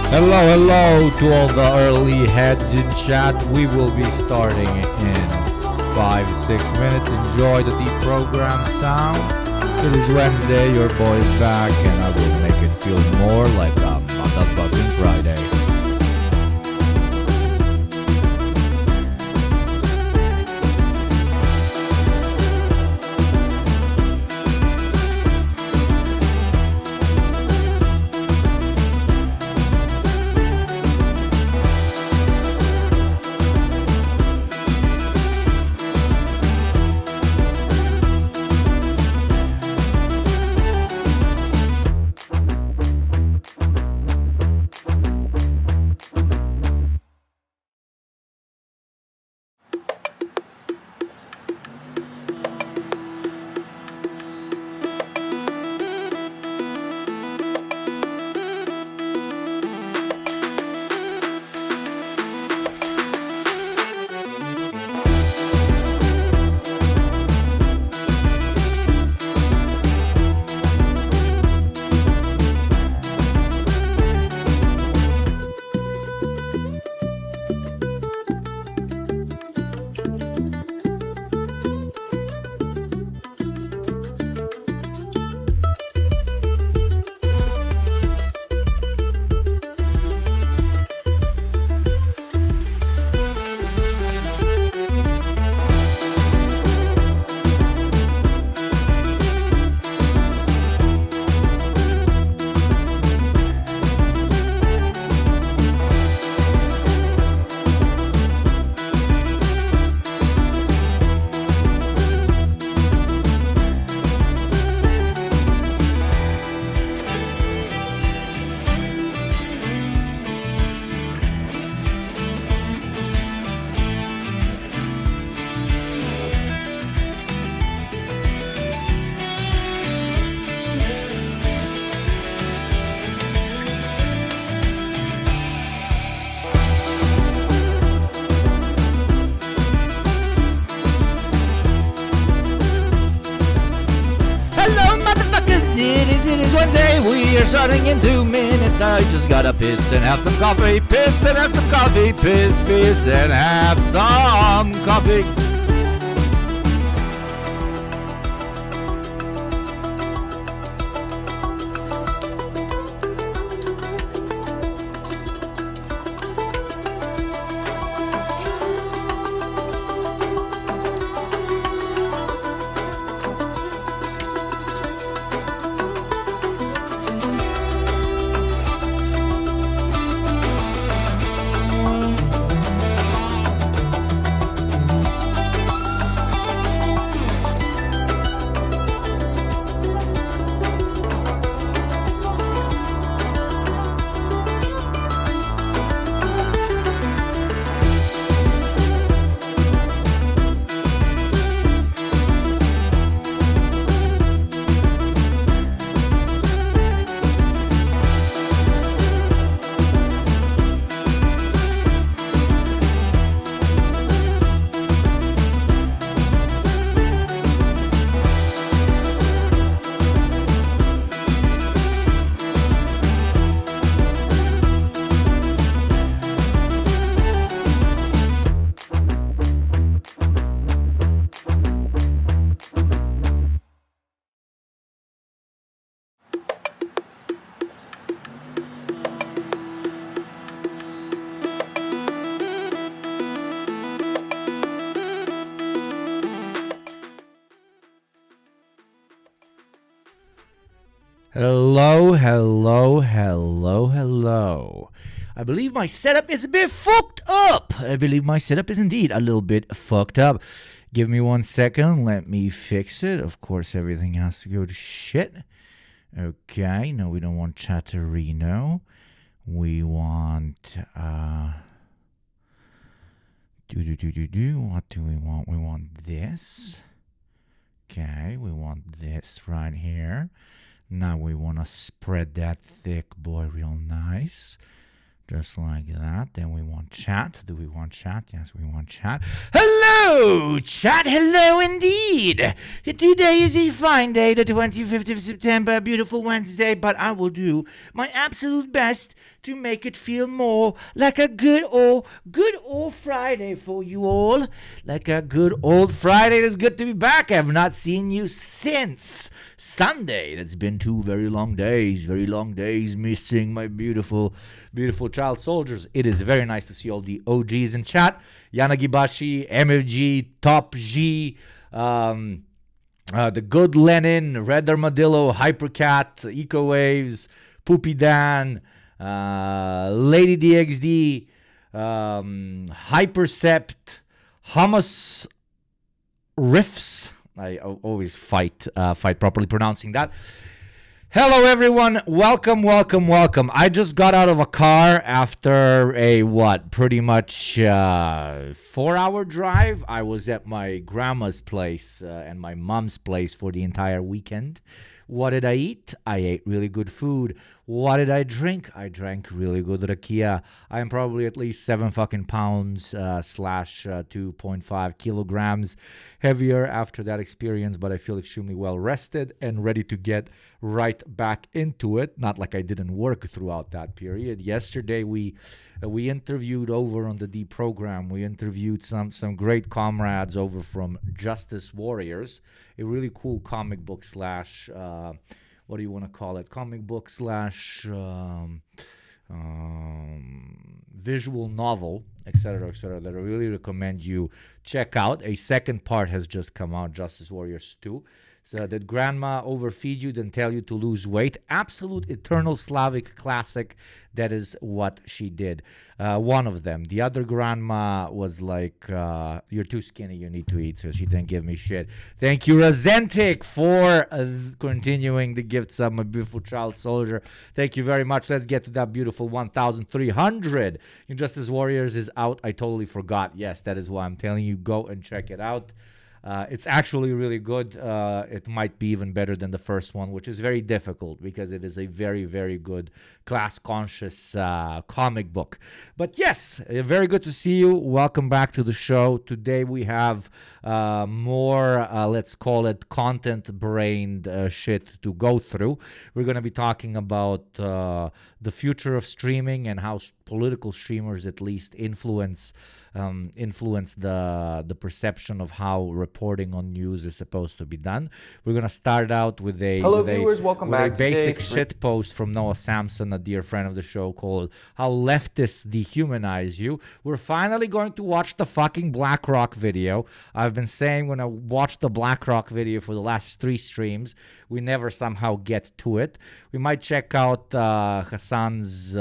Hello, hello to all the early heads in chat. We will be starting in 5-6 minutes. Enjoy the deprogram sound. It is Wednesday, your boy is back, and I will make it feel more like a motherfucking Friday. It is Wednesday, we are starting in 2 minutes. I just gotta piss and have some coffee. Piss and have some coffee. Piss and have some coffee. Hello. I believe my setup is a bit fucked up. I believe my setup is indeed a little bit fucked up. Give me 1 second. Let me fix it. Of course, everything has to go to shit. Okay, no, we don't want Chatterino. We want, what do we want? We want this. Okay, we want this right here. Now we want to spread that thick boy real nice. Just like that. Then we want chat. Do we want chat? Yes, we want chat. Hello! Hello, chat. Hello indeed. Today is a fine day, the 25th of September, a beautiful Wednesday, but I will do my absolute best to make it feel more like a good old Friday for you all. Like a good old Friday. It's good to be back. I have not seen you since Sunday. That's been 2 very long days missing my beautiful child soldiers. It is very nice to see all the OGs in chat. Yanagibashi, MFG, Top G, the Good Lenin, Red Armadillo, Hypercat, Eco Waves, Poopy Dan, Lady DXD, Hypercept, Hummus Riffs. I always fight properly pronouncing that. Hello everyone, welcome. I just got out of a car after a pretty much 4-hour drive. I was at my grandma's place and my mom's place for the entire weekend. What did I eat? I ate really good food. What did I drink? I drank really good rakia. I am probably at least 7 fucking pounds / 2.5 kilograms heavier after that experience, but I feel extremely well rested and ready to get right back into it. Not like I didn't work throughout that period. Yesterday we interviewed over on the D program. We interviewed some great comrades over from Justice Warriors, a really cool comic book / what do you want to call it? Comic book / visual novel, etc., that I really recommend you check out. A second part has just come out, Justice Warriors 2. So did grandma overfeed you, then tell you to lose weight? Absolute eternal Slavic classic. That is what she did. One of them. The other grandma was like, you're too skinny, you need to eat. So she didn't give me shit. Thank you, Razentic, for continuing the gifts of my beautiful child soldier. Thank you very much. Let's get to that beautiful 1,300. Justice Warriors is out. I totally forgot. Yes, that is why I'm telling you, go and check it out. It's actually really good. It might be even better than the first one, which is very difficult because it is a very, very good class-conscious comic book. But yes, very good to see you. Welcome back to the show. Today we have more, let's call it, content-brained shit to go through. We're going to be talking about the future of streaming and how political streamers at least influence the perception of how reporting on news is supposed to be done. We're going to start out with a basic shit post from Noah Samson, a dear friend of the show, called How Leftists Dehumanize You. We're finally going to watch the fucking BLACKROCK video. I've been saying when I watch the BLACKROCK video for the last 3 streams, we never somehow get to it. We might check out Hassan's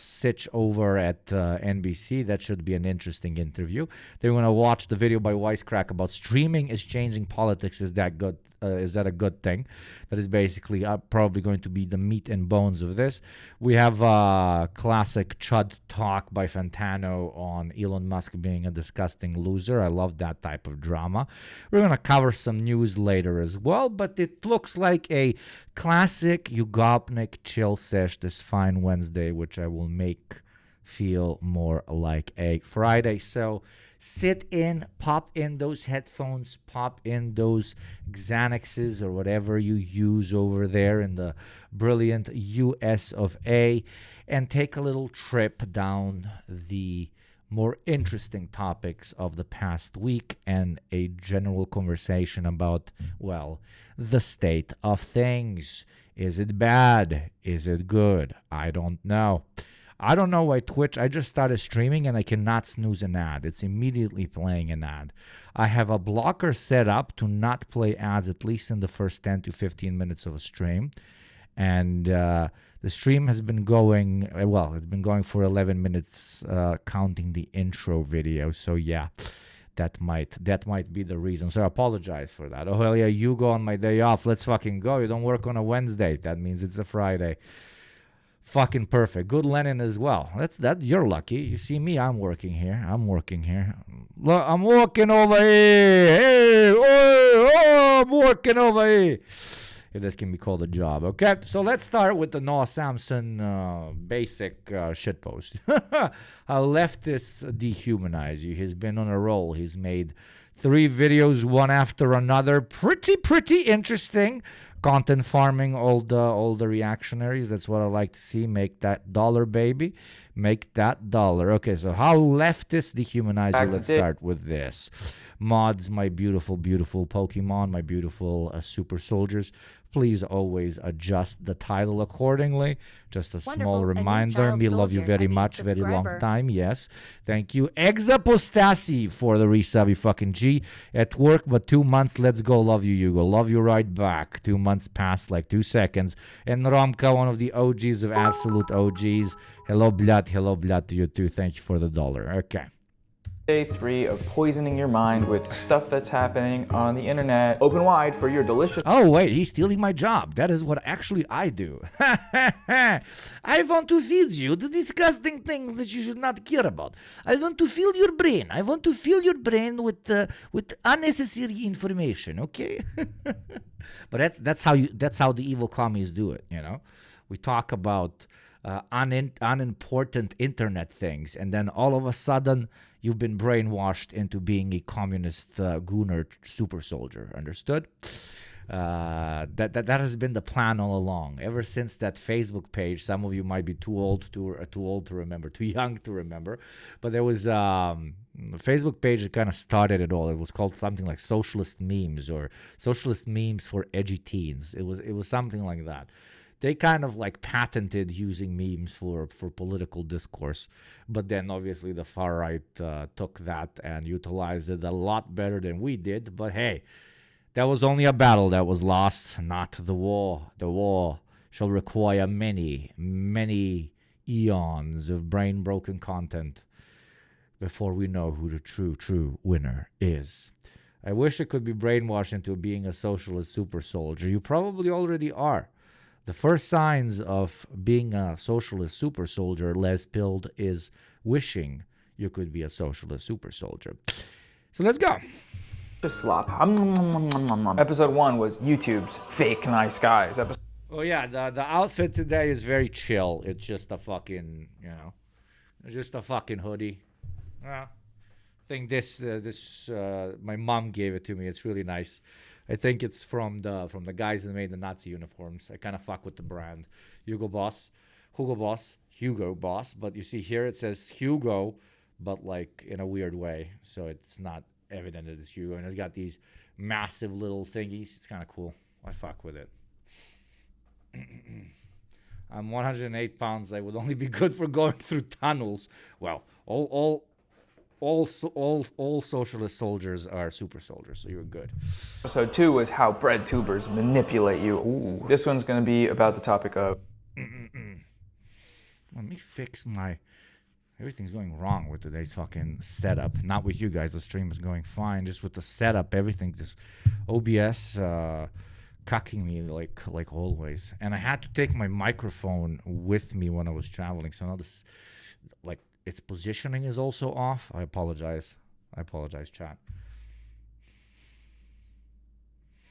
sitch over at NBC. That should be an interesting interview. Then we're going to watch the video by Wisecrack about streaming is changing politics. Is that good? Is that a good thing? That is basically probably going to be the meat and bones of this. We have classic chud talk by Fantano on Elon Musk being a disgusting loser. I love that type of drama. We're going to cover some news later as well, but it looks like a classic Yugopnik chill sesh this fine Wednesday, which I will make feel more like a Friday. So sit in, pop in those headphones, pop in those Xanaxes or whatever you use over there in the brilliant US of A, and take a little trip down the more interesting topics of the past week and a general conversation about, well, the state of things. Is it bad? Is it good? I don't know. I don't know why Twitch, I just started streaming and I cannot snooze an ad. It's immediately playing an ad. I have a blocker set up to not play ads at least in the first 10 to 15 minutes of a stream. And the stream has been going, well, it's been going for 11 minutes counting the intro video. So yeah, that might be the reason. So I apologize for that. Oh, hell yeah, you go on my day off. Let's fucking go. You don't work on a Wednesday. That means it's a Friday. Fucking perfect. Good Lenin as well. You're lucky. You see me, I'm working here. Look, I'm working over here. Hey, I'm working over here. if this can be called a job. Okay, so let's start with the Noah Samson basic shitpost. How leftists dehumanize you. He's been on a roll. He's made 3 videos, one after another. Pretty interesting. Content farming all the reactionaries. That's what I like to see. Make that dollar, baby. Make that dollar. Okay, so how leftists dehumanize you. Let's start with this. Mods, my beautiful Pokemon, my beautiful super soldiers. Please always adjust the title accordingly. Just a small reminder. Me love you very much. Very long time. Yes. Thank you. Exapostasi for the resub, you fucking G. At work, but 2 months. Let's go. Love you, Hugo. Love you right back. 2 months passed like 2 seconds. And Romka, one of the OGs of absolute OGs. Hello, blood to you too. Thank you for the dollar. Okay. Day 3 of poisoning your mind with stuff that's happening on the internet. Open wide for your delicious... Oh, wait, he's stealing my job. That is what actually I do. I want to feed you the disgusting things that you should not care about. I want to fill your brain. I want to fill your brain with unnecessary information, okay? But that's how the evil commies do it, you know? We talk about unimportant internet things, and then all of a sudden you've been brainwashed into being a communist gooner super soldier. Understood? That has been the plan all along. Ever since that Facebook page, some of you might be too old to remember, too young to remember, but there was a Facebook page that kind of started it all. It was called something like Socialist Memes or Socialist Memes for Edgy Teens. It was something like that. They kind of like patented using memes for political discourse. But then obviously the far right took that and utilized it a lot better than we did. But hey, that was only a battle that was lost, not the war. The war shall require many eons of brain-broken content before we know who the true winner is. I wish I could be brainwashed into being a socialist super soldier. You probably already are. The first signs of being a socialist super soldier, Les Pilled, is wishing you could be a socialist super soldier. So let's go. Just slop. Episode 1 was YouTube's fake nice guys. Oh yeah, the outfit today is very chill. It's just a fucking, it's just a fucking hoodie. I think this my mom gave it to me. It's really nice. I think it's from the guys that made the Nazi uniforms. I kind of fuck with the brand. Hugo Boss. But you see here it says Hugo, but like in a weird way. So it's not evident that it's Hugo. And it's got these massive little thingies. It's kind of cool. I fuck with it. I'm 108 pounds. I would only be good for going through tunnels. Well, all socialist soldiers are super soldiers, so you're good. Episode 2 was how bread tubers manipulate you. Ooh. This one's going to be about the topic of... Let me fix my... Everything's going wrong with today's fucking setup. Not with you guys. The stream is going fine. Just with the setup, everything just... OBS cucking me like always. And I had to take my microphone with me when I was traveling. So now this... like... its positioning is also off. I apologize. Chat.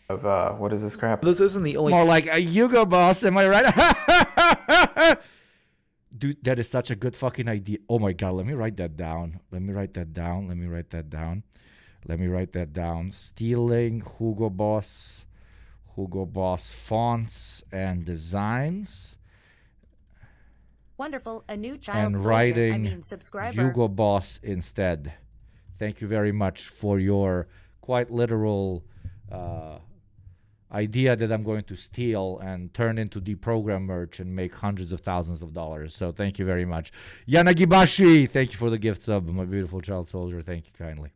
Of what is this crap? This isn't the only... More like a Hugo Boss, am I right? Dude, that is such a good fucking idea. Oh my god, let me write that down. Stealing Hugo Boss fonts and designs. Wonderful, a new child and soldier, writing subscriber. Hugo Boss instead. Thank you very much for your quite literal idea that I'm going to steal and turn into deprogram merch and make hundreds of thousands of dollars. So thank you very much. Yanagibashi, thank you for the gift sub, my beautiful child soldier. Thank you kindly.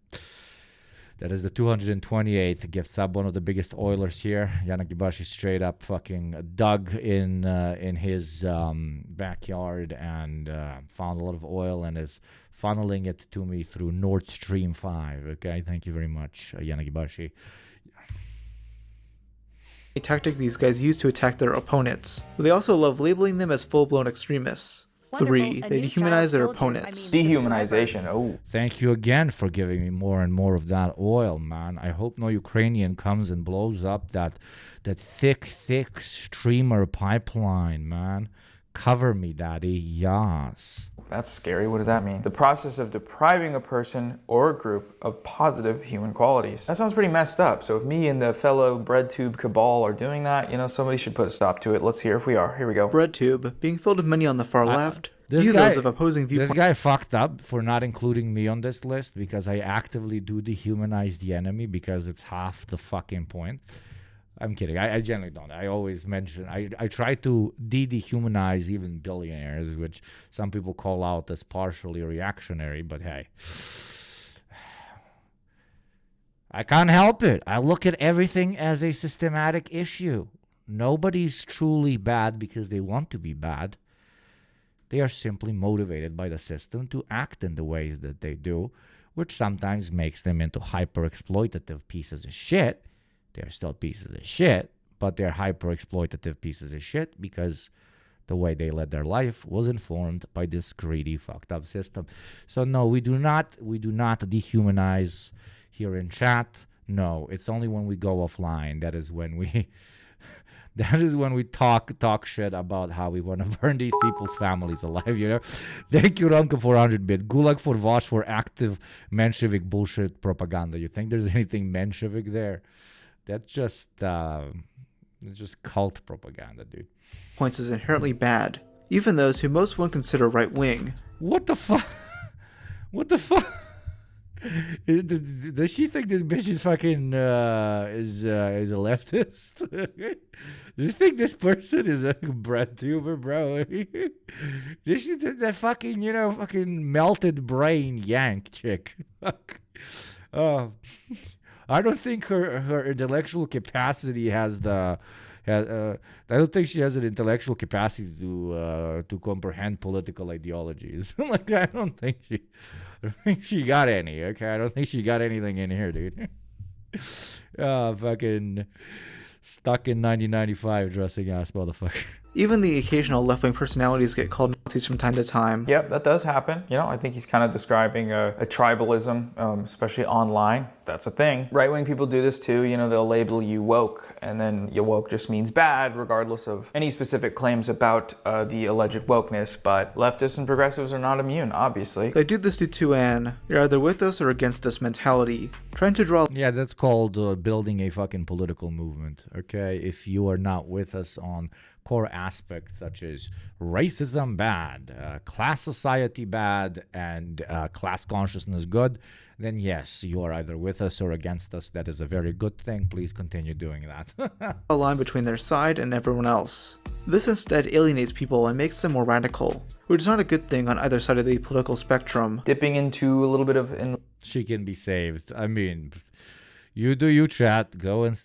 That is the 228th gift sub, one of the biggest oilers here. Yanagibashi straight up fucking dug in his backyard and found a lot of oil and is funneling it to me through Nord Stream 5. Okay, thank you very much, Yanagibashi. a tactic these guys use to attack their opponents. They also love labeling them as full-blown extremists. 3. They dehumanize their opponents. Dehumanization. Oh. Thank you again for giving me more and more of that oil, man. I hope no Ukrainian comes and blows up that thick streamer pipeline, man. Cover me, daddy. Yes. That's scary. What does that mean? The process of depriving a person or a group of positive human qualities. That sounds pretty messed up. So if me and the fellow breadtube cabal are doing that, you know, somebody should put a stop to it. Let's hear if we are. Here we go. Breadtube, being filled with many on the far left, view those of opposing viewpoints. This guy fucked up for not including me on this list because I actively do dehumanize the enemy because it's half the fucking point. I'm kidding. I generally don't. I always mention, I try to dehumanize even billionaires, which some people call out as partially reactionary, but hey. I can't help it. I look at everything as a systematic issue. Nobody's truly bad because they want to be bad. They are simply motivated by the system to act in the ways that they do, which sometimes makes them into hyper-exploitative pieces of shit. They're still pieces of shit, but they're hyper-exploitative pieces of shit because the way they led their life was informed by this greedy, fucked up system. So no, we do not dehumanize here in chat. No, it's only when we go offline. That is when we talk shit about how we want to burn these people's families alive, you know? Thank you, Ramka, for 100-bit. Gulag for Vosh for active Menshevik bullshit propaganda. You think there's anything Menshevik there? That's just cult propaganda, dude. Points is inherently bad, even those who most would consider right-wing. What the fuck? What the fuck? Does she think this bitch is fucking is a leftist? Do you think this person is a bread tuber, bro? This is that fucking, you know, fucking melted brain yank chick. Oh. I don't think her intellectual capacity has the. I don't think she has an intellectual capacity to comprehend political ideologies. Like I don't think she got any. Okay, I don't think she got anything in here, dude. Fucking stuck in 1995 dressing ass motherfucker. Even the occasional left-wing personalities get called Nazis from time to time. Yep, that does happen. You know, I think he's kind of describing a tribalism, especially online. That's a thing. Right-wing people do this too. You know, they'll label you woke, and then you woke just means bad, regardless of any specific claims about the alleged wokeness. But leftists and progressives are not immune, obviously. They do this due to you're either with us or against us mentality, trying to draw... Yeah, that's called building a fucking political movement, okay? If you are not with us on core aspects such as racism bad, class society bad, and class consciousness good, then yes, you are either with us or against us. That is a very good thing. Please continue doing that. A line between their side and everyone else. This instead alienates people and makes them more radical, which is not a good thing on either side of the political spectrum. Dipping into a little bit of... She can be saved. I mean... You do you, chat. Go and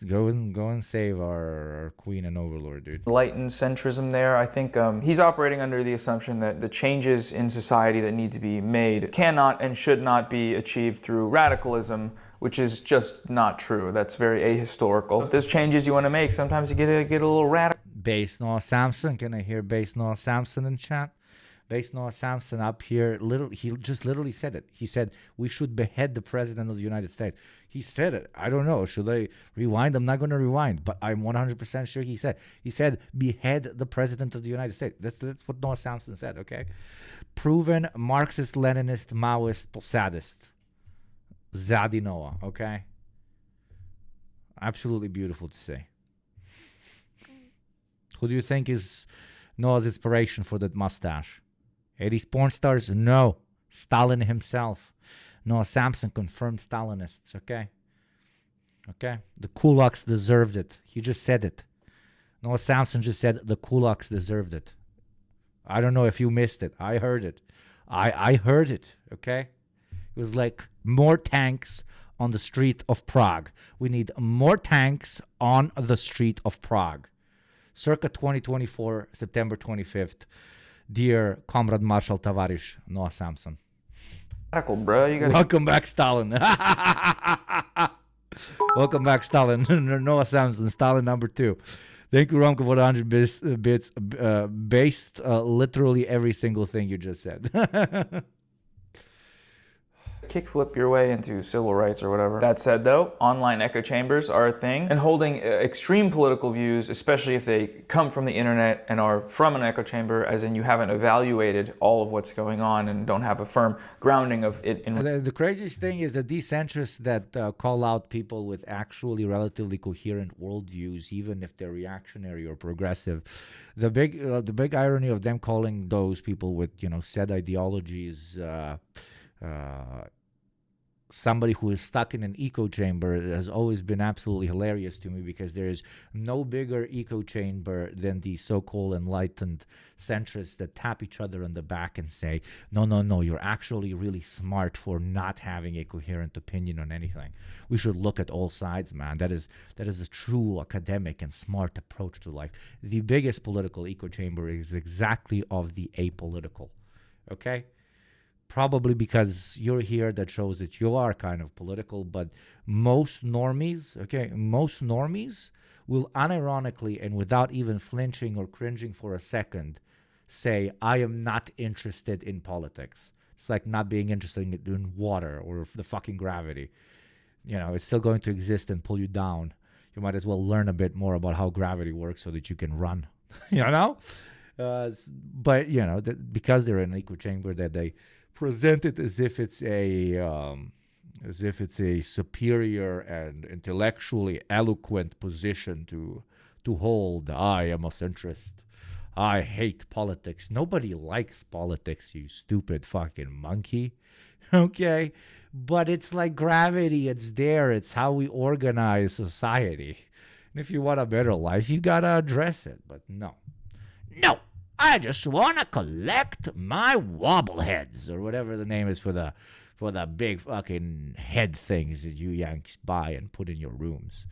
save our queen and overlord, dude. Enlightened centrism there. I think he's operating under the assumption that the changes in society that need to be made cannot and should not be achieved through radicalism, which is just not true. That's very ahistorical. If there's changes you want to make, sometimes you get a little radical. Base Noah Samson. Can I hear Base Noah Samson in chat? Base Noah Samson up here, he just literally said it. He said, we should behead the president of the United States. He said it. I don't know. Should I rewind? I'm not going to rewind, but I'm 100% sure he said. He said, behead the president of the United States. That's what Noah Samson said, okay? Proven Marxist, Leninist, Maoist, sadist. Zadi Noah, okay? Absolutely beautiful to say. Who do you think is Noah's inspiration for that mustache? 80s porn stars? No. Stalin himself. Noah Samson confirmed Stalinists, okay? Okay? The kulaks deserved it. He just said it. Noah Samson just said the kulaks deserved it. I don't know if you missed it. I heard it. I heard it, okay? It was like more tanks on the street of Prague. We need more tanks on the street of Prague. Circa 2024, September 25th. Dear Comrade Marshal Tavarish Noah Samson. Radical, bro. You gotta... Welcome back, Stalin. Welcome back, Stalin. Noah Samson, Stalin number 2. Thank you, Romka, for the 100 bits based literally every single thing you just said. Kickflip your way into civil rights or whatever. That said though, online echo chambers are a thing, and holding extreme political views, especially if they come from the internet and are from an echo chamber, as in you haven't evaluated all of what's going on and don't have a firm grounding of it in... The craziest thing is that these centrists that call out people with actually relatively coherent worldviews, even if they're reactionary or progressive, the big irony of them calling those people with, you know, said ideologies somebody who is stuck in an echo chamber has always been absolutely hilarious to me, because there is no bigger echo chamber than the so-called enlightened centrists that tap each other on the back and say, no, you're actually really smart for not having a coherent opinion on anything. We should look at all sides, man. That is a true academic and smart approach to life. The biggest political echo chamber is exactly of the apolitical, okay? Probably because you're here, that shows that you are kind of political, but most normies will unironically and without even flinching or cringing for a second say, I am not interested in politics. It's like not being interested in water or the fucking gravity. You know, it's still going to exist and pull you down. You might as well learn a bit more about how gravity works so that you can run, you know? But, you know, because they're in an echo chamber, that they present it as if it's a superior and intellectually eloquent position to hold. I am a centrist. I hate politics. Nobody likes politics, you stupid fucking monkey. Okay? But it's like gravity. It's there. It's how we organize society. And if you want a better life, you gotta address it. But no. I just want to collect my wobbleheads, or whatever the name is for the big fucking head things that you Yanks buy and put in your rooms.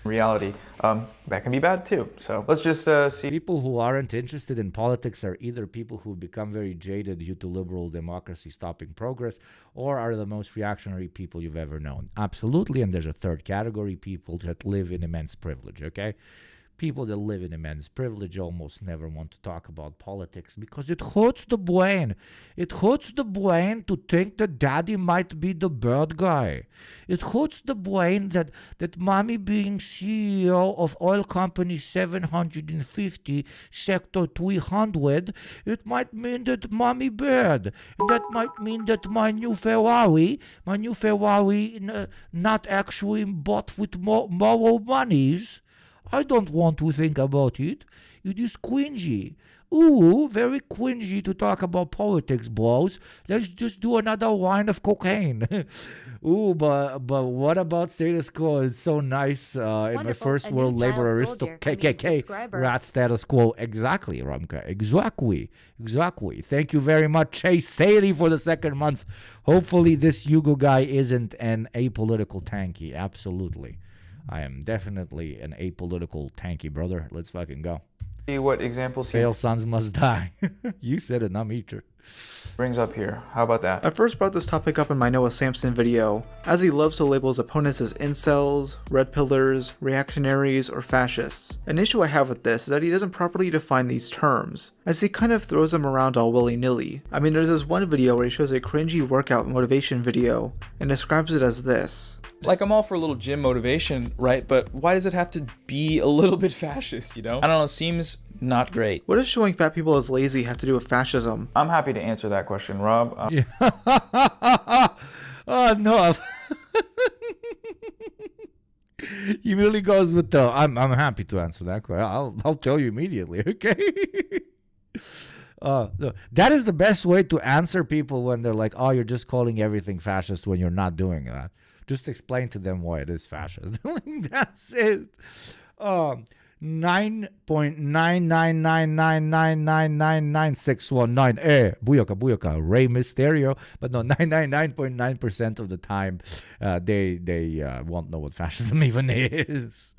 Reality, that can be bad too. So let's just see. People who aren't interested in politics are either people who've become very jaded due to liberal democracy stopping progress, or are the most reactionary people you've ever known. Absolutely. And there's a third category, people that live in immense privilege, okay? People that live in immense privilege almost never want to talk about politics because it hurts the brain. It hurts the brain to think that daddy might be the bad guy. It hurts the brain that mommy being CEO of oil company 750, sector 300, it might mean that mommy bad. And that might mean that my new Ferrari not actually bought with moral monies. I don't want to think about it. It is cringy. Ooh, very cringy to talk about politics, bros. Let's just do another line of cocaine. Ooh, but what about status quo? It's so nice in my first world labor aristocrat KKK rat status quo. Exactly, Ramka. Exactly. Thank you very much, Chase Sadie, for the second month. Hopefully this Yugo guy isn't an apolitical tanky. Absolutely. I am definitely an apolitical tanky brother. Let's fucking go. See what examples Fail sons must die. You said it, not me, sure. Brings up here. How about that? I first brought this topic up in my Noah Samson video, as he loves to label his opponents as incels, red pillars, reactionaries, or fascists. An issue I have with this is that he doesn't properly define these terms, as he kind of throws them around all willy-nilly. I mean, there's this one video where he shows a cringy workout motivation video, and describes it as this. Like, I'm all for a little gym motivation, right? But why does it have to be a little bit fascist, you know? I don't know, seems not great. What does showing fat people as lazy have to do with fascism? I'm happy to answer that question, Rob. Yeah. Oh, no. He really goes with the, I'm happy to answer that question. I'll tell you immediately, okay? That is the best way to answer people when they're like, oh, you're just calling everything fascist when you're not doing that. Just explain to them why it is fascist. That's it. 9.99999999619. Booyaka, Rey Mysterio. But no, 99.9% of the time, they won't know what fascism even is.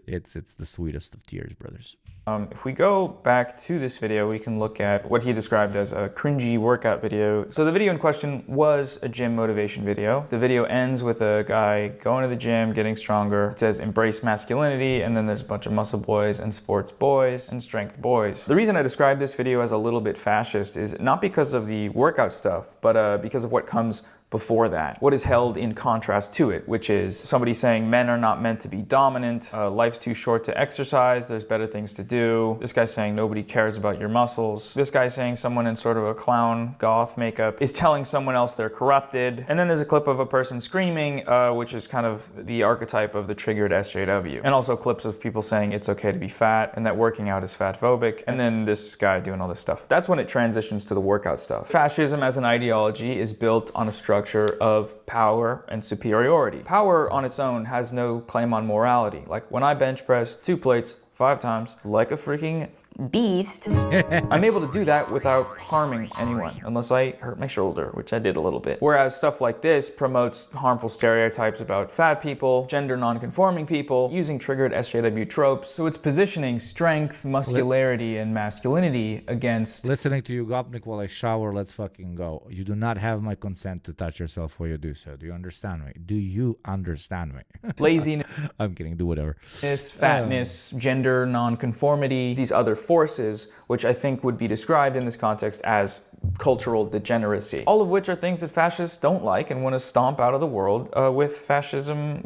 It's the sweetest of tears, brothers. If we go back to this video, we can look at what he described as a cringy workout video. So the video in question was a gym motivation video. The video ends with a guy going to the gym, getting stronger. It says embrace masculinity, and then there's a bunch of muscle boys and sports boys and strength boys. The reason I describe this video as a little bit fascist is not because of the workout stuff, but because of what comes before that. What is held in contrast to it, which is somebody saying men are not meant to be dominant, life's too short to exercise, there's better things to do. This guy's saying nobody cares about your muscles. This guy's saying someone in sort of a clown goth makeup is telling someone else they're corrupted. And then there's a clip of a person screaming, which is kind of the archetype of the triggered SJW. And also clips of people saying it's okay to be fat and that working out is fatphobic. And then this guy doing all this stuff. That's when it transitions to the workout stuff. Fascism as an ideology is built on a structure of power and superiority. Power on its own has no claim on morality. Like when I bench press 2 plates 5 times like a freaking beast, I'm able to do that without harming anyone, unless I hurt my shoulder, which I did a little bit. Whereas stuff like this promotes harmful stereotypes about fat people, gender non-conforming people, using triggered SJW tropes. So it's positioning strength, muscularity, and masculinity against... Listening to Yugopnik while I shower, let's fucking go. You do not have my consent to touch yourself while you do so. Do you understand me? Do you understand me? laziness, I'm kidding, do whatever. fatness, gender non-conformity, these other forces, which I think would be described in this context as cultural degeneracy. All of which are things that fascists don't like and want to stomp out of the world with fascism.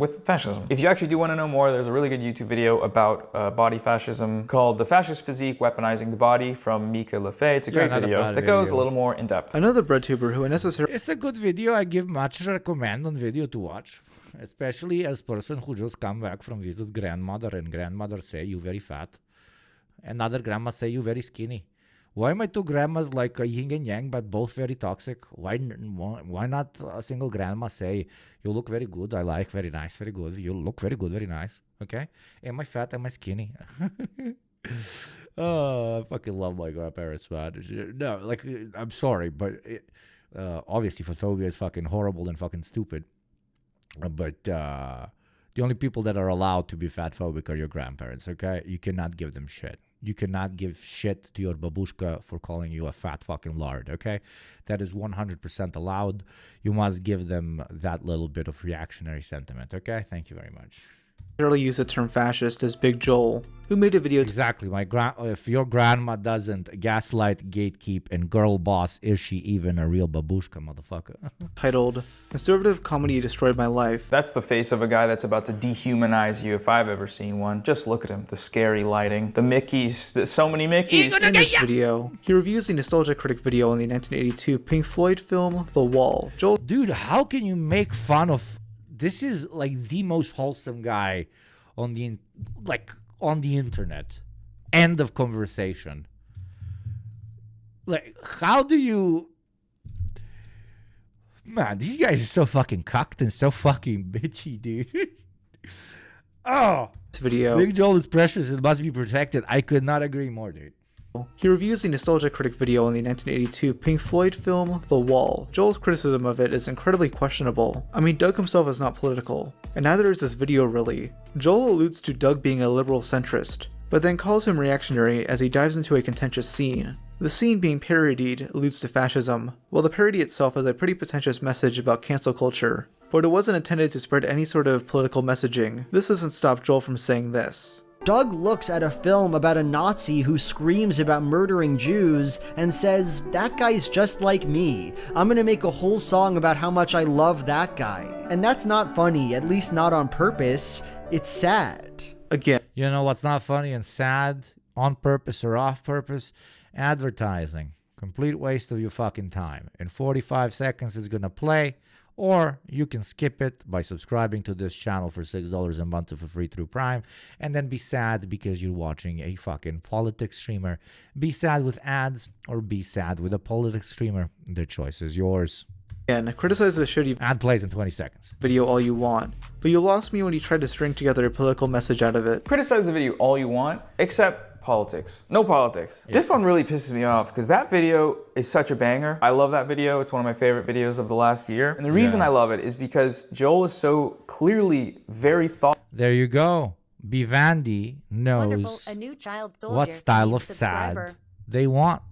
If you actually do want to know more, there's a really good YouTube video about body fascism called The Fascist Physique Weaponizing the Body from Mika Lefay. It's a great video that goes a little more in depth. Another breadtuber who unnecessarily It's a good video. I give much recommend on video to watch, especially as person who just come back from visit grandmother and grandmother say you very fat. Another grandma say you very skinny. Why my two grandmas like a yin and yang, but both very toxic? Why not a single grandma say you look very good, I like, very nice, very good. You look very good, very nice. Okay? Am I fat? Am I skinny? Oh, I fucking love my grandparents, man. No, like, I'm sorry, but obviously fatphobia is fucking horrible and fucking stupid. But the only people that are allowed to be fatphobic are your grandparents, okay? You cannot give them shit. You cannot give shit to your babushka for calling you a fat fucking lard, okay? That is 100% allowed. You must give them that little bit of reactionary sentiment, okay? Thank you very much. use the term fascist is Big Joel, who made a video Exactly. If your grandma doesn't gaslight, gatekeep, and girl boss, is she even a real babushka, motherfucker? titled "Conservative Comedy Destroyed My Life." That's the face of a guy that's about to dehumanize you if I've ever seen one. Just look at him. The scary lighting. The Mickeys. There's so many Mickeys. In this video, he reviews the Nostalgia Critic video on the 1982 Pink Floyd film The Wall. Joel Dude, how can you make fun of... This is like the most wholesome guy on the internet. End of conversation. Like, how do you... Man, these guys are so fucking cocked and so fucking bitchy, dude. Oh! video, Big Joel is precious. It must be protected. I could not agree more, dude. he reviews the Nostalgia Critic video on the 1982 Pink Floyd film The Wall. Joel's criticism of it is incredibly questionable. I mean, Doug himself is not political, and neither is this video really. Joel alludes to Doug being a liberal centrist, but then calls him reactionary as he dives into a contentious scene. The scene being parodied alludes to fascism, while the parody itself has a pretty pretentious message about cancel culture. But it wasn't intended to spread any sort of political messaging. This doesn't stop Joel from saying this. Doug looks at a film about a Nazi who screams about murdering Jews and says, that guy's just like me. I'm gonna make a whole song about how much I love that guy. And that's not funny, at least not on purpose. It's sad. Again, You know what's not funny and sad, on purpose or off purpose? Advertising. Complete waste of your fucking time. In 45 seconds it's gonna play, or you can skip it by subscribing to this channel for $6 a month for free through Prime, and then be sad because you're watching a fucking politics streamer. Be sad with ads, or be sad with a politics streamer. The choice is yours. criticize the shitty Ad plays in 20 seconds. video all you want, but you lost me when you tried to string together a political message out of it. Criticize the video all you want, except politics. No politics. Yeah. This one really pisses me off because that video is such a banger. I love that video. It's one of my favorite videos of the last year. And the reason I love it is because Joel is so clearly very thoughtful. There you go. Bivandi Wonderful, knows a new child soldier. what style of subscriber. sad they want.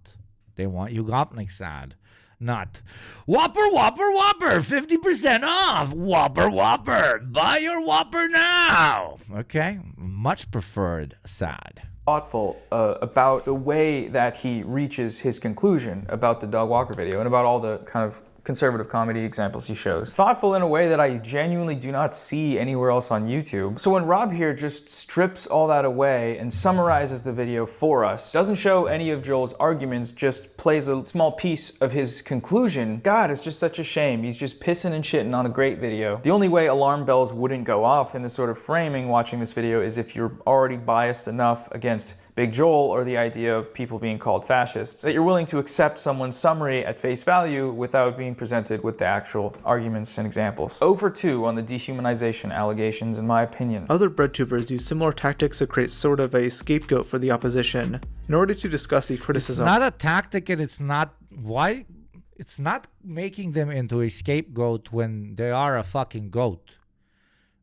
They want Yugopnik sad. Not Whopper, Whopper, Whopper, 50% off. Whopper, Whopper, buy your Whopper now. Okay, much preferred sad. Thoughtful about the way that he reaches his conclusion about the Dog Walker video and about all the kind of conservative comedy examples he shows. Thoughtful in a way that I genuinely do not see anywhere else on YouTube. So when Rob here just strips all that away and summarizes the video for us, doesn't show any of Joel's arguments, just plays a small piece of his conclusion, God, it's just such a shame. He's just pissing and shitting on a great video. The only way alarm bells wouldn't go off in this sort of framing watching this video is if you're already biased enough against Big Joel or the idea of people being called fascists, that you're willing to accept someone's summary at face value without being presented with the actual arguments and examples. 0 for 2 on the dehumanization allegations, in my opinion. Other breadtubers use similar tactics to create sort of a scapegoat for the opposition in order to discuss the criticism. It's not a tactic, and it's not why. It's not making them into a scapegoat when they are a fucking goat.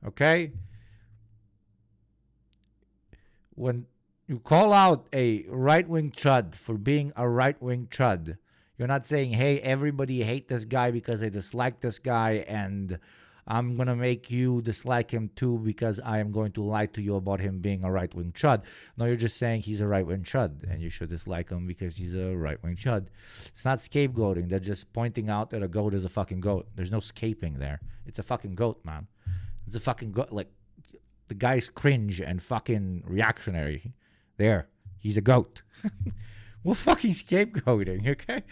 Okay? When you call out a right-wing chud for being a right-wing chud, you're not saying, hey, everybody hate this guy because I dislike this guy, and I'm going to make you dislike him too because I am going to lie to you about him being a right-wing chud. No, you're just saying he's a right-wing chud, and you should dislike him because he's a right-wing chud. It's not scapegoating. They're just pointing out that a goat is a fucking goat. There's no scaping there. It's a fucking goat, man. It's a fucking goat. Like, the guy's cringe and fucking reactionary. There, he's a goat. We're fucking scapegoating, okay?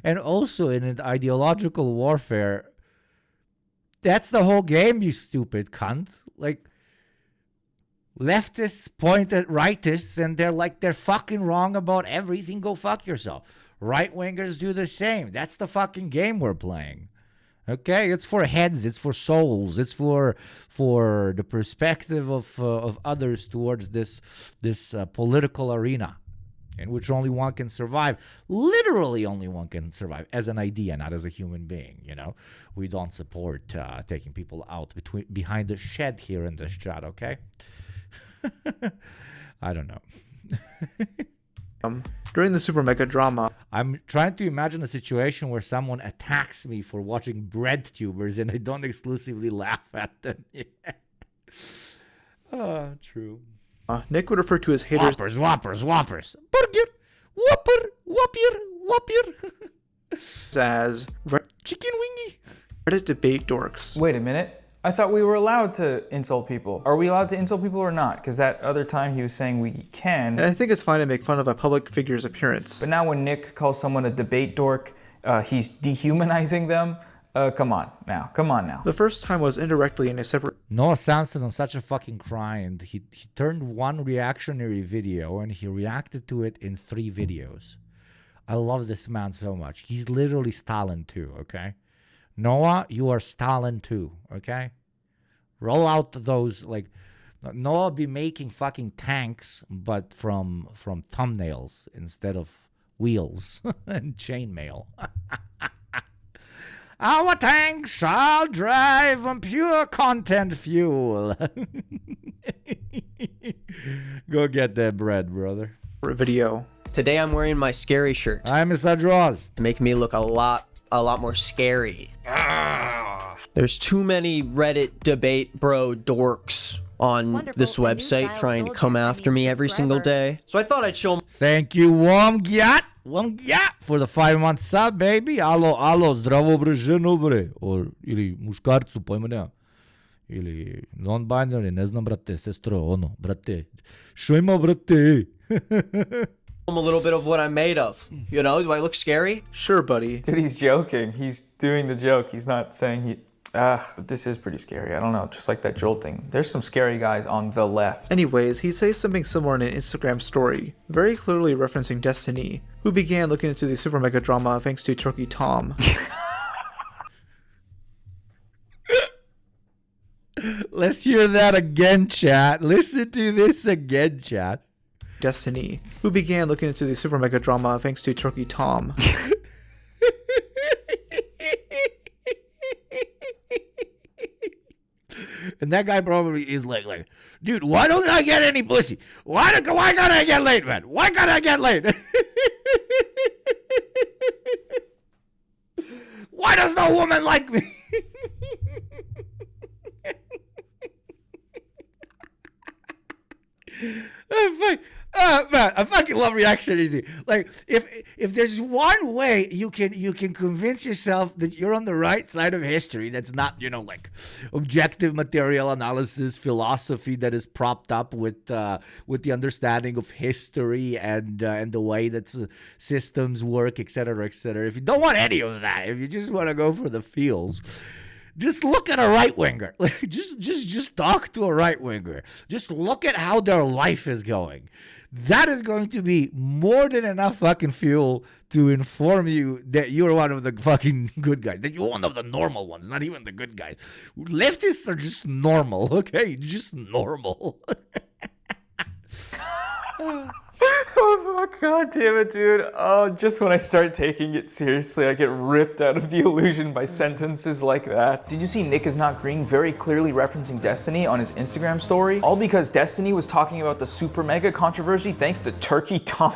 And also in an ideological warfare, that's the whole game, you stupid cunt. Like, leftists point at rightists and they're fucking wrong about everything. Go fuck yourself. Right-wingers do the same. That's the fucking game we're playing. Okay, it's for heads, it's for souls, it's for the perspective of others towards this political arena in which only one can survive. Literally, only one can survive as an idea, not as a human being. You know, we don't support taking people out behind the shed here in this chat. Okay, I don't know. During the super mega drama, I'm trying to imagine a situation where someone attacks me for watching bread tubers and I don't exclusively laugh at them. True. Nick would refer to his haters Whoppers. Burger, Whopper, Whopper. as Chicken wingy. Reddit debate dorks. Wait a minute. I thought we were allowed to insult people. Are we allowed to insult people or not? Because that other time he was saying we can. And I think it's fine to make fun of a public figure's appearance. But now when Nick calls someone a debate dork, he's dehumanizing them. Come on now. The first time was indirectly in a separate... Noah Samson on such a fucking grind. He turned one reactionary video and he reacted to it in 3 videos. I love this man so much. He's literally Stalin too, okay? Noah, you are Stalin too, okay? Roll out those, like, Noah be making fucking tanks, but from thumbnails instead of wheels and chainmail. Our tanks shall drive on pure content fuel. Go get that bread, brother. video. Today I'm wearing my scary shirt Hi, Mr. Draws. to make me look a lot more scary. There's too many Reddit debate bro dorks on Wonderful, this a new website child trying to soldier come can after be me every single subscriber. day. So I thought I'd show Thank you, Womgyat, for the 5-month sub, baby. Alo, zdravo brže bre. Ili muškarcu, pojma nema. Ili non-binary, ne znam, brate, sestro, ono, brate. Što ima, brate? them a little bit of what I'm made of. You know, do I look scary? Sure, buddy. Dude, he's joking. He's doing the joke. He's not saying he... this is pretty scary. I don't know, just like that Joel thing. There's some scary guys on the left. Anyways, he says something similar in an Instagram story, very clearly referencing Destiny, who began looking into the super mega drama thanks to Turkey Tom. Let's hear that again, chat. Listen to this again, chat. Destiny, who began looking into the super mega drama thanks to Turkey Tom. And that guy probably is like, dude, why don't I get any pussy? Why can't I get laid, man? Why can't I get laid? Why does no woman like me? Man, I fucking love reactions. Like, if there's one way you can convince yourself that you're on the right side of history, that's not, like objective material analysis, philosophy that is propped up with the understanding of history and the way that systems work, etc., etc. If you don't want any of that, if you just want to go for the feels, just look at a right-winger. Just talk to a right-winger. Just look at how their life is going. That is going to be more than enough fucking fuel to inform you that you're one of the fucking good guys. That you're one of the normal ones, not even the good guys. Leftists are just normal, okay? Just normal. Oh, God damn it, dude. Oh, just when I start taking it seriously, I get ripped out of the illusion by sentences like that. Did you see Nick is not green very clearly referencing Destiny on his Instagram story? All because Destiny was talking about the super mega controversy thanks to Turkey Tom.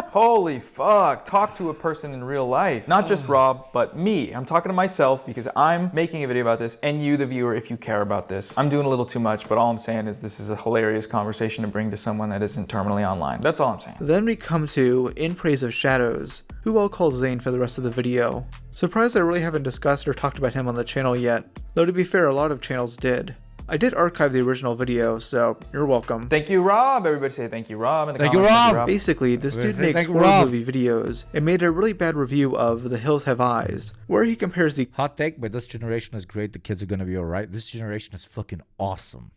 Holy fuck. Talk to a person in real life. Not just Rob, but me. I'm talking to myself because I'm making a video about this, and you, the viewer, if you care about this. I'm doing a little too much, but all I'm saying is this is a hilarious conversation to bring to someone that isn't terminally online. That's all I'm saying. Then we come to In Praise of Shadows, who I'll call Zane for the rest of the video. Surprised I really haven't discussed or talked about him on the channel yet, though to be fair, a lot of channels did. I did archive the original video, so you're welcome. Thank you, Rob. Everybody say thank you, Rob. In the Thank you, comments. Thank Rob. Basically, this dude makes thank you, horror Rob. movie videos and made a really bad review of The Hills Have Eyes, where he compares the Hot take, but this generation is great. The kids are going to be all right. This generation is fucking awesome.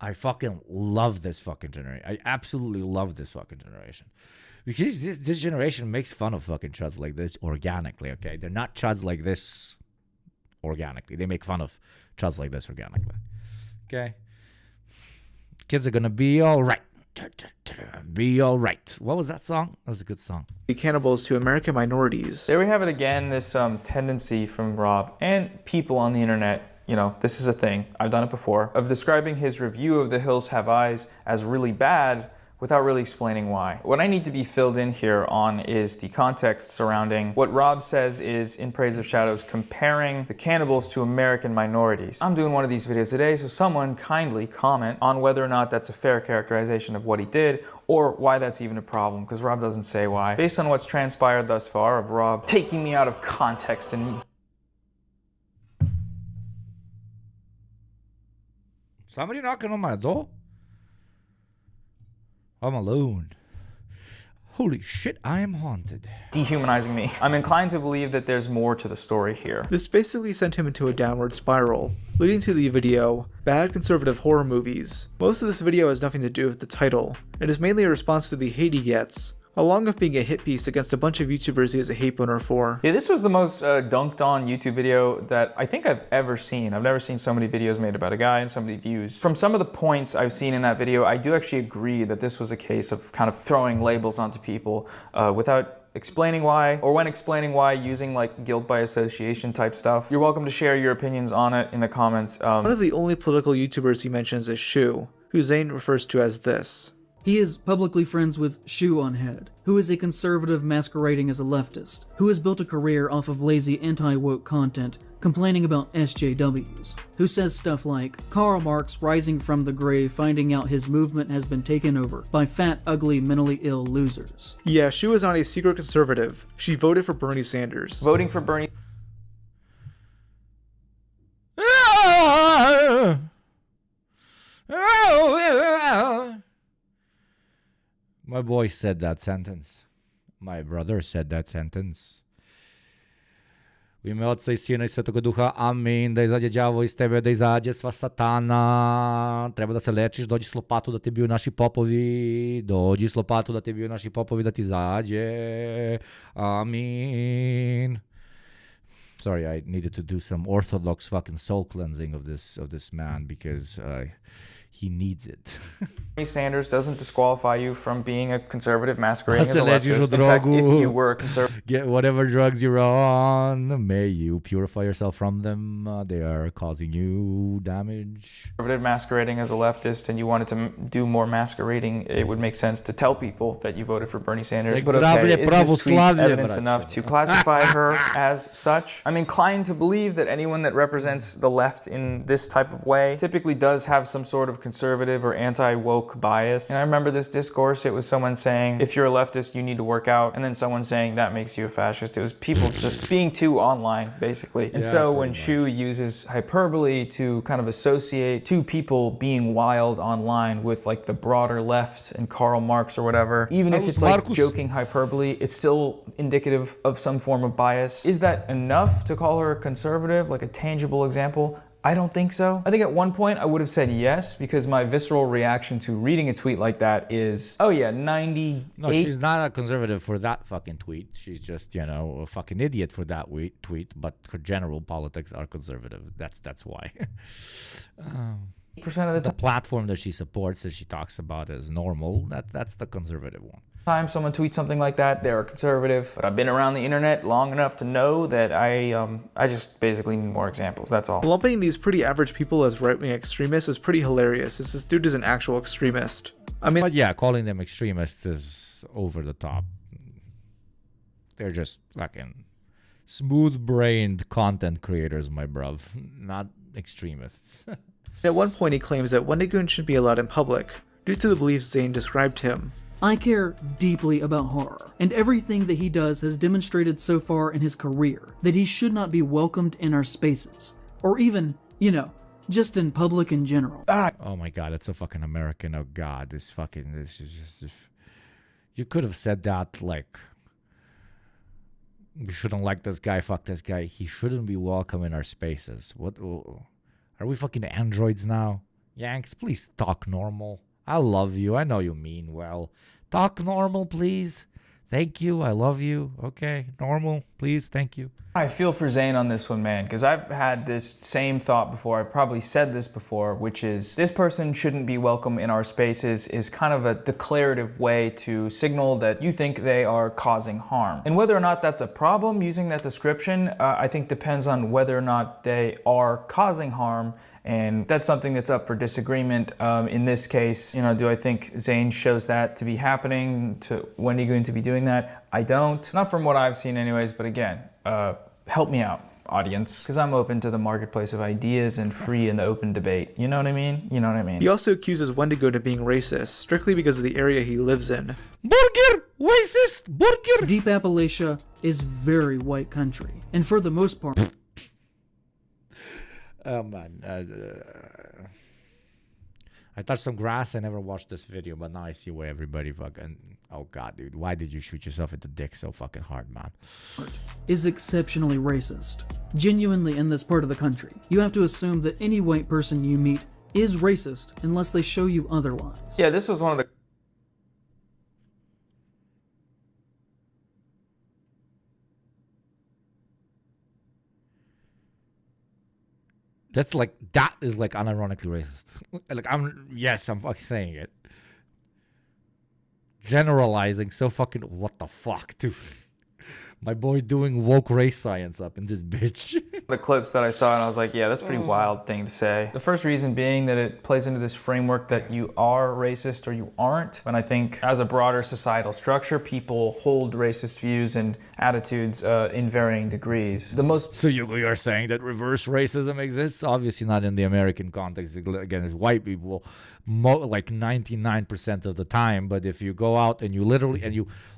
I fucking love this fucking generation. I absolutely love this fucking generation. Because this generation makes fun of fucking chuds like this organically, okay? They're not chuds like this organically. They make fun of chuds like this organically. Okay? Kids are gonna be all right. Be all right. What was that song? That was a good song. cannibals to American minorities. There we have it again, this tendency from Rob and people on the internet, this is a thing, I've done it before, of describing his review of The Hills Have Eyes as really bad without really explaining why. What I need to be filled in here on is the context surrounding what Rob says is In Praise of Shadows comparing the cannibals to American minorities. I'm doing one of these videos today, so someone kindly comment on whether or not that's a fair characterization of what he did or why that's even a problem, because Rob doesn't say why. Based on what's transpired thus far of Rob taking me out of context and Somebody knocking on my door? I'm alone. Holy shit, I am haunted. dehumanizing me. I'm inclined to believe that there's more to the story here. This basically sent him into a downward spiral, leading to the video, Bad Conservative Horror Movies. Most of this video has nothing to do with the title. It is mainly a response to the hate he gets, along with being a hit piece against a bunch of YouTubers he has a hate boner for. Yeah, this was the most dunked on YouTube video that I think I've ever seen. I've never seen so many videos made about a guy and so many views. From some of the points I've seen in that video, I do actually agree that this was a case of kind of throwing labels onto people without explaining why, or when explaining why, using like guilt by association type stuff. You're welcome to share your opinions on it in the comments. One of the only political YouTubers he mentions is Shu, who Zane refers to as this. He is publicly friends with Shoe on Head, who is a conservative masquerading as a leftist, who has built a career off of lazy anti-woke content, complaining about SJWs, who says stuff like, Karl Marx rising from the grave finding out his movement has been taken over by fat, ugly, mentally ill losers. Yeah, Shu is not a secret conservative. She voted for Bernie Sanders. Voting for Bernie My boy said that sentence. My brother said that sentence. U ime Otca i Sina i Svetoga Duha, amin, da izađe đavo iz tebe, da izađe sva satana. Treba da se lečiš, dođi s lopatu da te biju naši popovi, dođi s lopatu da te biju naši popovi, da ti izađe, amin. Sorry, I needed to do some orthodox fucking soul cleansing of this man because He needs it. Bernie Sanders doesn't disqualify you from being a conservative masquerading as a Acelergizo leftist. In fact, if drogo. you were a conservative Get whatever drugs you're on. May you purify yourself from them. They are causing you damage. masquerading as a leftist and you wanted to do more masquerading, it would make sense to tell people that you voted for Bernie Sanders. But okay, is this tweet evidence enough to classify her as such? I'm inclined to believe that anyone that represents the left in this type of way typically does have some sort of conservative or anti-woke bias. And I remember this discourse, it was someone saying, if you're a leftist, you need to work out. And then someone saying, that makes you a fascist. It was people just being too online, basically. And so when Shu uses hyperbole to kind of associate two people being wild online with like the broader left and Karl Marx or whatever, even if it's like joking hyperbole, it's still indicative of some form of bias. Is that enough to call her a conservative, like a tangible example? I don't think so. I think at one point I would have said yes, because my visceral reaction to reading a tweet like that is, oh yeah, 98. No, she's not a conservative for that fucking tweet. She's just, you know, a fucking idiot for that tweet. But her general politics are conservative. That's why. Percent of the platform that she supports, that she talks about as normal, that's the conservative one. Time someone tweets something like that, they're a conservative. But I've been around the internet long enough to know that I just basically need more examples. That's all. Lumping these pretty average people as right-wing extremists is pretty hilarious, as this dude is an actual extremist. I mean, but yeah, calling them extremists is over the top. They're just fucking smooth-brained content creators, my bruv, not extremists. At one point he claims that Wendigoon should be allowed in public, due to the beliefs Zane described him. I care deeply about horror, and everything that he does has demonstrated so far in his career that he should not be welcomed in our spaces, or even, you know, just in public in general. Oh my god, it's so fucking American. Oh god, this is just... You could have said that, like, we shouldn't like this guy, fuck this guy. He shouldn't be welcome in our spaces. What? Are we fucking androids now? Yanks, please talk normal. I love you. I know you mean well. Talk normal, please. Thank you. I love you. Okay. Normal, please. Thank you. I feel for Zane on this one, man, because I've had this same thought before. I've probably said this before, which is this person shouldn't be welcome in our spaces is kind of a declarative way to signal that you think they are causing harm. And whether or not that's a problem using that description, I think depends on whether or not they are causing harm. And that's something that's up for disagreement. In this case, you know, do I think Zane shows that to be happening, to Wendigoon to be doing that? I don't. Not from what I've seen anyways, but again, help me out, audience, because I'm open to the marketplace of ideas and free and open debate. You know what I mean? You know what I mean? He also accuses Wendigoon of being racist, strictly because of the area he lives in. Burger! Racist! Burger! Deep Appalachia is very white country, and for the most part... Oh man, I touched some grass. I never watched this video, but now I see why everybody fucking... Oh god, dude, why did you shoot yourself in the dick so fucking hard, man? Is exceptionally racist. Genuinely in this part of the country. You have to assume that any white person you meet is racist unless they show you otherwise. Yeah, this was one of the... That's like, that is like unironically racist. Like, I'm fucking saying it. Generalizing so fucking, what the fuck, dude? My boy doing woke race science up in this bitch. The clips that I saw and I was like, yeah, that's a pretty wild thing to say. The first reason being that it plays into this framework that you are racist or you aren't. And I think as a broader societal structure, people hold racist views and attitudes in varying degrees. The most... So you're saying that reverse racism exists? Obviously not in the American context. Again, it's white people like 99% of the time. But if you go out and you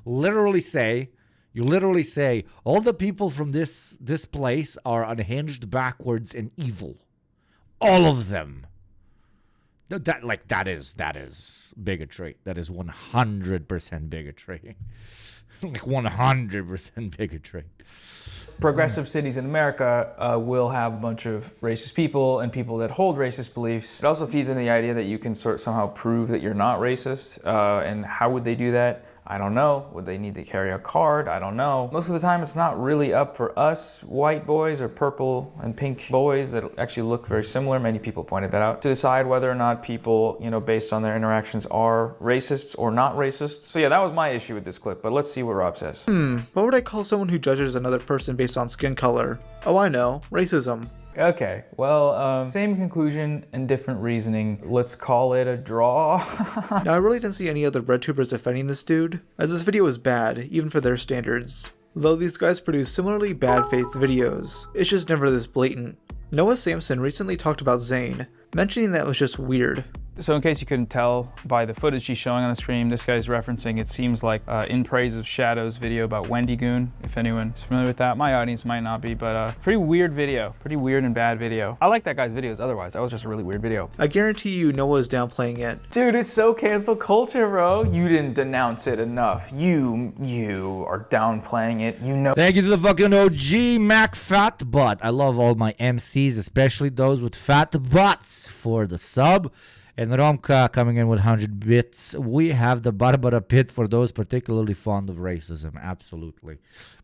literally say, all the people from this place are unhinged, backwards, and evil. All of them. That is bigotry. That is 100% bigotry. Like 100% bigotry. Progressive cities in America will have a bunch of racist people and people that hold racist beliefs. It also feeds into the idea that you can somehow prove that you're not racist. And how would they do that? I don't know. Would they need to carry a card? I don't know. Most of the time, it's not really up for us white boys or purple and pink boys that actually look very similar. Many people pointed that out, to decide whether or not people, you know, based on their interactions are racists or not racists. So yeah, that was my issue with this clip, but let's see what Rob says. What would I call someone who judges another person based on skin color? Oh, I know. Racism. Okay, well, same conclusion and different reasoning. Let's call it a draw. Now, I really didn't see any other breadtubers defending this dude, as this video was bad, even for their standards. Though these guys produce similarly bad faith videos, it's just never this blatant. Noah Samson recently talked about Zayn, mentioning that it was just weird. So in case you couldn't tell by the footage he's showing on the stream, this guy's referencing, it seems like In Praise of Shadows video about Wendy Goon, if anyone is familiar with that. My audience might not be, but pretty weird video. Pretty weird and bad video. I like that guy's videos otherwise. That was just a really weird video. I guarantee you Noah is downplaying it. Dude, it's so cancel culture, bro. You didn't denounce it enough. You are downplaying it. You know. Thank you to the fucking OG Mac Fat Butt. I love all my MCs, especially those with fat butts, for the sub. And Romka coming in with 100 bits. We have the Barbara pit for those particularly fond of racism. Absolutely.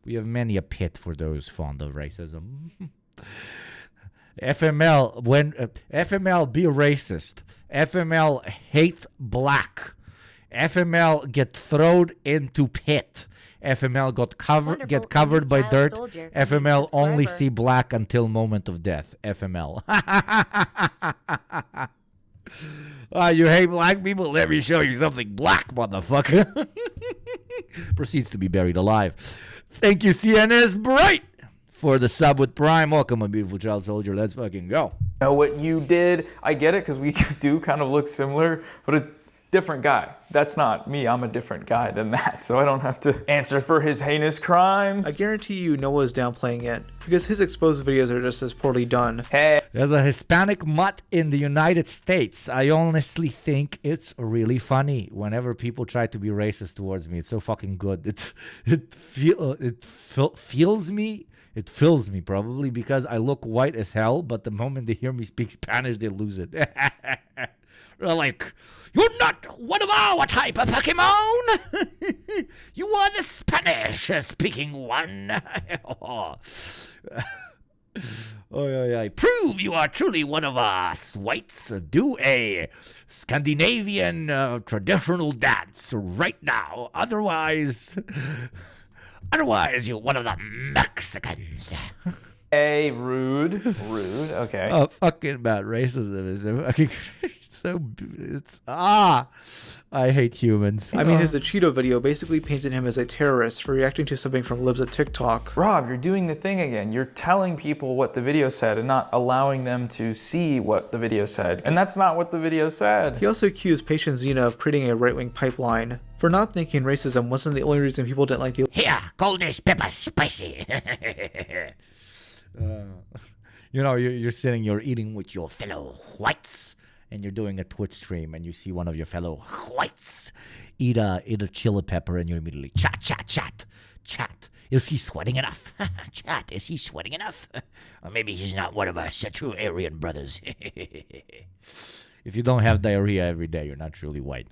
We have many a pit for those fond of racism. FML, when FML be racist. FML hate black. FML get thrown into pit. FML get covered by dirt. Soldier. FML only Subscriber. see black until moment of death. FML. You hate black people? Let me show you something black, motherfucker. Proceeds to be buried alive. Thank you, CNS Bright, for the sub with Prime. Welcome, my beautiful child soldier. Let's fucking go. Know what you did. I get it, because we do kind of look similar, but a different guy. That's not me. I'm a different guy than that, so I don't have to answer for his heinous crimes. I guarantee you Noah is downplaying it, because his exposed videos are just as poorly done. Hey. As a Hispanic mutt in the United States, I honestly think it's really funny whenever people try to be racist towards me. It's so fucking good. It fills me probably because I look white as hell, but the moment they hear me speak Spanish, they lose it. They're like, you're not one of our type of Pokemon. You are the Spanish-speaking one. Prove you are truly one of us whites. Do a Scandinavian traditional dance right now. Otherwise you're one of the Mexicans. Hey, rude. Rude, okay. Oh, fucking about racism is fucking I hate humans. I mean, his Cheeto video basically painted him as a terrorist for reacting to something from libs at TikTok. Rob, you're doing the thing again. You're telling people what the video said and not allowing them to see what the video said. And that's not what the video said. He also accused Patient Xena of creating a right-wing pipeline for not thinking racism wasn't the only reason people didn't like the. Here, call this pepper spicy. You're sitting, you're eating with your fellow whites, and you're doing a Twitch stream, and you see one of your fellow whites eat a chili pepper, and you immediately chat. Is he sweating enough? Chat, is he sweating enough? Or maybe he's not one of us true Aryan brothers. If you don't have diarrhea every day, you're not truly white.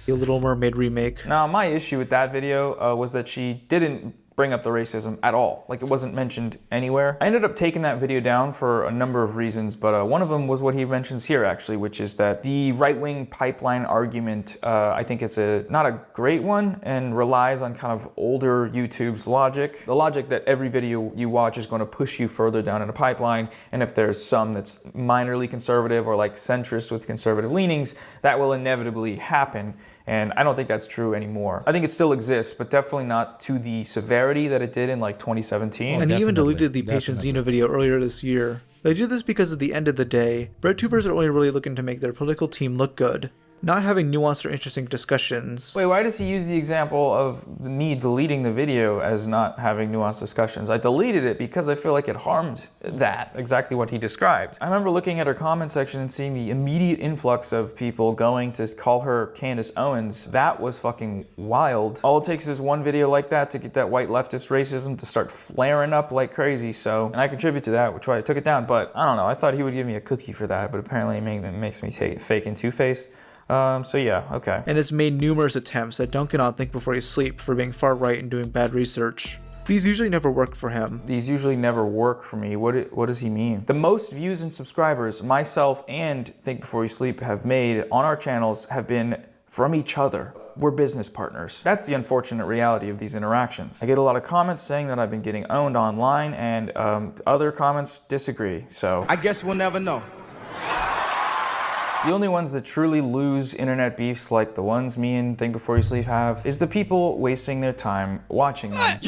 A Little Mermaid remake. Now, my issue with that video was that she didn't bring up the racism at all. Like, it wasn't mentioned anywhere. I ended up taking that video down for a number of reasons, but one of them was what he mentions here, actually, which is that the right-wing pipeline argument, I think is not a great one and relies on kind of older YouTube's logic. The logic that every video you watch is going to push you further down in a pipeline, and if there's some that's minorly conservative or like centrist with conservative leanings, that will inevitably happen. And I don't think that's true anymore. I think it still exists, but definitely not to the severity that it did in like 2017. And he even deleted the Patient Xena video earlier this year. They do this because at the end of the day, breadtubers are only really looking to make their political team look good, not having nuanced or interesting discussions. Wait, why does he use the example of me deleting the video as not having nuanced discussions? I deleted it because I feel like it harmed that, exactly what he described. I remember looking at her comment section and seeing the immediate influx of people going to call her Candace Owens. That was fucking wild. All it takes is one video like that to get that white leftist racism to start flaring up like crazy, and I contribute to that, which is why I took it down, but I don't know, I thought he would give me a cookie for that, but apparently it makes me take fake and two-faced. So yeah, okay. and has made numerous attempts at dunking on Think Before You Sleep for being far right and doing bad research. These usually never work for him. These usually never work for me. What does he mean? The most views and subscribers myself and Think Before You Sleep have made on our channels have been from each other. We're business partners. That's the unfortunate reality of these interactions. I get a lot of comments saying that I've been getting owned online, and other comments disagree, so. I guess we'll never know. The only ones that truly lose internet beefs like the ones me and Think Before You Sleep have is the people wasting their time watching them.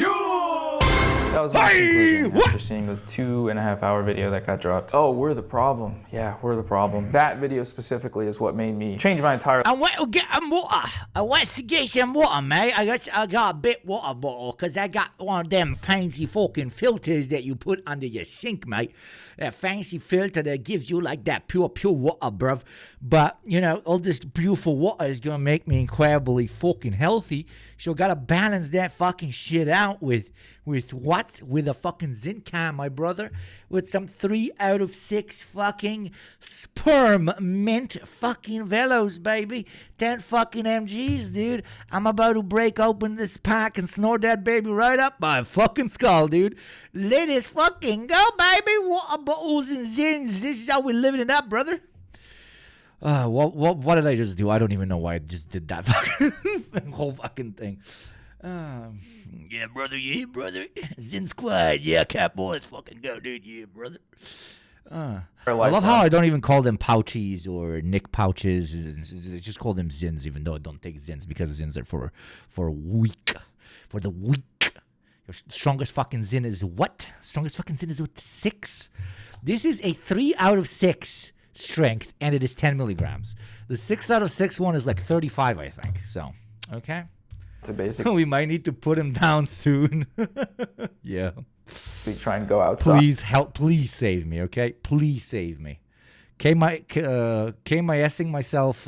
That was my conclusion after seeing the 2.5-hour video that got dropped. Oh, we're the problem. Yeah, we're the problem. That video specifically is what made me change my entire. I went to get some water. I went to get some water, mate. I got a big water bottle because I got one of them fancy fucking filters that you put under your sink, mate. That fancy filter that gives you like that pure water, bruv. But, you know, all this beautiful water is gonna make me incredibly fucking healthy. So I gotta balance that fucking shit out with what? With a fucking zinc can, my brother. With some 3 out of 6 fucking sperm mint fucking velos, baby. 10 fucking mgs, dude. I'm about to break open this pack and snort that baby right up my fucking skull, dude. Let us fucking go, baby. Water bottles and zins. This is how we're living it up, brother. What did I just do? I don't even know why I just did that fucking whole fucking thing. Yeah, brother. Zin Squad. Yeah, Cat Boys. Fucking go, dude. Yeah, brother. I love how I don't even call them pouchies or Nick pouches. I just call them Zins, even though I don't take Zins because Zins are for weak. For the weak. Your strongest fucking Zin is what? Strongest fucking Zin is what? 6? This is a 3 out of 6 strength, and it is 10 milligrams. The 6 out of 6 one is like 35, I think. So, okay. It's a basic. We might need to put him down soon. Yeah. We try and go outside. Please help. Please save me, okay? Please save me. KMISing myself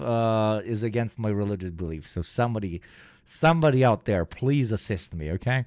is against my religious beliefs. So somebody out there, please assist me, okay?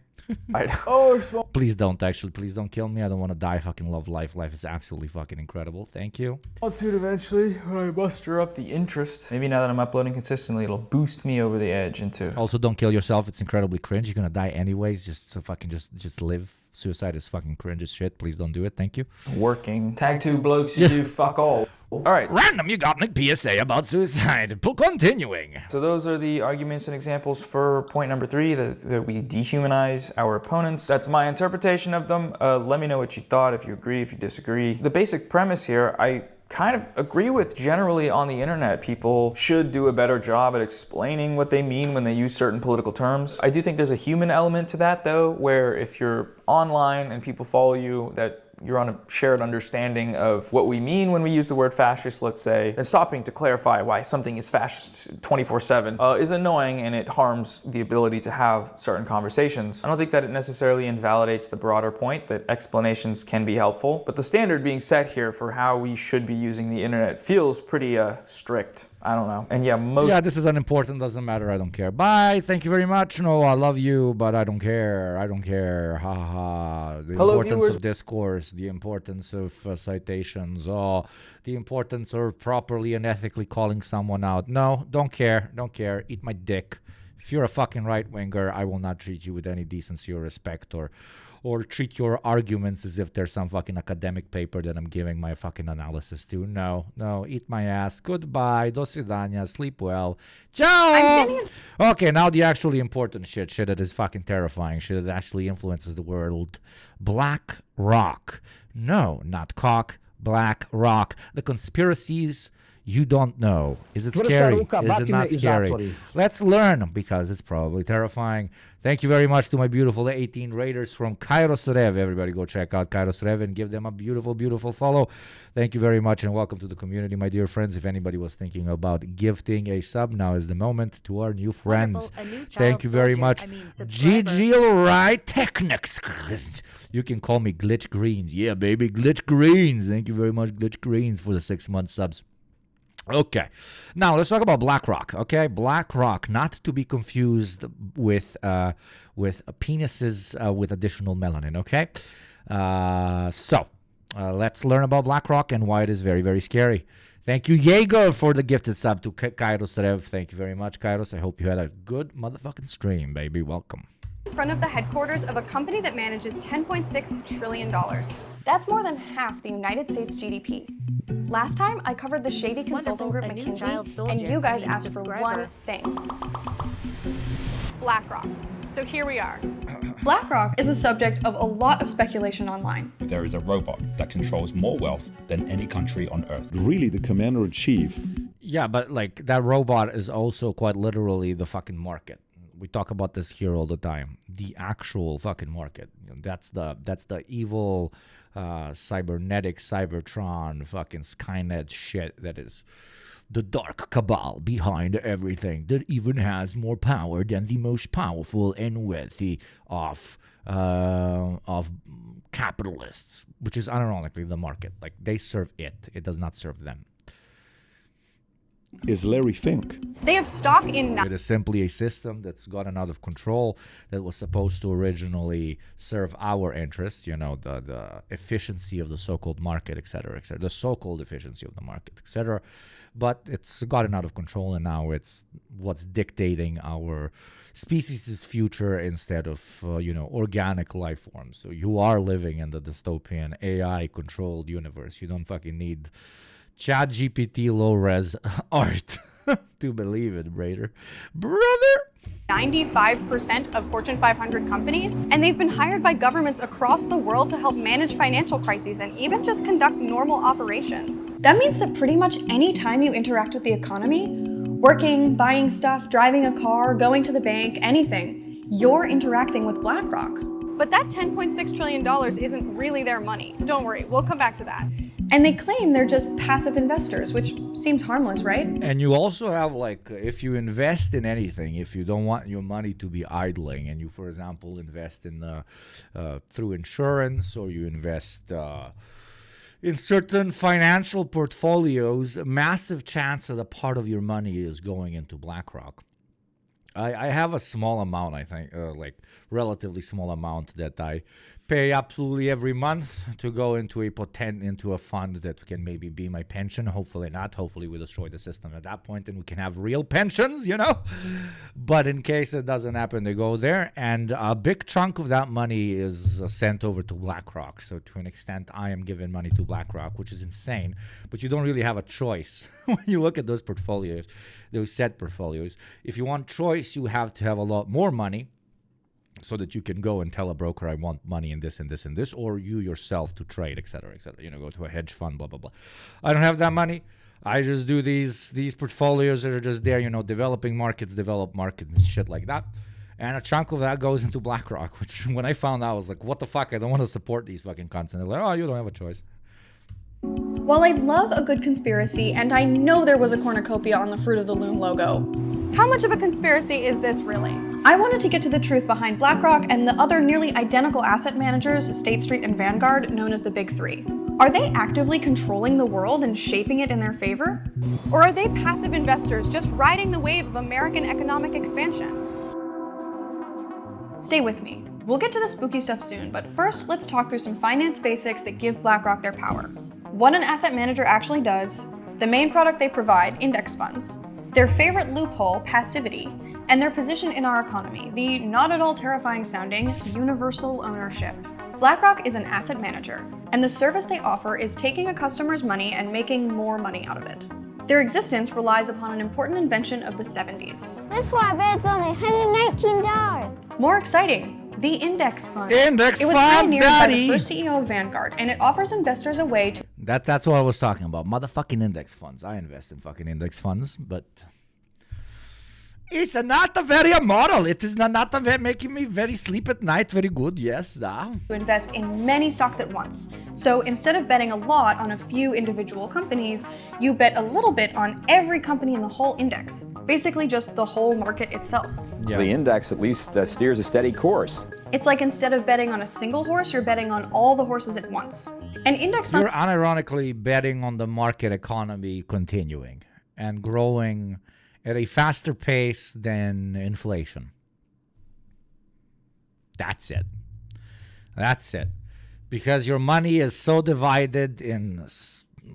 Please don't, actually. Please don't kill me. I don't want to die. I fucking love life. Life is absolutely fucking incredible. Thank you. I'll do it eventually when I muster up the interest. Maybe now that I'm uploading consistently, it'll boost me over the edge into. Also, don't kill yourself. It's incredibly cringe. You're gonna die anyways. Just live. Suicide is fucking cringe as shit. Please don't do it. Thank you. Working. Tag 2 blokes who do fuck all. All right. Random Yugopnik PSA about suicide. Continuing. So those are the arguments and examples for point number 3, that we dehumanize our opponents. That's my interpretation of them. Let me know what you thought, if you agree, if you disagree. The basic premise here, I kind of agree with generally on the internet. People should do a better job at explaining what they mean when they use certain political terms. I do think there's a human element to that though, where if you're online and people follow you, that you're on a shared understanding of what we mean when we use the word fascist, let's say, and stopping to clarify why something is fascist 24/7 is annoying, and it harms the ability to have certain conversations. I don't think that it necessarily invalidates the broader point that explanations can be helpful, but the standard being set here for how we should be using the internet feels pretty strict. I don't know. And yeah, this is unimportant, doesn't matter, I don't care. Bye, thank you very much. No, I love you, but I don't care. I don't care. Ha ha ha. The importance of discourse, the importance of citations, the importance of properly and ethically calling someone out. No, don't care. Don't care. Eat my dick. If you're a fucking right-winger, I will not treat you with any decency or respect, or treat your arguments as if there's some fucking academic paper that I'm giving my fucking analysis to. No, eat my ass. Goodbye. Do svidania. Sleep well. Ciao! Okay, now the actually important shit that is fucking terrifying. Shit that actually influences the world. BLACKROCK. No, not cock. BLACKROCK. The conspiracies you don't know. Is it scary? Is it not scary? Let's learn, because it's probably terrifying. Thank you very much to my beautiful 18 raiders from Kairos Rev. Everybody go check out Kairos Rev and give them a beautiful, beautiful follow. Thank you very much and welcome to the community, my dear friends. If anybody was thinking about gifting a sub, now is the moment. To our new friends. Thank you very much. GG Alright Technics. You can call me Glitch Greens. Yeah, baby, Glitch Greens. Thank you very much, Glitch Greens, for the 6-month subs. Okay, now let's talk about BLACKROCK. Okay, BLACKROCK, not to be confused with penises with additional melanin. Okay, so let's learn about BLACKROCK and why it is very, very scary. Thank you, Jaeger, for the gifted sub to Kairos Rev. Thank you very much, Kairos. I hope you had a good motherfucking stream, baby. Welcome. In front of the headquarters of a company that manages $10.6 trillion. That's more than half the United States GDP. Last time, I covered the shady consulting group McKinsey, and you guys asked for one thing. BlackRock. So here we are. BlackRock is the subject of a lot of speculation online. There is a robot that controls more wealth than any country on Earth. Really, the commander-in-chief. Yeah, but like that robot is also quite literally the fucking market. We talk about this here all the time. The actual fucking market. You know, that's the evil cybernetic Cybertron fucking Skynet shit that is the dark cabal behind everything that even has more power than the most powerful and wealthy of capitalists, which is ironically the market. Like they serve it. It does not serve them. Is Larry Fink. They have stock in... It is simply a system that's gotten out of control that was supposed to originally serve our interests, you know, the efficiency of the so-called market, etc., etc., the so-called efficiency of the market, etc. But it's gotten out of control, and now it's what's dictating our species' future instead of, organic life forms. So you are living in the dystopian AI-controlled universe. You don't fucking need ChatGPT low-res art to believe it, brother. 95% of Fortune 500 companies, and they've been hired by governments across the world to help manage financial crises and even just conduct normal operations. That means that pretty much any time you interact with the economy, working, buying stuff, driving a car, going to the bank, anything, you're interacting with BlackRock. But that $10.6 trillion isn't really their money. Don't worry, we'll come back to that. And they claim they're just passive investors, which seems harmless, right? And you also have, like, if you invest in anything, if you don't want your money to be idling, and you, for example, invest in through insurance, or you invest in certain financial portfolios, a massive chance that a part of your money is going into BlackRock. I have a small amount, I think, relatively small amount that I pay absolutely every month to go into a fund that can maybe be my pension. Hopefully not. Hopefully we destroy the system at that point and we can have real pensions, But in case it doesn't happen, they go there. And a big chunk of that money is sent over to BlackRock. So to an extent, I am giving money to BlackRock, which is insane. But you don't really have a choice when you look at those portfolios, those set portfolios. If you want choice, you have to have a lot more money, so that you can go and tell a broker, I want money in this and this and this, or you yourself to trade, etc., etc. Go to a hedge fund, blah, blah, blah. I don't have that money. I just do these portfolios that are just there, developing markets, developed markets, and shit like that. And a chunk of that goes into BlackRock, which when I found out, I was like, what the fuck? I don't want to support these fucking cunts. And they're like, oh, you don't have a choice. While I love a good conspiracy, and I know there was a cornucopia on the Fruit of the Loom logo, how much of a conspiracy is this really? I wanted to get to the truth behind BlackRock and the other nearly identical asset managers, State Street and Vanguard, known as the Big Three. Are they actively controlling the world and shaping it in their favor? Or are they passive investors just riding the wave of American economic expansion? Stay with me. We'll get to the spooky stuff soon, but first let's talk through some finance basics that give BlackRock their power. What an asset manager actually does, the main product they provide, index funds, their favorite loophole, passivity, and their position in our economy, the not at all terrifying sounding universal ownership. BlackRock is an asset manager, and the service they offer is taking a customer's money and making more money out of it. Their existence relies upon an important invention of the 70s. This one I bet it's only $119. More exciting, the index fund. Index it was funds, pioneered daddy. by the first CEO of Vanguard, and it offers investors a way to... That's what I was talking about. Motherfucking index funds. I invest in fucking index funds, but it's not a very model. It is not making me very sleep at night very good. Yes, da. To invest in many stocks at once. So instead of betting a lot on a few individual companies, you bet a little bit on every company in the whole index. Basically just the whole market itself. Yeah. The index at least steers a steady course. It's like instead of betting on a single horse, you're betting on all the horses at once. An index fund... You're unironically betting on the market economy continuing and growing at a faster pace than inflation. That's it. That's it. Because your money is so divided in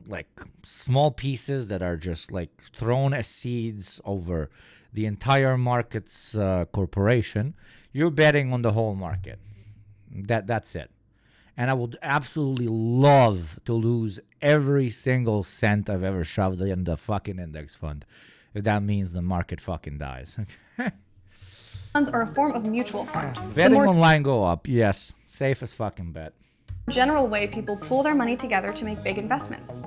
like small pieces that are just like thrown as seeds over the entire market's corporation, you're betting on the whole market. That's it. And I would absolutely love to lose every single cent I've ever shoved in the fucking index fund, if that means the market fucking dies. Funds are a form of mutual fund. Betting online go up, yes. Safe as fucking bet. General way people pool their money together to make big investments.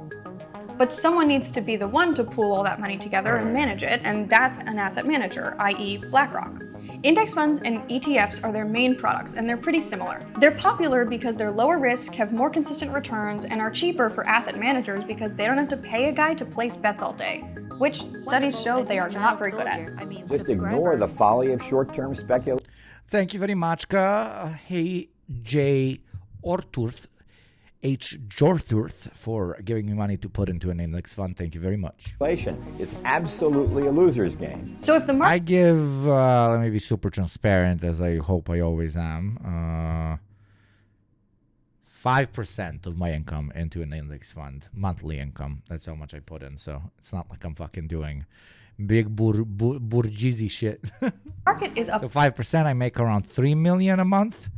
But someone needs to be the one to pool all that money together and manage it, and that's an asset manager, i.e. BlackRock. Index funds and ETFs are their main products, and they're pretty similar. They're popular because they're lower risk, have more consistent returns, and are cheaper for asset managers because they don't have to pay a guy to place bets all day, which studies show they are not very good at. Just ignore the folly of short-term speculation. Thank you very much, Hey J. Orturth, H. Jorthurth, for giving me money to put into an index fund. Thank you very much. It's absolutely a loser's game. So if the I give, let me be super transparent, as I hope I always am, 5% of my income into an index fund, monthly income. That's how much I put in. So it's not like I'm fucking doing big bourgeoisie shit. Market is up. So 5%, I make around $3 million a month.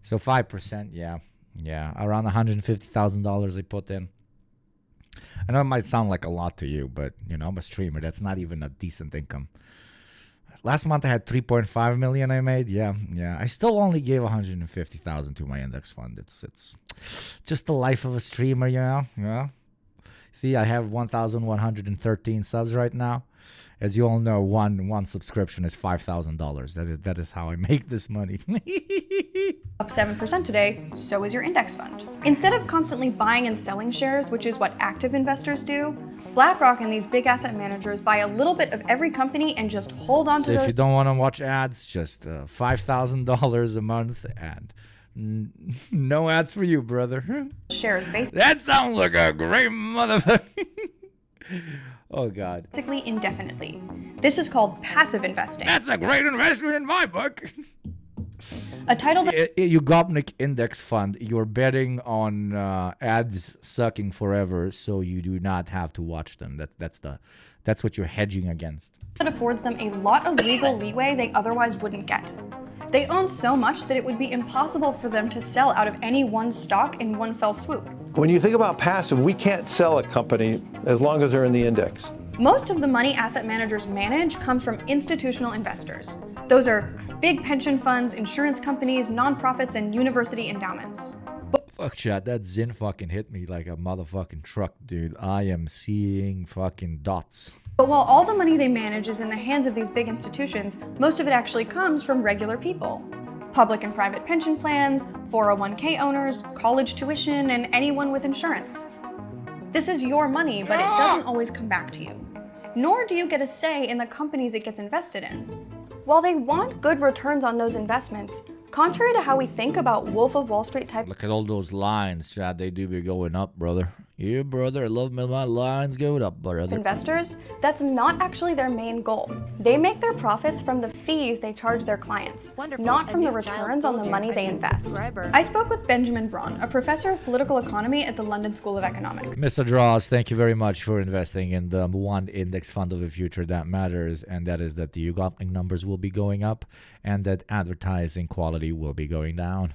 So 5%, yeah. Yeah, around $150,000 I put in. I know it might sound like a lot to you, but, you know, I'm a streamer. That's not even a decent income. Last month I had 3.5 million I made. Yeah. I still only gave 150,000 to my index fund. It's just the life of a streamer, you know? Yeah. See, I have 1,113 subs right now. As you all know, one subscription is $5,000. That is how I make this money. Up 7% today, so is your index fund. Instead of constantly buying and selling shares, which is what active investors do, BlackRock and these big asset managers buy a little bit of every company and just hold on to those. So if you don't want to watch ads, just $5,000 a month and no ads for you, brother. Shares basically. That sounds like a great motherfucker. Oh, God. Basically indefinitely. This is called passive investing. That's a great investment in my book. A title that Yugopnik index fund. You're betting on ads sucking forever, so you do not have to watch them. That's what you're hedging against. That affords them a lot of legal leeway they otherwise wouldn't get. They own so much that it would be impossible for them to sell out of any one stock in one fell swoop. When you think about passive, we can't sell a company as long as they're in the index. Most of the money asset managers manage comes from institutional investors. Those are big pension funds, insurance companies, nonprofits, and university endowments. Fuck chat, that Zin fucking hit me like a motherfucking truck, dude. I am seeing fucking dots. But while all the money they manage is in the hands of these big institutions, most of it actually comes from regular people. Public and private pension plans, 401k owners, college tuition, and anyone with insurance. This is your money, but it doesn't always come back to you. Nor do you get a say in the companies it gets invested in. While they want good returns on those investments, contrary to how we think about Wolf of Wall Street type. Look at all those lines, Chad. They do be going up, brother. Yeah, brother. I love my lines going up, brother. Investors, that's not actually their main goal. They make their profits from the fees they charge their clients, not from the returns on the money they invest. I spoke with Benjamin Braun, a professor of political economy at the London School of Economics. Mr. Draws, thank you very much for investing in the one index fund of the future that matters, and that is that the Yugopnik numbers will be going up and that advertising quality will be going down.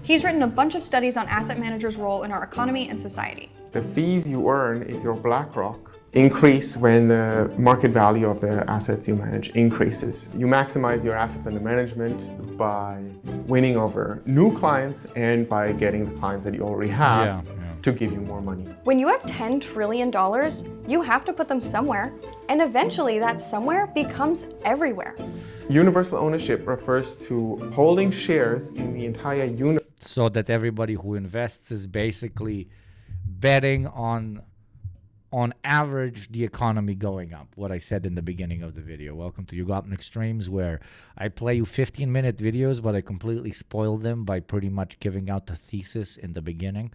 He's written a bunch of studies on asset managers' role in our economy and society. The fees you earn if you're BlackRock increase when the market value of the assets you manage increases. You maximize your assets under management by winning over new clients and by getting the clients that you already have to give you more money. When you have $10 trillion, you have to put them somewhere, and eventually that somewhere becomes everywhere. Universal ownership refers to holding shares in the entire universe. So that everybody who invests is basically betting on average the economy going up. What I said in the beginning of the video. Welcome to Yugopnik streams, where I play you 15-minute videos, but I completely spoil them by pretty much giving out the thesis in the beginning,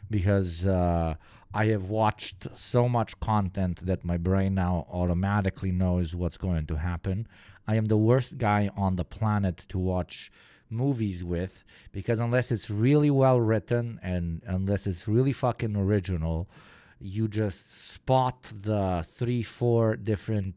because I have watched so much content that my brain now automatically knows what's going to happen. I am the worst guy on the planet to watch movies with, because unless it's really well written and unless it's really fucking original, You just spot the 3-4 different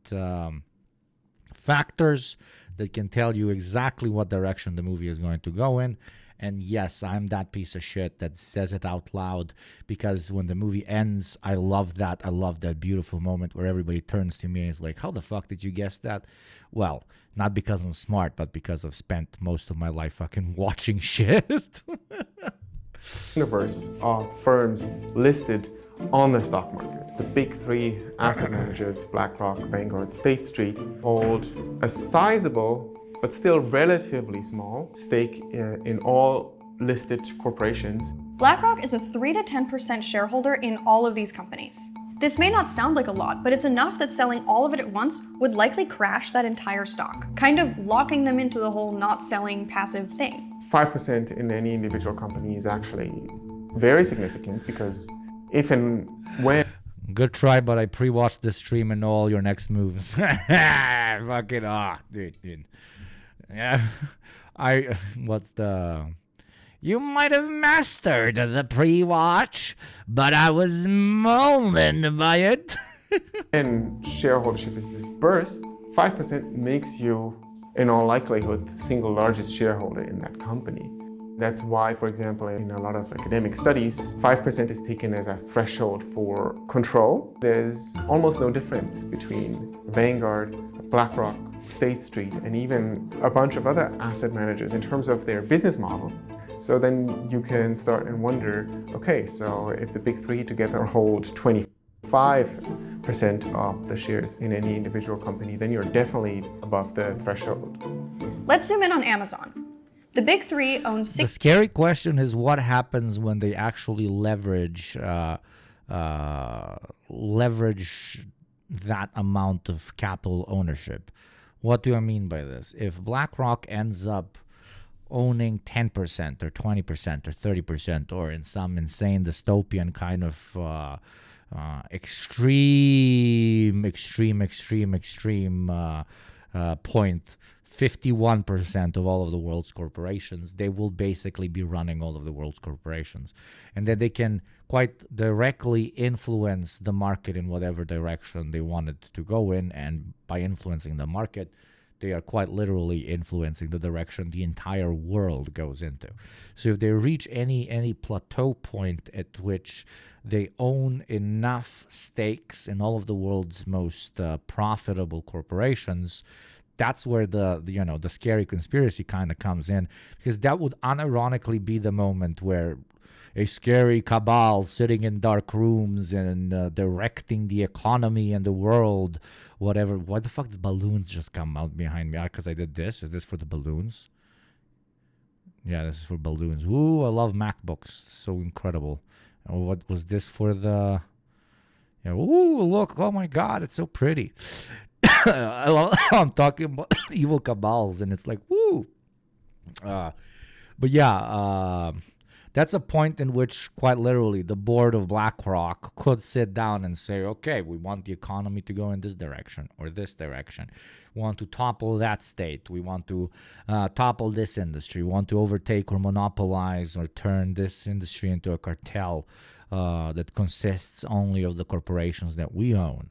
factors that can tell you exactly what direction the movie is going to go in. And yes, I'm that piece of shit that says it out loud, because when the movie ends, I love that. I love that beautiful moment where everybody turns to me and is like, how the fuck did you guess that? Well, not because I'm smart, but because I've spent most of my life fucking watching shit. Universe of firms listed on the stock market. The big three asset managers, BlackRock, Vanguard, State Street, hold a sizable but still relatively small stake in all listed corporations. BlackRock is a 3 to 10% shareholder in all of these companies. This may not sound like a lot, but it's enough that selling all of it at once would likely crash that entire stock, kind of locking them into the whole not selling passive thing. 5% in any individual company is actually very significant, because if and when... Good try, but I pre-watched the stream and know all your next moves. Fucking dude. Yeah, what's the... You might have mastered the pre-watch, but I was molded by it. When shareholdership is dispersed, 5% makes you, in all likelihood, the single largest shareholder in that company. That's why, for example, in a lot of academic studies, 5% is taken as a threshold for control. There's almost no difference between Vanguard, BlackRock, State Street, and even a bunch of other asset managers in terms of their business model. So then you can start and wonder, okay, so if the big three together hold 25% of the shares in any individual company, then you're definitely above the threshold. Let's zoom in on Amazon. The big three own The scary question is what happens when they actually leverage that amount of capital ownership. What do I mean by this? If BlackRock ends up owning 10% or 20% or 30%, or in some insane dystopian kind of extreme point, 51% of all of the world's corporations, they will basically be running all of the world's corporations. And then they can quite directly influence the market in whatever direction they want it to go in. And by influencing the market, they are quite literally influencing the direction the entire world goes into. So if they reach any plateau point at which they own enough stakes in all of the world's most profitable corporations, that's where the scary conspiracy kind of comes in, because that would unironically be the moment where a scary cabal sitting in dark rooms and directing the economy and the world, whatever. Why the fuck did balloons just come out behind me? Because I did this. Is this for the balloons? Yeah, this is for balloons. Ooh, I love MacBooks. So incredible. What was this for the... Yeah, ooh, look. Oh my God, it's so pretty. I'm talking about evil cabals, and it's like, woo. But yeah, that's a point in which, quite literally, the board of BlackRock could sit down and say, okay, we want the economy to go in this direction or this direction. We want to topple that state. We want to topple this industry. We want to overtake or monopolize or turn this industry into a cartel that consists only of the corporations that we own.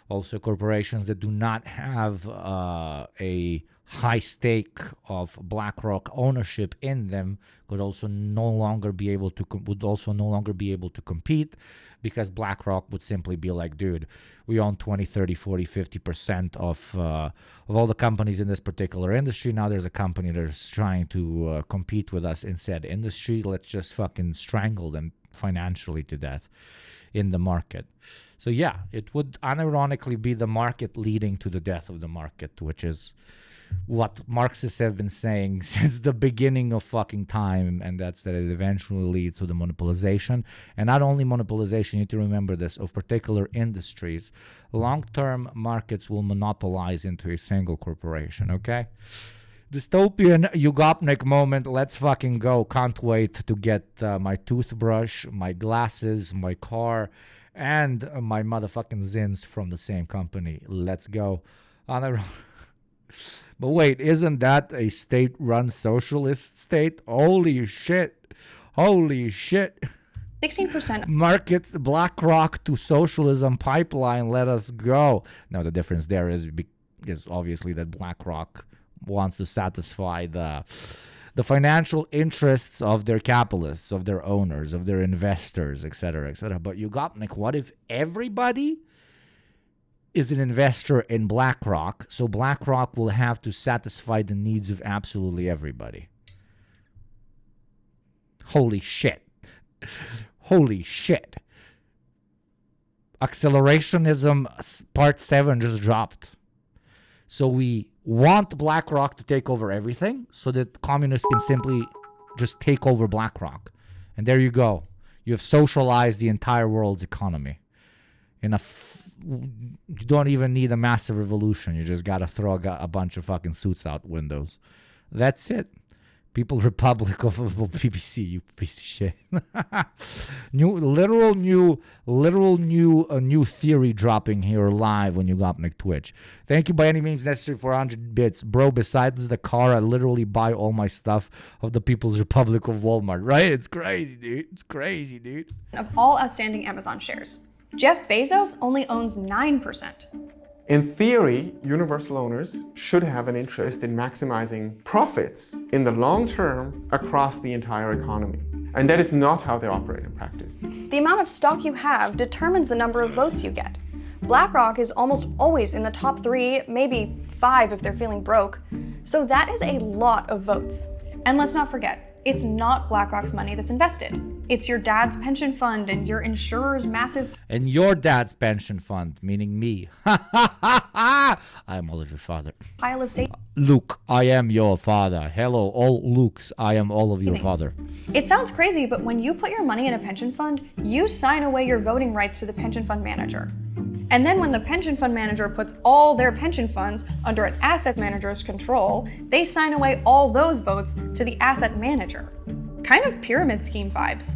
Also, corporations that do not have a high stake of BlackRock ownership in them would also no longer be able to compete, because BlackRock would simply be like, dude, we own 20, 30, 40, 50% of all the companies in this particular industry. Now there's a company that's trying to compete with us in said industry. Let's just fucking strangle them financially to death in the market. So yeah, it would unironically be the market leading to the death of the market, which is what Marxists have been saying since the beginning of fucking time, and that's that it eventually leads to the monopolization. And not only monopolization, you need to remember this, of particular industries. Long-term markets will monopolize into a single corporation, okay? Dystopian Yugopnik moment. Let's fucking go. Can't wait to get my toothbrush, my glasses, my car, and my motherfucking zins from the same company. Let's go. But wait, isn't that a state-run socialist state? Holy shit. Holy shit. 16%. Market BlackRock to socialism pipeline. Let us go. Now the difference there is obviously that BlackRock wants to satisfy the financial interests of their capitalists, of their owners, of their investors, etc., etc. But Yugopnik, what if everybody is an investor in BlackRock? So BlackRock will have to satisfy the needs of absolutely everybody. Holy shit. Holy shit. Accelerationism part 7 just dropped. So we want BlackRock to take over everything so that communists can simply just take over BlackRock. And there you go. You have socialized the entire world's economy. You don't even need a massive revolution. You just got to throw a bunch of fucking suits out windows. That's it. People Republic of BBC, you piece of shit. New theory dropping here live on YugopnikTwitch. Thank you by any means necessary for 100 bits. Bro, besides the car, I literally buy all my stuff of the People's Republic of Walmart, right? It's crazy, dude. It's crazy, dude. Of all outstanding Amazon shares, Jeff Bezos only owns 9%. In theory, universal owners should have an interest in maximizing profits in the long term across the entire economy. And that is not how they operate in practice. The amount of stock you have determines the number of votes you get. BlackRock is almost always in the top 3, maybe 5 if they're feeling broke. So that is a lot of votes. And let's not forget, it's not BlackRock's money that's invested. It's your dad's pension fund and your insurer's massive... And your dad's pension fund, meaning me. I am all of your father. ...pile of savings. Luke, I am your father. Hello, all Lukes, I am all of your father. It sounds crazy, but when you put your money in a pension fund, you sign away your voting rights to the pension fund manager. And then when the pension fund manager puts all their pension funds under an asset manager's control, they sign away all those votes to the asset manager. Kind of pyramid scheme vibes.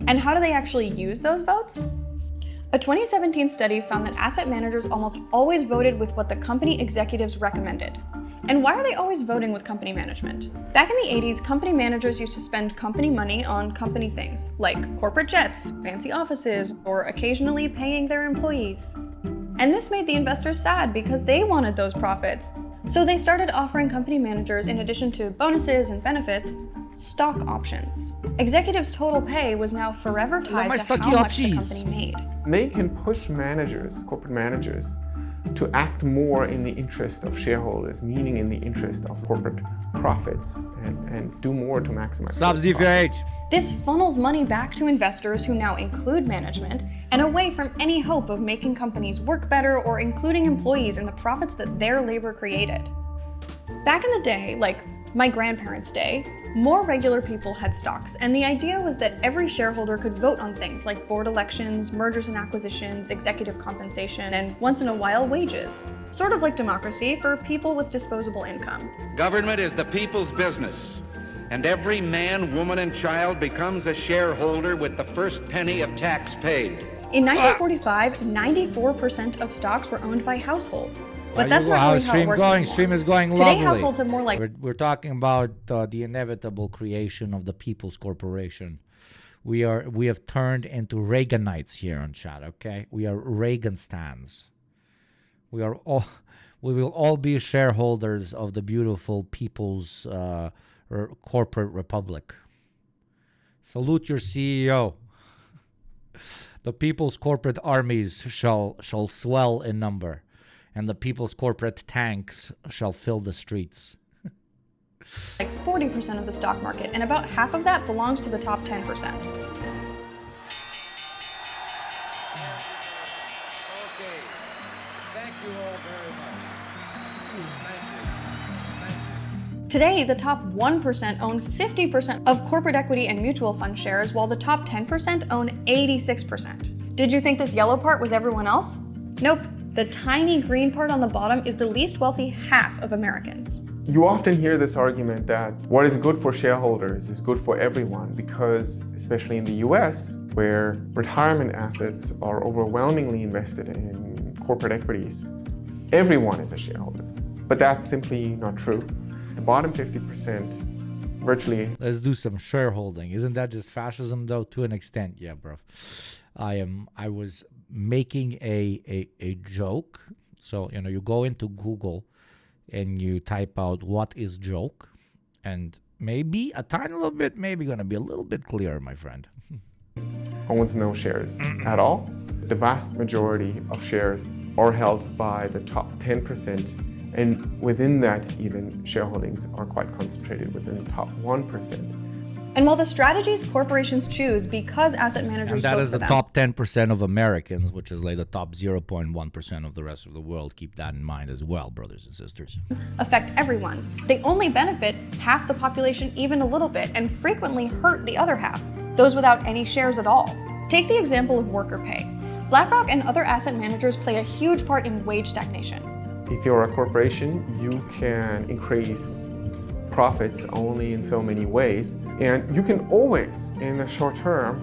And how do they actually use those votes? A 2017 study found that asset managers almost always voted with what the company executives recommended. And why are they always voting with company management? Back in the 80s, company managers used to spend company money on company things, like corporate jets, fancy offices, or occasionally paying their employees. And this made the investors sad because they wanted those profits. So they started offering company managers, in addition to bonuses and benefits, stock options. Executives' total pay was now forever tied to how much the company made. They can push managers, corporate managers, to act more in the interest of shareholders, meaning in the interest of corporate profits, and do more to maximize profits. This funnels money back to investors who now include management and away from any hope of making companies work better or including employees in the profits that their labor created. Back in the day, like my grandparents' day, more regular people had stocks, and the idea was that every shareholder could vote on things like board elections, mergers and acquisitions, executive compensation, and once in a while, wages. Sort of like democracy for people with disposable income. Government is the people's business, and every man, woman, and child becomes a shareholder with the first penny of tax paid. In 1945, 94% of stocks were owned by households. But that's not really how it works anymore. Stream is going Today, lovely. households have more like... We're talking about the inevitable creation of the People's Corporation. We have turned into Reaganites here on chat, okay? We are Reagan stans. We will all be shareholders of the beautiful People's Corporate Republic. Salute your CEO. The People's Corporate Armies shall swell in number, and the people's corporate tanks shall fill the streets. Like 40% of the stock market, and about half of that belongs to the top 10%. Okay, thank you all very much. Today, the top 1% own 50% of corporate equity and mutual fund shares, while the top 10% own 86%. Did you think this yellow part was everyone else? Nope. The tiny green part on the bottom is the least wealthy half of Americans. You often hear this argument that what is good for shareholders is good for everyone because, especially in the US, where retirement assets are overwhelmingly invested in corporate equities, everyone is a shareholder. But that's simply not true. The bottom 50% virtually. Let's do some shareholding. Isn't that just fascism though? To an extent, yeah, bro. I was making a joke. So, you know, you go into Google and you type out what is joke, and maybe a tiny little bit, maybe gonna be a little bit clearer, my friend. Owns no shares at all. The vast majority of shares are held by the top 10%, and within that even shareholdings are quite concentrated within the top 1%. And while the strategies corporations choose because asset managers And that vote is for the them, top 10% of Americans, which is like the top 0.1% of the rest of the world. Keep that in mind as well, brothers and sisters. affect everyone. They only benefit half the population even a little bit and frequently hurt the other half, those without any shares at all. Take the example of worker pay. BlackRock and other asset managers play a huge part in wage stagnation. If you're a corporation, you can increase profits only in so many ways, and you can always, in the short term,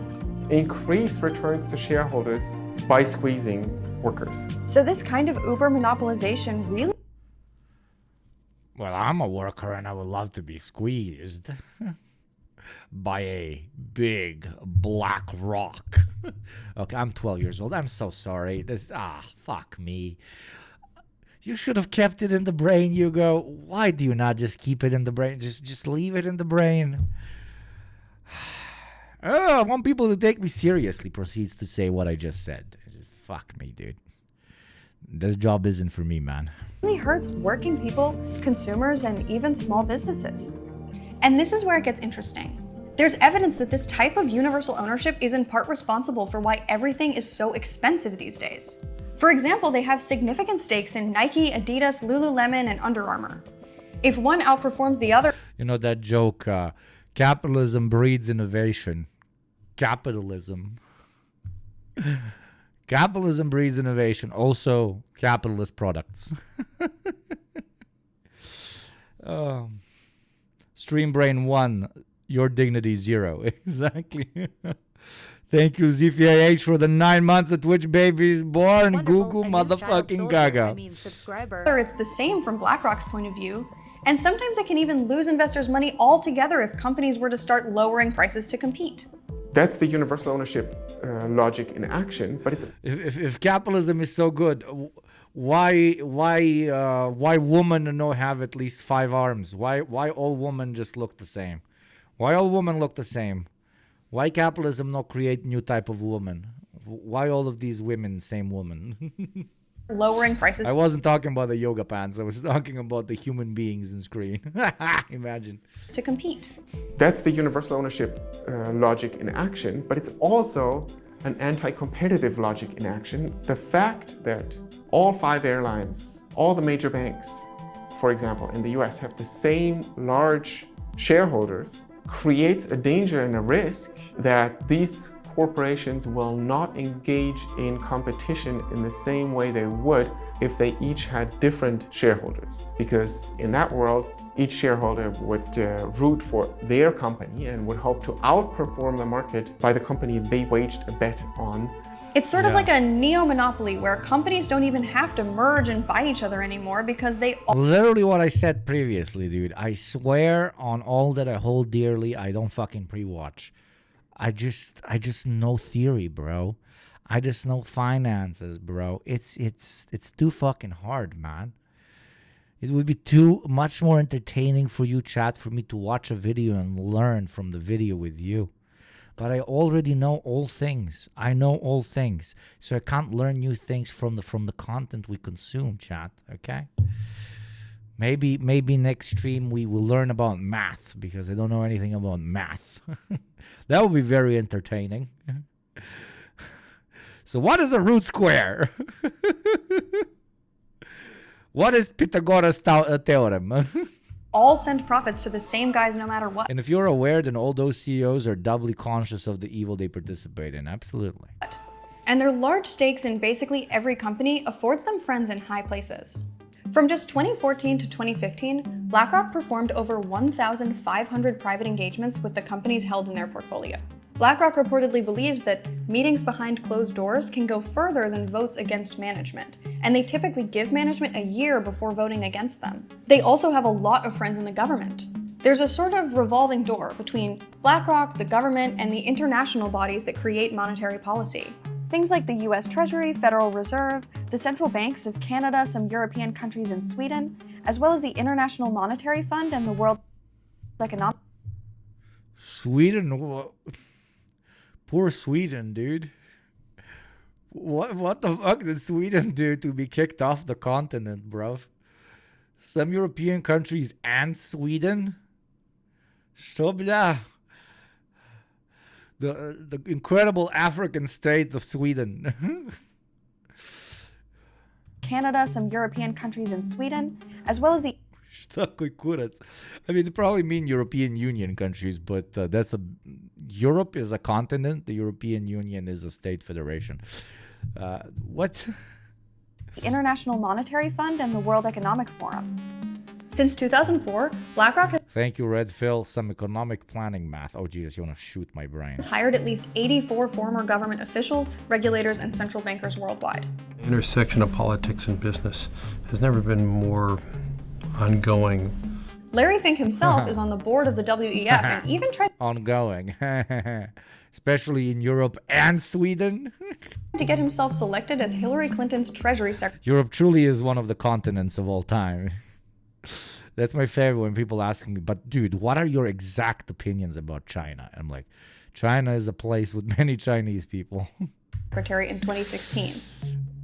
increase returns to shareholders by squeezing workers. So this kind of uber monopolization really... Well, I'm a worker and I would love to be squeezed by a big BlackRock. Okay, I'm 12 years old. I'm so sorry. Fuck me. You should have kept it in the brain, Hugo. Why do you not just keep it in the brain? Just leave it in the brain. Oh, I want people to take me seriously, proceeds to say what I just said. Fuck me, dude. This job isn't for me, man. really hurts working people, consumers, and even small businesses. And this is where it gets interesting. There's evidence that this type of universal ownership is in part responsible for why everything is so expensive these days. For example, they have significant stakes in Nike, Adidas, Lululemon, and Under Armour. If one outperforms the other... You know that joke, capitalism breeds innovation. Capitalism. Capitalism breeds innovation. Also, capitalist products. Stream Brain 1, your dignity 0. Exactly. Thank you, ZFIH, for the 9 months of Twitch babies born. Google motherfucking gaga. Whether it's the same from BlackRock's point of view, and sometimes it can even lose investors' money altogether if companies were to start lowering prices to compete. That's the universal ownership logic in action, but it's... If capitalism is so good, why women no have at least 5 arms? Why all women just look the same? Why all women look the same? Why capitalism not create new type of woman? Why all of these women same woman? Lowering prices. I wasn't talking about the yoga pants. I was talking about the human beings in screen. Imagine. To compete. That's the universal ownership logic in action, but it's also an anti-competitive logic in action. The fact that all 5 airlines, all the major banks, for example, in the US have the same large shareholders creates a danger and a risk that these corporations will not engage in competition in the same way they would if they each had different shareholders. Because in that world, each shareholder would root for their company and would hope to outperform the market by the company they waged a bet on. It's sort of like a neo-monopoly where companies don't even have to merge and buy each other anymore because they all... Literally what I said previously, dude. I swear on all that I hold dearly, I don't fucking pre-watch. I just know theory, bro. I just know finances, bro. It's too fucking hard, man. It would be too much more entertaining for you, chat, for me to watch a video and learn from the video with you. But I already know all things. I know all things. So I can't learn new things from the content we consume, chat, okay? Maybe next stream we will learn about math, because I don't know anything about math. That would be very entertaining. So what is a root square? What is Pythagoras' theorem? all send profits to the same guys no matter what. And if you're aware, then all those CEOs are doubly conscious of the evil they participate in. Absolutely. And their large stakes in basically every company affords them friends in high places. From just 2014 to 2015, BlackRock performed over 1,500 private engagements with the companies held in their portfolio. BlackRock reportedly believes that meetings behind closed doors can go further than votes against management, and they typically give management a year before voting against them. They also have a lot of friends in the government. There's a sort of revolving door between BlackRock, the government, and the international bodies that create monetary policy. Things like the US Treasury, Federal Reserve, the central banks of Canada, some European countries, and Sweden, as well as the International Monetary Fund and the World Economic... Sweden? Poor Sweden, dude. What the fuck did Sweden do to be kicked off the continent, bruv? Some European countries and Sweden? So blah. The incredible African state of Sweden. Canada, some European countries, and Sweden, as well as the... I mean, they probably mean European Union countries, but Europe is a continent. The European Union is a state federation. What? The International Monetary Fund and the World Economic Forum. Since 2004, BlackRock has Thank you, Red Phil. Some economic planning math. Oh, Jesus, you want to shoot my brain. hired at least 84 former government officials, regulators, and central bankers worldwide. The intersection of politics and business has never been more ongoing. Larry Fink himself is on the board of the WEF and even tried Ongoing. Especially in Europe and Sweden. to get himself selected as Hillary Clinton's Treasury Secretary. Europe truly is one of the continents of all time. That's my favorite when people ask me, but dude, what are your exact opinions about China? I'm like, China is a place with many Chinese people. Secretary in 2016.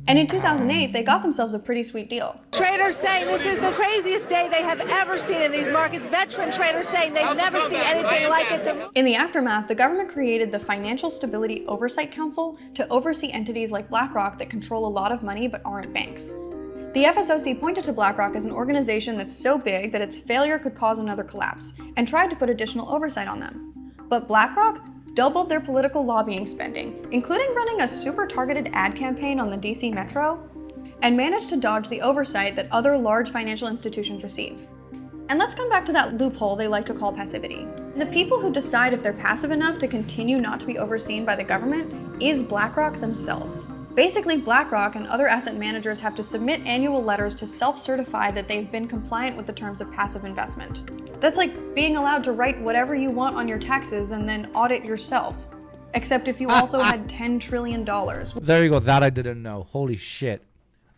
And in 2008, they got themselves a pretty sweet deal. Traders saying this is the craziest day they have ever seen in these markets. Veteran traders saying they've never seen anything like it. In the aftermath, the government created the Financial Stability Oversight Council to oversee entities like BlackRock that control a lot of money but aren't banks. The FSOC pointed to BlackRock as an organization that's so big that its failure could cause another collapse, and tried to put additional oversight on them. But BlackRock doubled their political lobbying spending, including running a super targeted ad campaign on the DC Metro, and managed to dodge the oversight that other large financial institutions receive. And let's come back to that loophole they like to call passivity. The people who decide if they're passive enough to continue not to be overseen by the government is BlackRock themselves. Basically, BlackRock and other asset managers have to submit annual letters to self-certify that they've been compliant with the terms of passive investment. That's like being allowed to write whatever you want on your taxes and then audit yourself. Except if you also had $10 trillion. There you go. That I didn't know. Holy shit.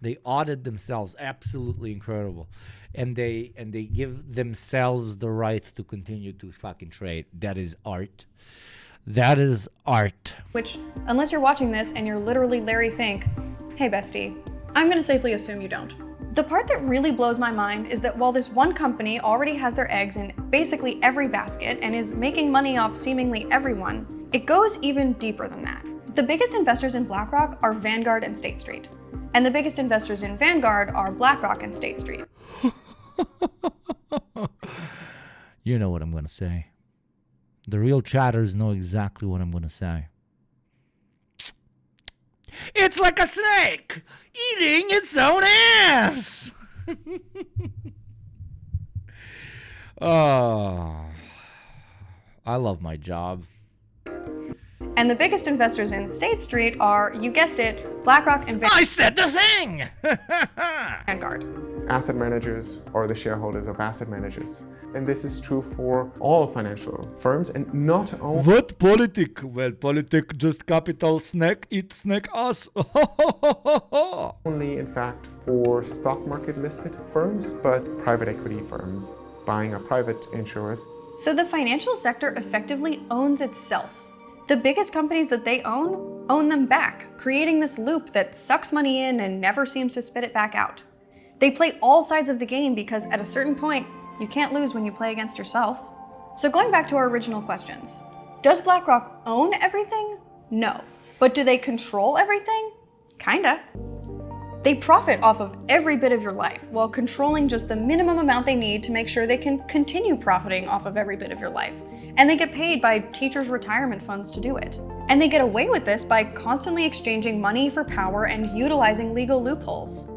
They audit themselves. Absolutely incredible. And they give themselves the right to continue to fucking trade. That is art. That is art. Which, unless you're watching this and you're literally Larry Fink, hey bestie, I'm gonna safely assume you don't. The part that really blows my mind is that while this one company already has their eggs in basically every basket and is making money off seemingly everyone, it goes even deeper than that. The biggest investors in BlackRock are Vanguard and State Street. And the biggest investors in Vanguard are BlackRock and State Street. You know what I'm gonna say. The real chatters know exactly what I'm going to say. It's like a snake eating its own ass. Oh, I love my job. And the biggest investors in State Street are, you guessed it, BlackRock and Vanguard. I said the thing! Vanguard. Asset managers are the shareholders of asset managers. And this is true for all financial firms and not only... What politic? Well, politic just capital snake eat snake ass. Only, in fact, for stock market listed firms, but private equity firms buying up private insurers. So the financial sector effectively owns itself. The biggest companies that they own them back, creating this loop that sucks money in and never seems to spit it back out. They play all sides of the game because at a certain point, you can't lose when you play against yourself. So going back to our original questions, does BlackRock own everything? No. But do they control everything? Kinda. They profit off of every bit of your life while controlling just the minimum amount they need to make sure they can continue profiting off of every bit of your life. And they get paid by teachers' retirement funds to do it. And they get away with this by constantly exchanging money for power and utilizing legal loopholes.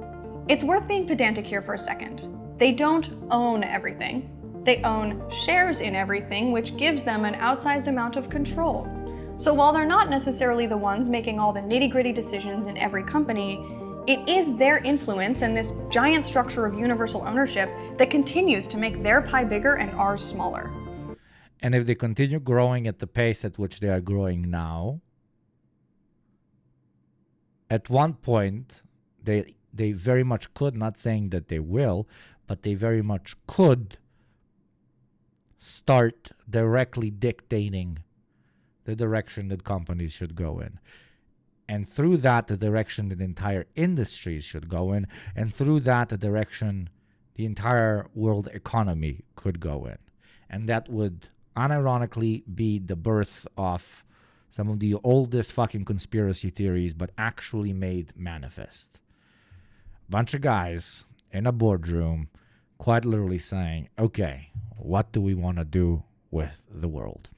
It's worth being pedantic here for a second. They don't own everything. They own shares in everything, which gives them an outsized amount of control. So while they're not necessarily the ones making all the nitty-gritty decisions in every company, It is their influence and this giant structure of universal ownership that continues to make their pie bigger and ours smaller. And if they continue growing at the pace at which they are growing now, at one point, they very much could, not saying that they will, but they very much could start directly dictating the direction that companies should go in. And through that, the direction that entire industries should go in. And through that, the direction the entire world economy could go in. And that would unironically be the birth of some of the oldest fucking conspiracy theories, but actually made manifest. Bunch of guys in a boardroom quite literally saying, okay, what do we want to do with the world?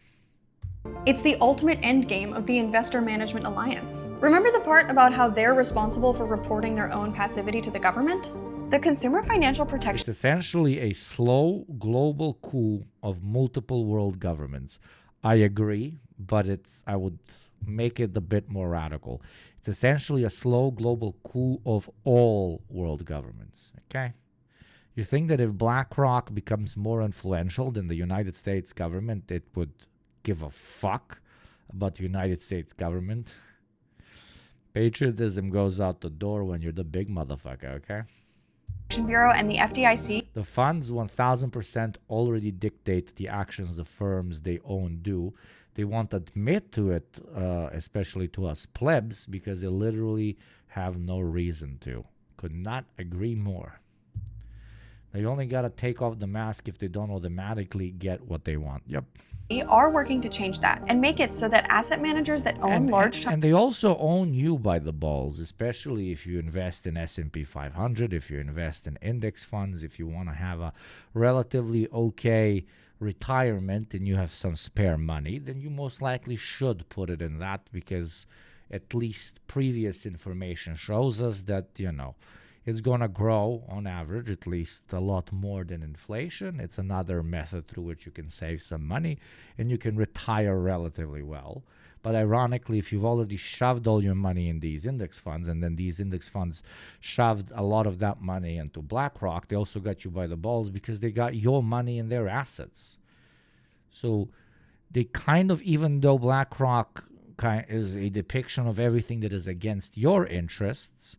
It's the ultimate endgame of the Investor Management Alliance. Remember the part about how they're responsible for reporting their own passivity to the government? The Consumer Financial Protection... It's essentially a slow global coup of multiple world governments. I agree, but I would make it a bit more radical. It's essentially a slow global coup of all world governments, okay? You think that if BlackRock becomes more influential than the United States government, it would give a fuck about the United States government? Patriotism goes out the door when you're the big motherfucker, okay? Bureau and the FDIC. The funds 1000% already dictate the actions the firms they own do. They won't admit to it, especially to us plebs, because they literally have no reason to. Could not agree more. They only got to take off the mask if they don't automatically get what they want. Yep. We are working to change that and make it so that asset managers that own large... And they also own you by the balls, especially if you invest in S&P 500, if you invest in index funds, if you want to have a relatively okay retirement and you have some spare money, then you most likely should put it in that, because at least previous information shows us that, you know, it's going to grow on average at least a lot more than inflation. It's another method through which you can save some money and you can retire relatively well. But ironically, if you've already shoved all your money in these index funds, and then these index funds shoved a lot of that money into BlackRock, they also got you by the balls because they got your money in their assets. So they kind of, even though BlackRock is a depiction of everything that is against your interests,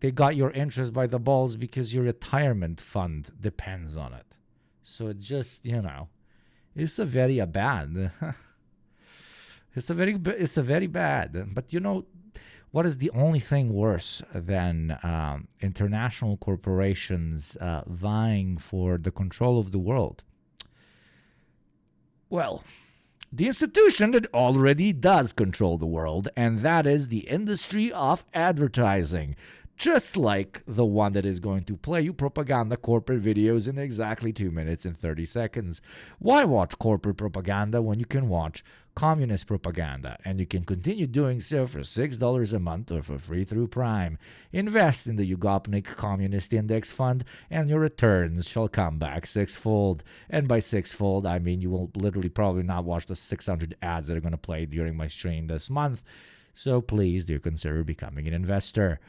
they got your interest by the balls because your retirement fund depends on it. So it just, you know, it's a very bad. It's a very bad. But you know, what is the only thing worse than international corporations vying for the control of the world? Well, the institution that already does control the world, and that is the industry of advertising. Just like the one that is going to play you propaganda corporate videos in exactly 2 minutes and 30 seconds. Why watch corporate propaganda when you can watch communist propaganda? And you can continue doing so for $6 a month or for free through Prime. Invest in the Yugopnik Communist Index Fund and your returns shall come back sixfold. And by sixfold, I mean you will literally probably not watch the 600 ads that are going to play during my stream this month. So please do consider becoming an investor.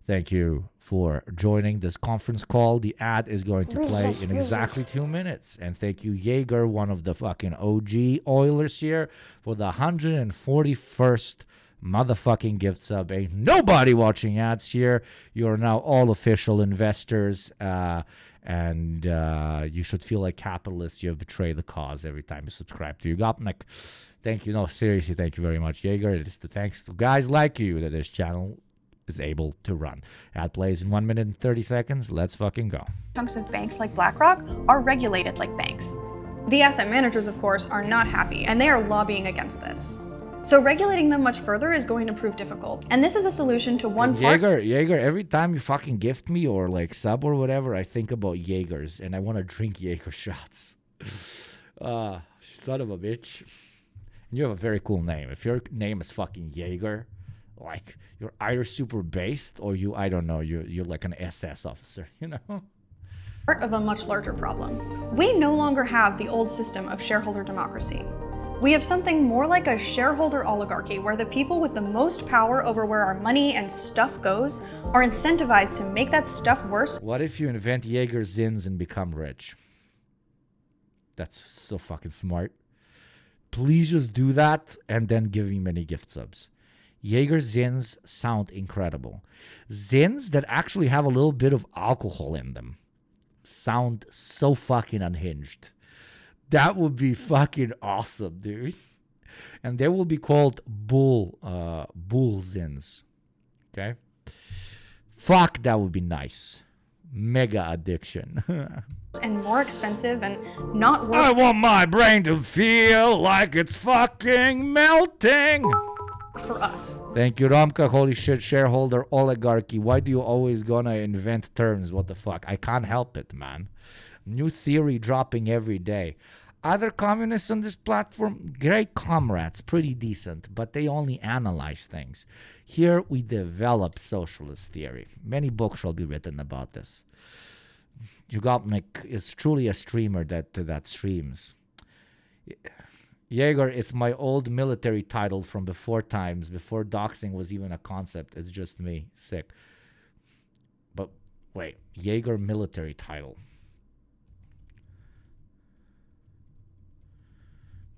Thank you for joining this conference call. The ad is going to play in exactly 2 minutes. And thank you, Jaeger, one of the fucking OG Oilers here, for the 141st motherfucking gift sub. Ain't nobody watching ads here. You are now all official investors. And you should feel like capitalists. You have betrayed the cause every time you subscribe to Yugopnik. Thank you. No, seriously, thank you very much, Jaeger. It is thanks to guys like you that this channel is able to run. Ad plays in 1 minute and 30 seconds. Let's fucking go. Chunks of banks like BlackRock are regulated like banks. The asset managers, of course, are not happy, and they are lobbying against this. So regulating them much further is going to prove difficult. And this is a solution to one part... Jaeger, every time you fucking gift me or like sub or whatever, I think about Jaegers, and I want to drink Jaeger shots. Son of a bitch. You have a very cool name. If your name is fucking Jaeger, like, you're either super based or you, I don't know, you're like an SS officer, you know? Part of a much larger problem. We no longer have the old system of shareholder democracy. We have something more like a shareholder oligarchy where the people with the most power over where our money and stuff goes are incentivized to make that stuff worse. What if you invent Jaeger Zins and become rich? That's so fucking smart. Please just do that and then give me many gift subs. Jaeger Zins sound incredible. Zins that actually have a little bit of alcohol in them sound so fucking unhinged. That would be fucking awesome, dude. And they will be called Bull Zins. Okay? Fuck, that would be nice. Mega addiction. And more expensive and not worth. I want my brain to feel like it's fucking melting. For us. Thank you, Romka. Holy shit, shareholder oligarchy. Why do you always gonna invent terms? What the fuck? I can't help it, man. New theory dropping every day. Other communists on this platform, great comrades, pretty decent, but they only analyze things. Here we develop socialist theory. Many books shall be written about this. Yugopnik is truly a streamer that streams. Jaeger, it's my old military title from before times, before doxing was even a concept. It's just me. Sick. But wait, Jaeger military title.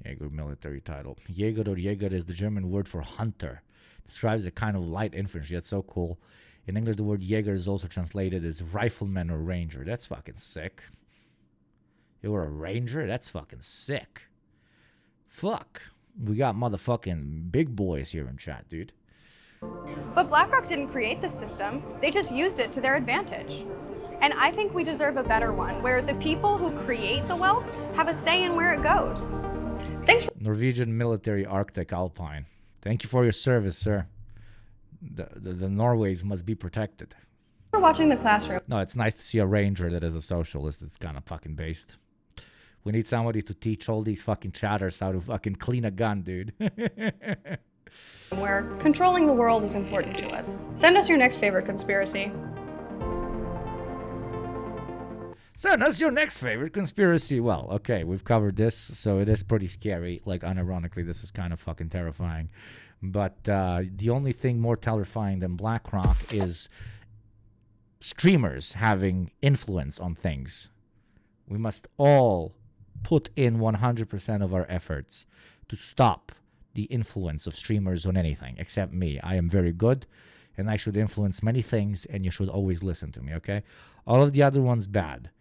Jaeger military title. Jäger or Jäger is the German word for hunter. Describes a kind of light infantry. That's so cool. In English, the word Jäger is also translated as rifleman or ranger. That's fucking sick. You were a ranger? That's fucking sick. Fuck. We got motherfucking big boys here in chat, dude. But BlackRock didn't create the system. They just used it to their advantage. And I think we deserve a better one, where the people who create the wealth have a say in where it goes. Thanks for Norwegian military Arctic Alpine. Thank you for your service, sir. The Norways must be protected. watching the classroom. No, it's nice to see a ranger that is a socialist. It's kind of fucking based. We need somebody to teach all these fucking chatters how to fucking clean a gun, dude. Where controlling the world is important to us. Send us your next favorite conspiracy. Send us your next favorite conspiracy. Well, okay, we've covered this, so it is pretty scary. Like, unironically, this is kind of fucking terrifying. But the only thing more terrifying than BlackRock is streamers having influence on things. We must all put in 100% of our efforts to stop the influence of streamers on anything, except me. I am very good, and I should influence many things, and you should always listen to me, okay? All of the other ones, bad.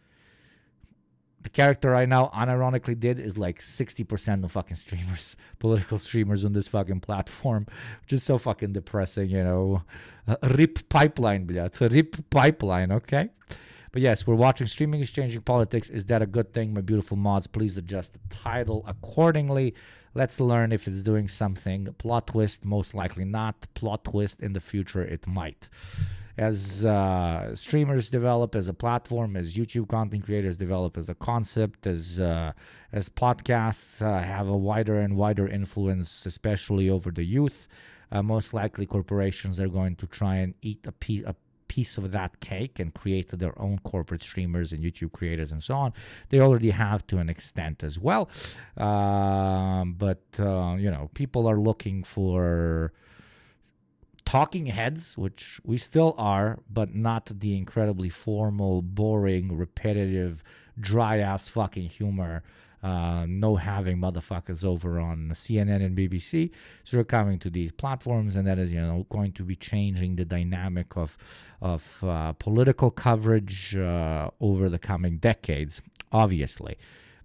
The character I now unironically did is like 60% of fucking streamers, political streamers on this fucking platform, which is so fucking depressing, you know. RIP pipeline, blядь. RIP pipeline, okay? But yes, we're watching Streaming is Changing Politics. Is that a good thing? My beautiful mods, please adjust the title accordingly. Let's learn if it's doing something. Plot twist, most likely not. Plot twist, in the future, it might. As streamers develop as a platform, as YouTube content creators develop as a concept, as podcasts have a wider and wider influence, especially over the youth, most likely corporations are going to try and eat a piece of that cake and create their own corporate streamers and YouTube creators and so on. They already have to an extent as well. But you know, people are looking for talking heads, which we still are, but not the incredibly formal, boring, repetitive, dry-ass fucking humor no-having motherfuckers over on CNN and BBC. So they're coming to these platforms, and that is, you know, going to be changing the dynamic of political coverage over the coming decades, obviously.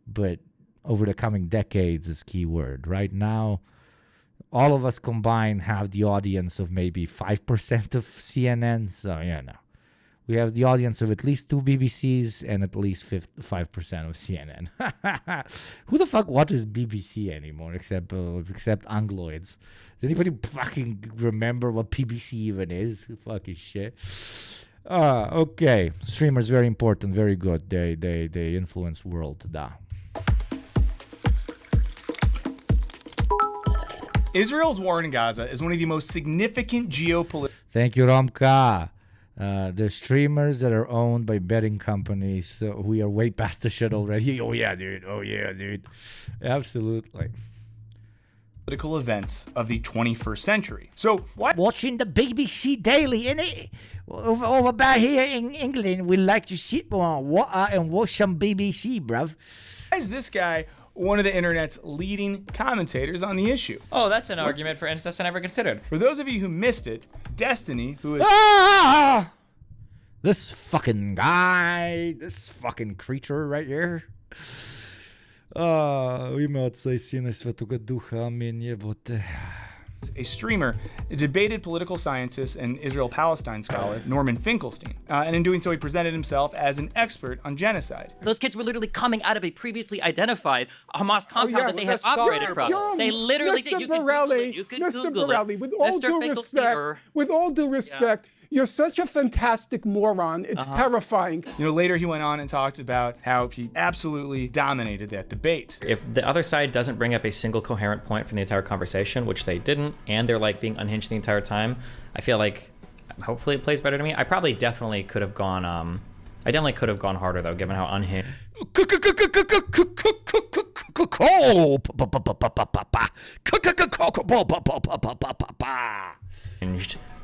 But over the coming decades is key word. Right now, all of us combined have the audience of maybe 5% of CNN. So, you know, we have the audience of at least 2 BBCs and at least 5% of CNN. Who the fuck watches BBC anymore except Angloids? Does anybody fucking remember what BBC even is? Fucking shit. Okay. Streamers, very important, very good. They influence world. Da. Israel's war in Gaza is one of the most significant geopolitical... Thank you, Romka. The streamers that are owned by betting companies, so we are way past the shit already. Oh yeah, dude. Oh yeah, dude. Absolutely. political events of the 21st century. So why? Watching the BBC Daily, innit? Over back here in England, we like to sit on water and watch some BBC, bruv. Why is this guy one of the internet's leading commentators on the issue? Oh, that's an argument for incest I never considered. For those of you who missed it, Destiny, who is... This fucking guy, this fucking creature right here. Ima Otca I Sina I Svetoga Duha, amen, jebote. A streamer, a debated political scientist and Israel-Palestine scholar, Norman Finkelstein. And in doing so, he presented himself as an expert on genocide. Those kids were literally coming out of a previously identified Hamas compound that they had operated from. They literally Mr. Borelli, with all due respect, you're such a fantastic moron. It's terrifying. You know, later he went on and talked about how he absolutely dominated that debate. If the other side doesn't bring up a single coherent point from the entire conversation, which they didn't, and they're like being unhinged the entire time, I feel like hopefully it plays better to me. I probably definitely could have gone, I definitely could have gone harder though, given how unhinged.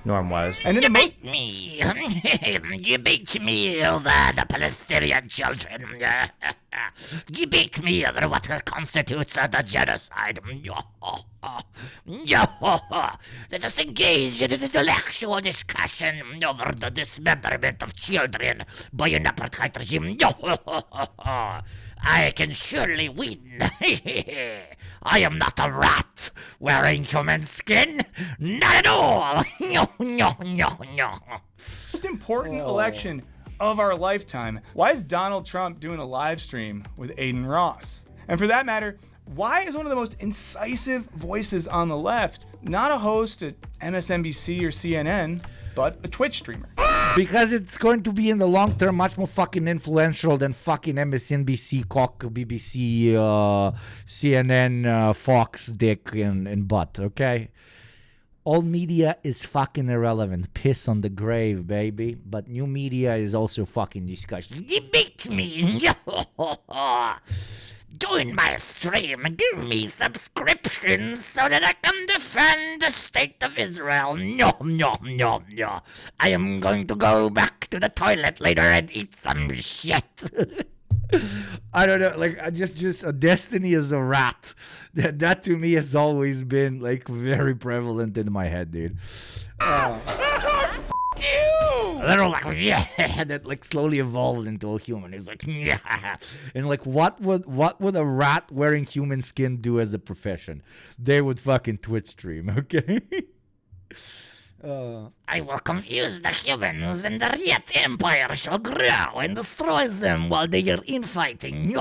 Norm was. And you beat me. You beat me over the Palestinian children. You beat me over what constitutes the genocide. Let us engage in an intellectual discussion over the dismemberment of children by an apartheid regime. I can surely win. I am not a rat wearing human skin. Not at all. Most important election of our lifetime. Why is Donald Trump doing a live stream with Aiden Ross? And for that matter, why is one of the most incisive voices on the left not a host at MSNBC or CNN, but a Twitch streamer? Because it's going to be in the long term much more fucking influential than fucking MSNBC, cock, BBC, CNN, Fox, dick, and butt, okay? Old media is fucking irrelevant. Piss on the grave, baby. But new media is also fucking disgusting. Debate me! Join my stream, give me subscriptions so that I can defend the state of Israel. No. I am going to go back to the toilet later and eat some shit. I don't know, like, just a Destiny as a rat. That to me has always been, like, very prevalent in my head, dude. That like slowly evolved into a human. It's like, and like, what would a rat wearing human skin do as a profession? They would fucking Twitch stream, okay? I will confuse the humans, and the Ret Empire shall grow and destroy them while they are infighting.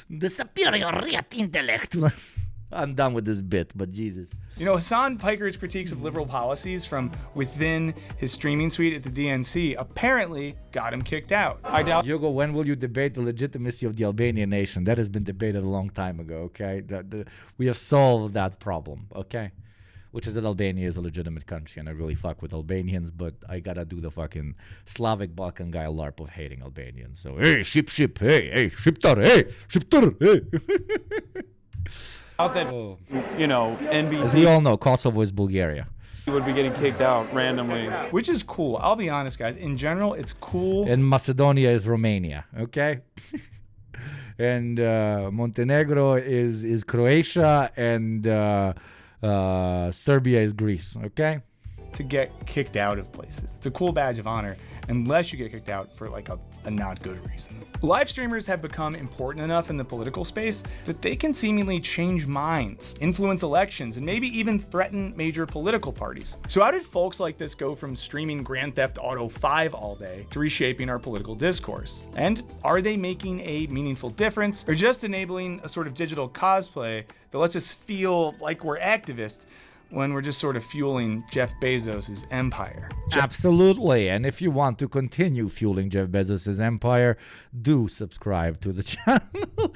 The superior Ret intellect. I'm done with this bit, but Jesus. You know, Hassan Piker's critiques of liberal policies from within his streaming suite at the DNC apparently got him kicked out. Hugo, when will you debate the legitimacy of the Albanian nation? That has been debated a long time ago, okay? We have solved that problem, okay? Which is that Albania is a legitimate country, and I really fuck with Albanians, but I gotta do the fucking Slavic Balkan guy LARP of hating Albanians. So, hey, ship, hey, shiptar, hey. Out that, you know, NBC. As we all know, Kosovo is Bulgaria. Would be getting kicked out randomly. Which is cool. I'll be honest, guys. In general, it's cool. And Macedonia is Romania, okay? And Montenegro is Croatia, and Serbia is Greece, okay? To get kicked out of places. It's a cool badge of honor, unless you get kicked out for like a not good reason. Live streamers have become important enough in the political space that they can seemingly change minds, influence elections, and maybe even threaten major political parties. So how did folks like this go from streaming Grand Theft Auto 5 all day to reshaping our political discourse? And are they making a meaningful difference, or just enabling a sort of digital cosplay that lets us feel like we're activists when we're just sort of fueling Jeff Bezos' empire? Absolutely. And if you want to continue fueling Jeff Bezos' empire, do subscribe to the channel.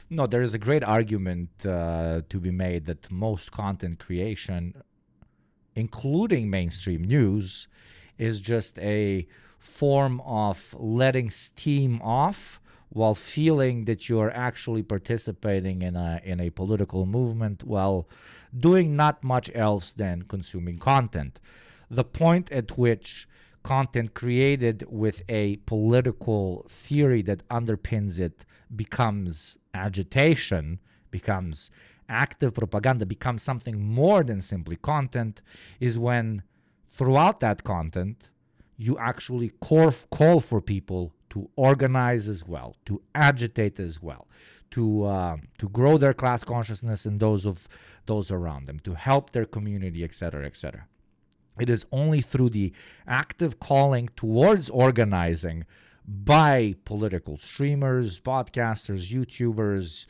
No, there is a great argument to be made that most content creation, including mainstream news, is just a form of letting steam off while feeling that you're actually participating in a political movement while doing not much else than consuming content. The point at which content created with a political theory that underpins it becomes agitation, becomes active propaganda, becomes something more than simply content, is when throughout that content you actually call for people to organize as well, to agitate as well, to grow their class consciousness and those of those around them, to help their community, etc., etc. It is only through the active calling towards organizing by political streamers, podcasters, YouTubers,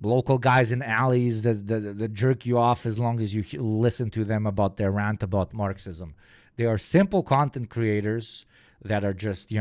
local guys in alleys that jerk you off as long as you listen to them about their rant about Marxism. They are simple content creators that are just,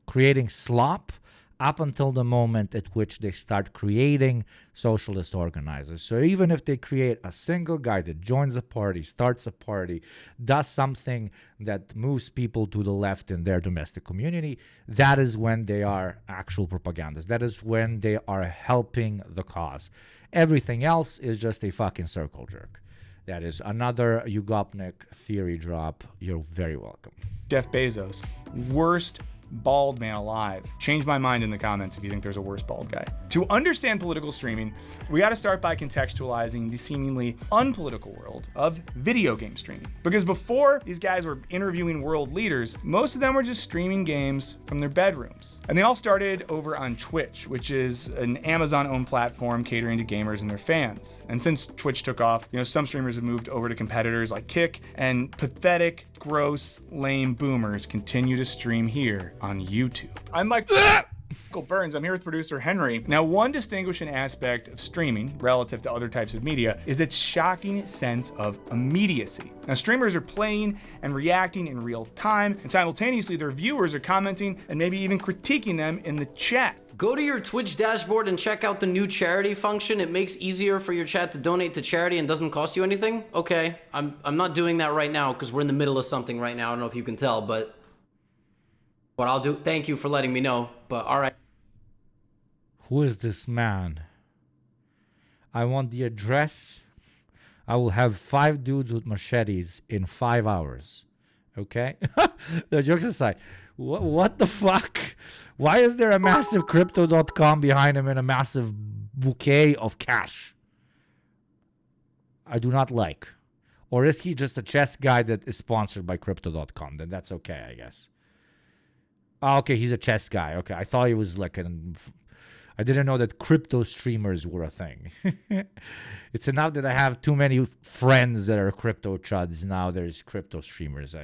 creating slop up until the moment at which they start creating socialist organizers. So even if they create a single guy that joins a party, starts a party, does something that moves people to the left in their domestic community, that is when they are actual propagandists. That is when they are helping the cause. Everything else is just a fucking circle jerk. That is another Yugopnik theory drop. You're very welcome. Jeff Bezos, worst bald man alive. Change my mind in the comments if you think there's a worse bald guy. To understand political streaming, we got to start by contextualizing the seemingly unpolitical world of video game streaming. Because before these guys were interviewing world leaders, most of them were just streaming games from their bedrooms. And they all started over on Twitch, which is an Amazon-owned platform catering to gamers and their fans. And since Twitch took off, some streamers have moved over to competitors like Kick, and pathetic, gross, lame boomers continue to stream here on YouTube. I'm Michael Burns. I'm here with producer Henry. Now, one distinguishing aspect of streaming relative to other types of media is its shocking sense of immediacy. Now, streamers are playing and reacting in real time, and simultaneously their viewers are commenting and maybe even critiquing them in the chat. Go to your Twitch dashboard and check out the new charity function. It makes easier for your chat to donate to charity and doesn't cost you anything. Okay, I'm not doing that right now because we're in the middle of something right now. I don't know if you can tell, but what I'll do, thank you for letting me know, but all right. Who is this man? I want the address. I will have 5 dudes with machetes in 5 hours. Okay? The jokes aside, what the fuck? Why is there a massive crypto.com behind him and a massive bouquet of cash? I do not like. Or is he just a chess guy that is sponsored by crypto.com? Then that's okay, I guess. Oh, okay, he's a chess guy. Okay, I thought he was like I didn't know that crypto streamers were a thing. It's enough that I have too many friends that are crypto chuds. Now there's crypto streamers.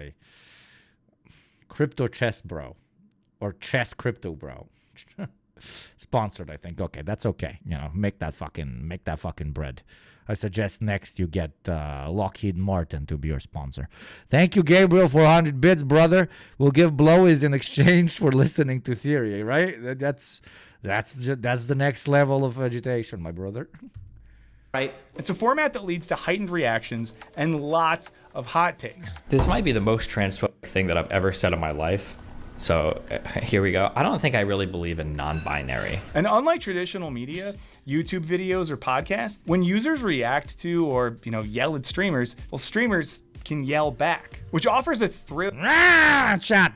Crypto chess bro. Or chess crypto bro. Sponsored, I think. Okay, that's okay. Make that fucking bread. I suggest next you get Lockheed Martin to be your sponsor. Thank you, Gabriel, for 100 bits, brother. We'll give blowies in exchange for listening to theory, right? That's the next level of agitation, my brother. Right. It's a format that leads to heightened reactions and lots of hot takes. This might be the most transphobic thing that I've ever said in my life. So here we go. I don't think I really believe in non-binary. And unlike traditional media, YouTube videos or podcasts, when users react to or yell at streamers, well, streamers can yell back, which offers a thrill. Chat.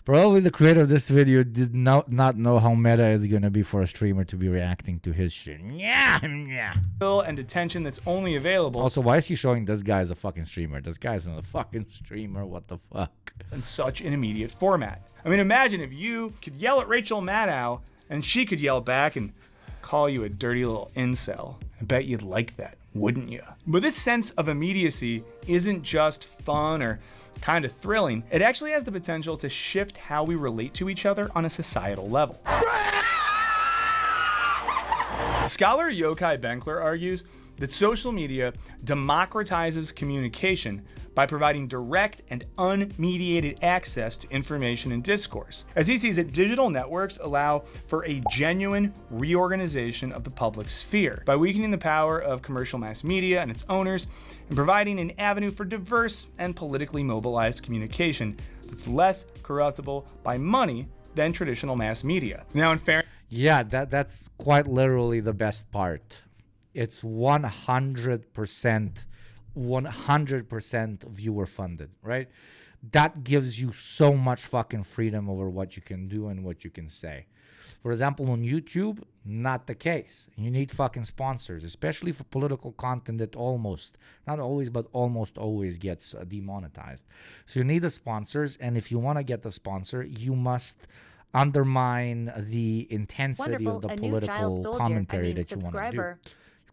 Probably the creator of this video did not know how meta it's gonna be for a streamer to be reacting to his shit. Yeah. And attention that's only available. Also, why is he showing this guy as a fucking streamer? This guy's not a fucking streamer. What the fuck? In such an immediate format. I mean, imagine if you could yell at Rachel Maddow and she could yell back and call you a dirty little incel. I bet you'd like that, wouldn't you? But this sense of immediacy isn't just fun or kind of thrilling. It actually has the potential to shift how we relate to each other on a societal level. Scholar Yochai Benkler argues that social media democratizes communication by providing direct and unmediated access to information and discourse. As he sees it, digital networks allow for a genuine reorganization of the public sphere by weakening the power of commercial mass media and its owners and providing an avenue for diverse and politically mobilized communication that's less corruptible by money than traditional mass media. Now, in fairness, yeah, that's quite literally the best part. It's 100% viewer funded, right? That gives you so much fucking freedom over what you can do and what you can say. For example, on YouTube, not the case. You need fucking sponsors, especially for political content that almost, not always, but almost always gets demonetized. So you need the sponsors, and if you want to get the sponsor, you must undermine the intensity of the political commentary that you want to do. You're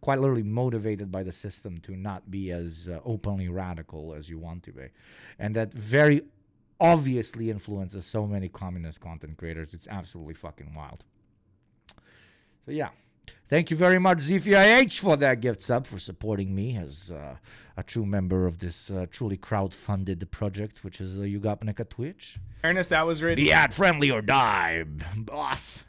quite literally motivated by the system to not be as openly radical as you want to be. And that very obviously influences so many communist content creators. It's absolutely fucking wild. So yeah, thank you very much, ZVIH, for that gift sub, for supporting me as a true member of this truly crowd-funded project, which is the Yugopnik at Twitch. Fairness, that was written. Be ad friendly or die, boss.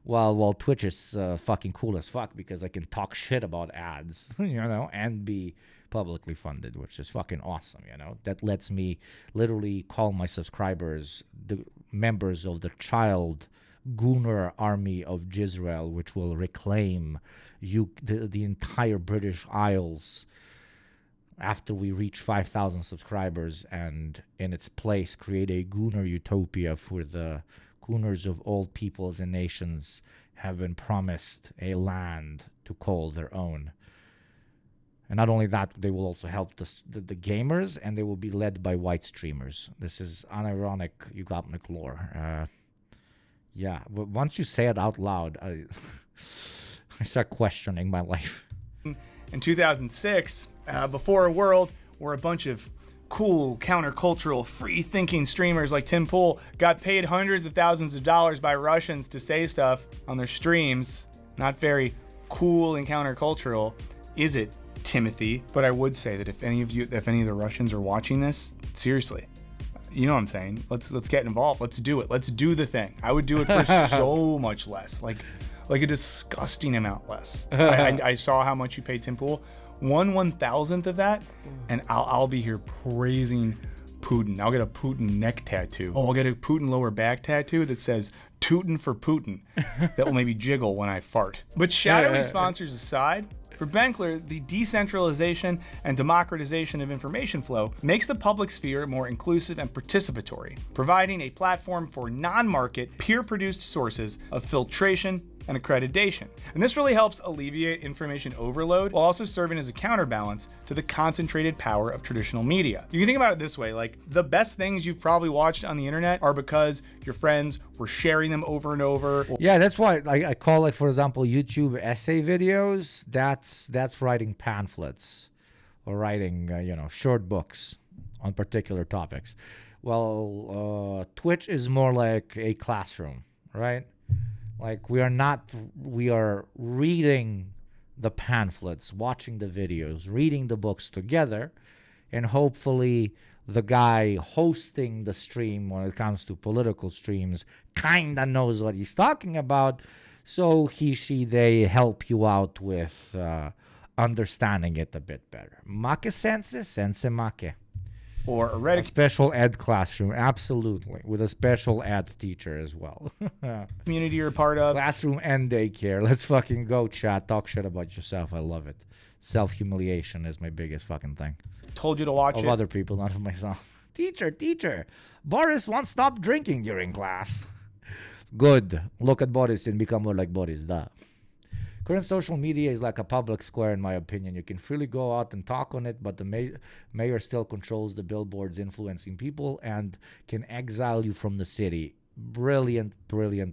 Well, Twitch is fucking cool as fuck because I can talk shit about ads, you know, and be publicly funded, which is fucking awesome, you know. That lets me literally call my subscribers the members of the child Gunner army of Jizrael, which will reclaim the entire British Isles after we reach 5,000 subscribers, and in its place create a Gunner utopia for the Gunners of all peoples and nations have been promised a land to call their own. And not only that, they will also help the gamers, and they will be led by white streamers. This is unironic Yugopnik lore. Yeah, but once you say it out loud, I start questioning my life. In 2006, before a world where a bunch of cool, countercultural, free-thinking streamers like Tim Pool got paid hundreds of thousands of dollars by Russians to say stuff on their streams. Not very cool and countercultural, is it, Timothy? But I would say that if any of the Russians are watching this, seriously, you know what I'm saying? Let's get involved. Let's do it. Let's do the thing. I would do it for so much less, like a disgusting amount less. I saw how much you paid Tim Pool. 1/1000th of that, and I'll be here praising Putin. I'll get a Putin neck tattoo. Oh, I'll get a Putin lower back tattoo that says "Tootin' for Putin." That will maybe jiggle when I fart. But shadowy sponsors aside, for Benkler, the decentralization and democratization of information flow makes the public sphere more inclusive and participatory, providing a platform for non-market, peer-produced sources of filtration and accreditation. And this really helps alleviate information overload while also serving as a counterbalance to the concentrated power of traditional media. You can think about it this way, like the best things you've probably watched on the internet are because your friends were sharing them over and over. Yeah, that's why I call, like, for example, YouTube essay videos, that's writing pamphlets or writing, short books on particular topics. Well, Twitch is more like a classroom, right? Like, we are reading the pamphlets, watching the videos, reading the books together, and hopefully the guy hosting the stream when it comes to political streams kinda knows what he's talking about, so they help you out with understanding it a bit better. Make sense make. Or a special ed classroom, absolutely, with a special ed teacher as well. Community you're a part of. Classroom and daycare. Let's fucking go, chat. Talk shit about yourself. I love it. Self-humiliation is my biggest fucking thing. Told you to watch it. Of other people, not of myself. Teacher. Boris won't stop drinking during class. Good. Look at Boris and become more like Boris. Duh. Current social media is like a public square, in my opinion. You can freely go out and talk on it, but the mayor still controls the billboards influencing people and can exile you from the city. Brilliant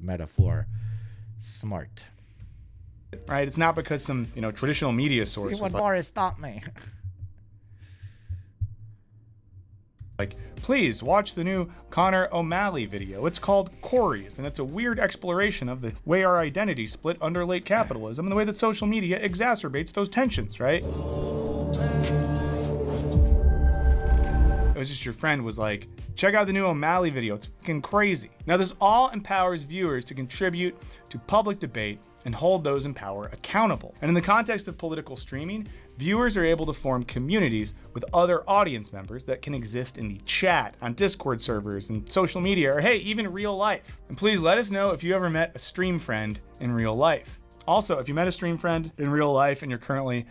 metaphor. Smart. Right? It's not because some, traditional media source. See what Boris taught me. Like, please watch the new Connor O'Malley video. It's called Corey's, and it's a weird exploration of the way our identities split under late capitalism and the way that social media exacerbates those tensions, right? It was just your friend was like, Check out the new O'Malley video, it's fucking crazy. Now this all empowers viewers to contribute to public debate and hold those in power accountable. And in the context of political streaming, viewers are able to form communities with other audience members that can exist in the chat, on Discord servers, and social media, or hey, even real life. And please let us know if you ever met a stream friend in real life. Also, if you met a stream friend in real life and you're currently,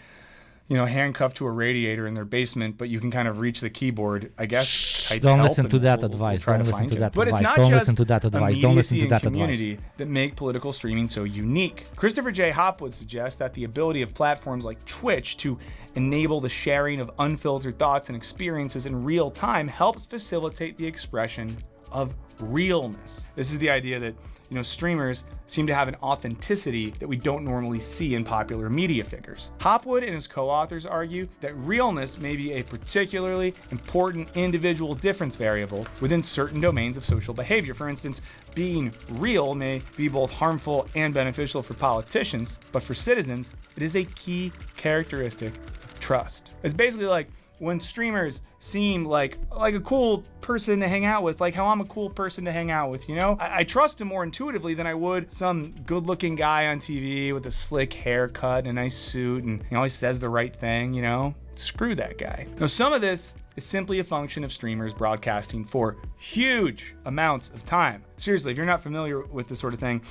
handcuffed to a radiator in their basement, but you can kind of reach the keyboard, I guess. Don't listen to that advice. Don't listen to that advice. But it's not Don't just listen to that advice. the Don't listen to immediacy that and advice. community that make political streaming so unique. Christopher J. Hopwood suggests that the ability of platforms like Twitch to enable the sharing of unfiltered thoughts and experiences in real time helps facilitate the expression of realness. This is the idea that streamers seem to have an authenticity that we don't normally see in popular media figures. Hopwood and his co-authors argue that realness may be a particularly important individual difference variable within certain domains of social behavior. For instance, being real may be both harmful and beneficial for politicians, but for citizens, it is a key characteristic of trust. It's basically like when streamers seem like a cool person to hang out with, like how I'm a cool person to hang out with, I trust him more intuitively than I would some good-looking guy on TV with a slick haircut and a nice suit and he always says the right thing, Screw that guy. Now, some of this is simply a function of streamers broadcasting for huge amounts of time. Seriously, if you're not familiar with this sort of thing,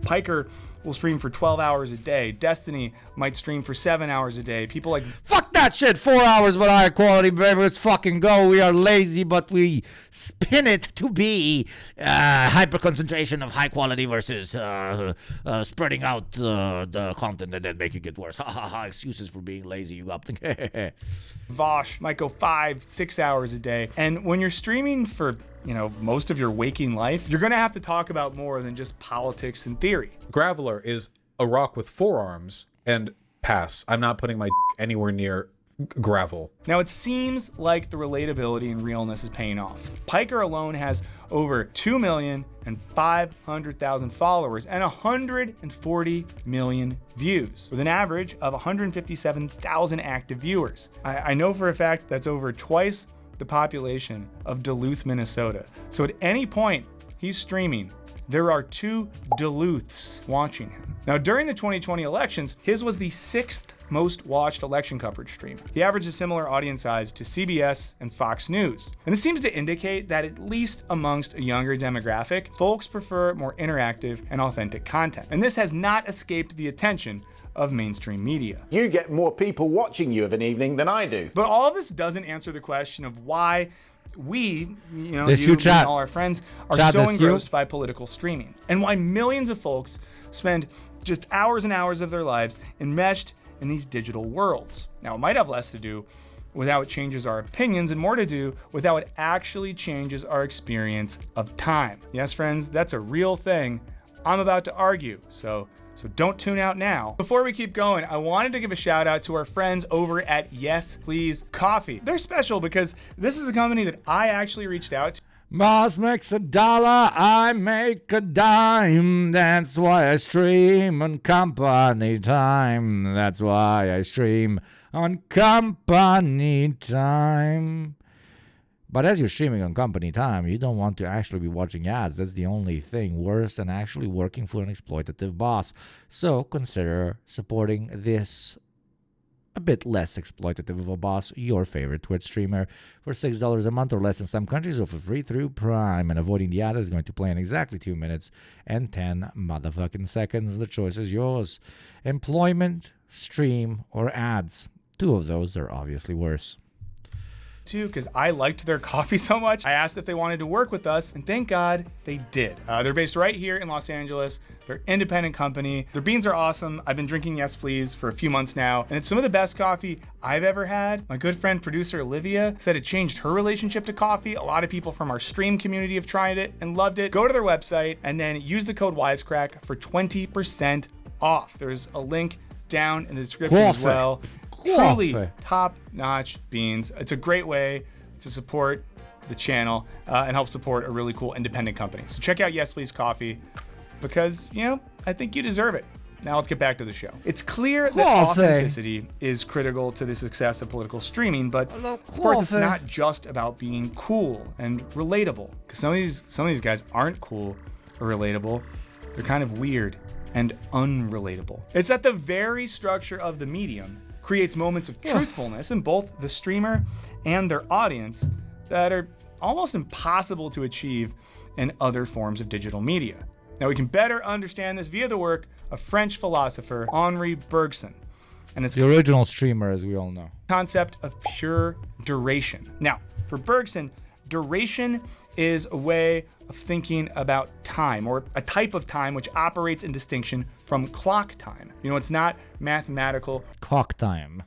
Piker will stream for 12 hours a day. Destiny might stream for 7 hours a day. People like... Fuck that shit! 4 hours but higher quality, baby. Let's fucking go. We are lazy, but we spin it to be hyper concentration of high quality versus spreading out the content and then making it worse. Ha ha ha. Excuses for being lazy, Yugopnik. Vosh might go 5-6 hours a day. And when you're streaming for most of your waking life, you're gonna have to talk about more than just politics and theory. Graveler is a rock with 4 arms and pass. I'm not putting my anywhere near gravel. Now it seems like the relatability and realness is paying off. Piker alone has over 2,500,000 followers and 140 million views, with an average of 157,000 active viewers. I know for a fact that's over twice the population of Duluth, Minnesota. So at any point he's streaming, there are 2 Duluths watching him. Now during the 2020 elections, his was the 6th most watched election coverage stream. He averaged a similar audience size to CBS and Fox News. And this seems to indicate that at least amongst a younger demographic, folks prefer more interactive and authentic content. And this has not escaped the attention of mainstream media. You get more people watching you of an evening than I do. But all of this doesn't answer the question of why we, you and all our friends, are so engrossed by political streaming, and why millions of folks spend just hours and hours of their lives enmeshed in these digital worlds. Now, it might have less to do with how it changes our opinions and more to do with how it actually changes our experience of time. Yes, friends, that's a real thing I'm about to argue, so don't tune out now. Before we keep going, I wanted to give a shout out to our friends over at Yes Please Coffee. They're special because this is a company that I actually reached out to. Boss makes $1, I make a dime. That's why I stream on company time. That's why I stream on company time. But as you're streaming on company time, you don't want to actually be watching ads. That's the only thing worse than actually working for an exploitative boss. So consider supporting this a bit less exploitative of a boss, your favorite Twitch streamer, for $6 a month or less in some countries, or for free through Prime. And avoiding the ad is going to play in exactly 2 minutes and 10 motherfucking seconds. The choice is yours. Employment, stream, or ads. 2 of those are obviously worse. Too, because I liked their coffee so much. I asked if they wanted to work with us, and thank God they did. They're based right here in Los Angeles. They're an independent company. Their beans are awesome. I've been drinking Yes Please for a few months now, and it's some of the best coffee I've ever had. My good friend, producer Olivia, said it changed her relationship to coffee. A lot of people from our stream community have tried it and loved it. Go to their website and then use the code Wisecrack for 20% off. There's a link down in the description as well. Truly top-notch beans. It's a great way to support the channel and help support a really cool independent company. So check out Yes Please Coffee because, I think you deserve it. now let's get back to the show. It's clear that authenticity is critical to the success of political streaming, but of course it's not just about being cool and relatable, because some of these guys aren't cool or relatable. They're kind of weird and unrelatable. It's that the very structure of the medium creates moments of truthfulness in both the streamer and their audience that are almost impossible to achieve in other forms of digital media. Now we can better understand this via the work of French philosopher Henri Bergson, and it's the original streamer, as we all know. Concept of pure duration. Now, for Bergson, duration is a way of thinking about time, or a type of time which operates in distinction from clock time. You know, it's not mathematical. Cock time.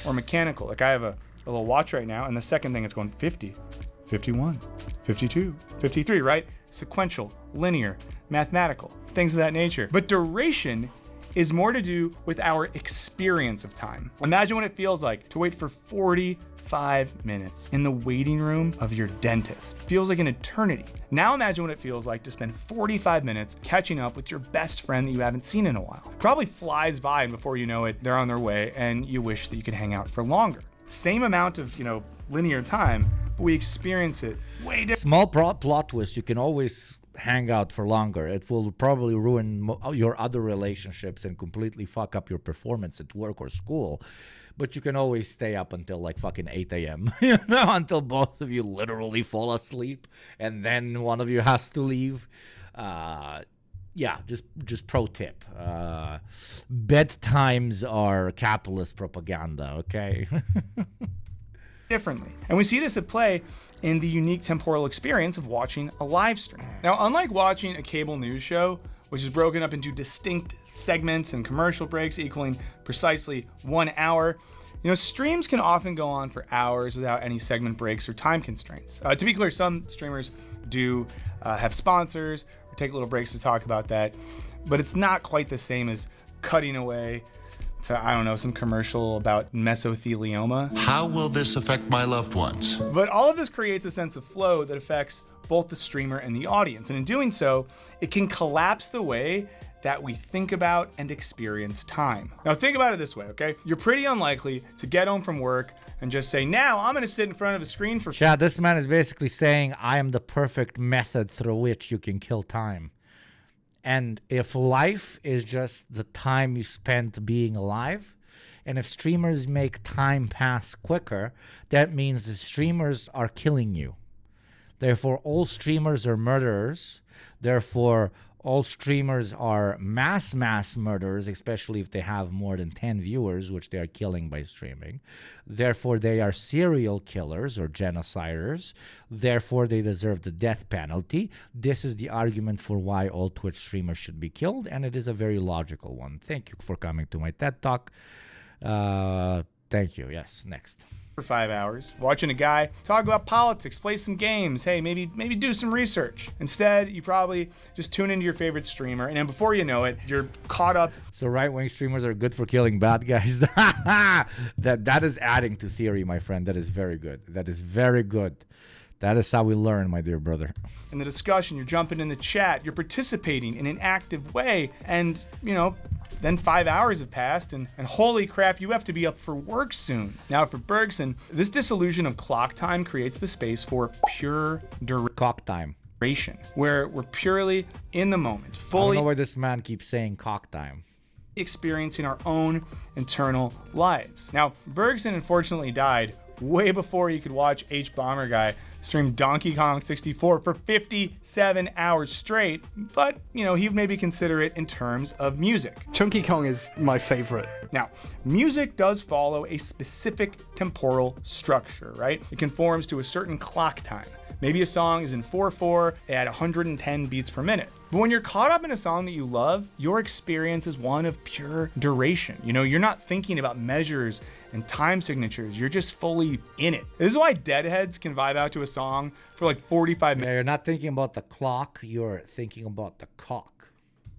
Or mechanical. Like I have a little watch right now, and the second thing it's going 50, 51, 52, 53, right? Sequential, linear, mathematical, things of that nature. But duration is more to do with our experience of time. Imagine what it feels like to wait for 45 minutes in the waiting room of your dentist. It feels like an eternity. Now imagine what it feels like to spend 45 minutes catching up with your best friend that you haven't seen in a while. It probably flies by, and before you know it, they're on their way, and you wish that you could hang out for longer. Same amount of, linear time, but we experience it way different. Small plot twist, you can always hang out for longer. It will probably ruin your other relationships and completely fuck up your performance at work or school. But you can always stay up until like fucking 8 a.m. Until both of you literally fall asleep, and then one of you has to leave. Yeah, just pro tip. Bedtimes are capitalist propaganda, okay? Differently. And we see this at play in the unique temporal experience of watching a live stream. Now, unlike watching a cable news show, which is broken up into distinct segments and commercial breaks equaling precisely 1 hour, streams can often go on for hours without any segment breaks or time constraints. To be clear, some streamers do have sponsors or take little breaks to talk about that, but it's not quite the same as cutting away to, some commercial about mesothelioma. How will this affect my loved ones? But all of this creates a sense of flow that affects both the streamer and the audience. And in doing so, it can collapse the way that we think about and experience time. Now think about it this way, okay? You're pretty unlikely to get home from work and just say, now I'm gonna sit in front of a screen for— Chad, this man is basically saying, I am the perfect method through which you can kill time. And if life is just the time you spent being alive, and if streamers make time pass quicker, that means the streamers are killing you. Therefore, all streamers are murderers. Therefore, all streamers are mass murderers, especially if they have more than 10 viewers, which they are killing by streaming. Therefore, they are serial killers or genociders. Therefore, they deserve the death penalty. This is the argument for why all Twitch streamers should be killed, and it is a very logical one. Thank you for coming to my TED Talk. Thank you. Yes, next. For 5 hours, watching a guy talk about politics, play some games, hey, maybe do some research. Instead, you probably just tune into your favorite streamer, and then before you know it, you're caught up. So right-wing streamers are good for killing bad guys. That is adding to theory, my friend. That is very good. That is very good. That is how we learn, my dear brother. In the discussion, you're jumping in the chat, you're participating in an active way, and, then 5 hours have passed, and holy crap, you have to be up for work soon. Now, for Bergson, this disillusion of clock time creates the space for pure cock time, where we're purely in the moment, I fully don't know why this man keeps saying cock time. experiencing our own internal lives. Now, Bergson unfortunately died way before he could watch H-Bomber Guy stream Donkey Kong 64 for 57 hours straight, but, he'd maybe consider it in terms of music. Donkey Kong is my favorite. Now, music does follow a specific temporal structure, right? It conforms to a certain clock time. Maybe a song is in 4/4 at 110 beats per minute. But when you're caught up in a song that you love, your experience is one of pure duration. You're not thinking about measures and time signatures. You're just fully in it. This is why deadheads can vibe out to a song for like 45 minutes. Yeah, you're not thinking about the clock, you're thinking about the cock.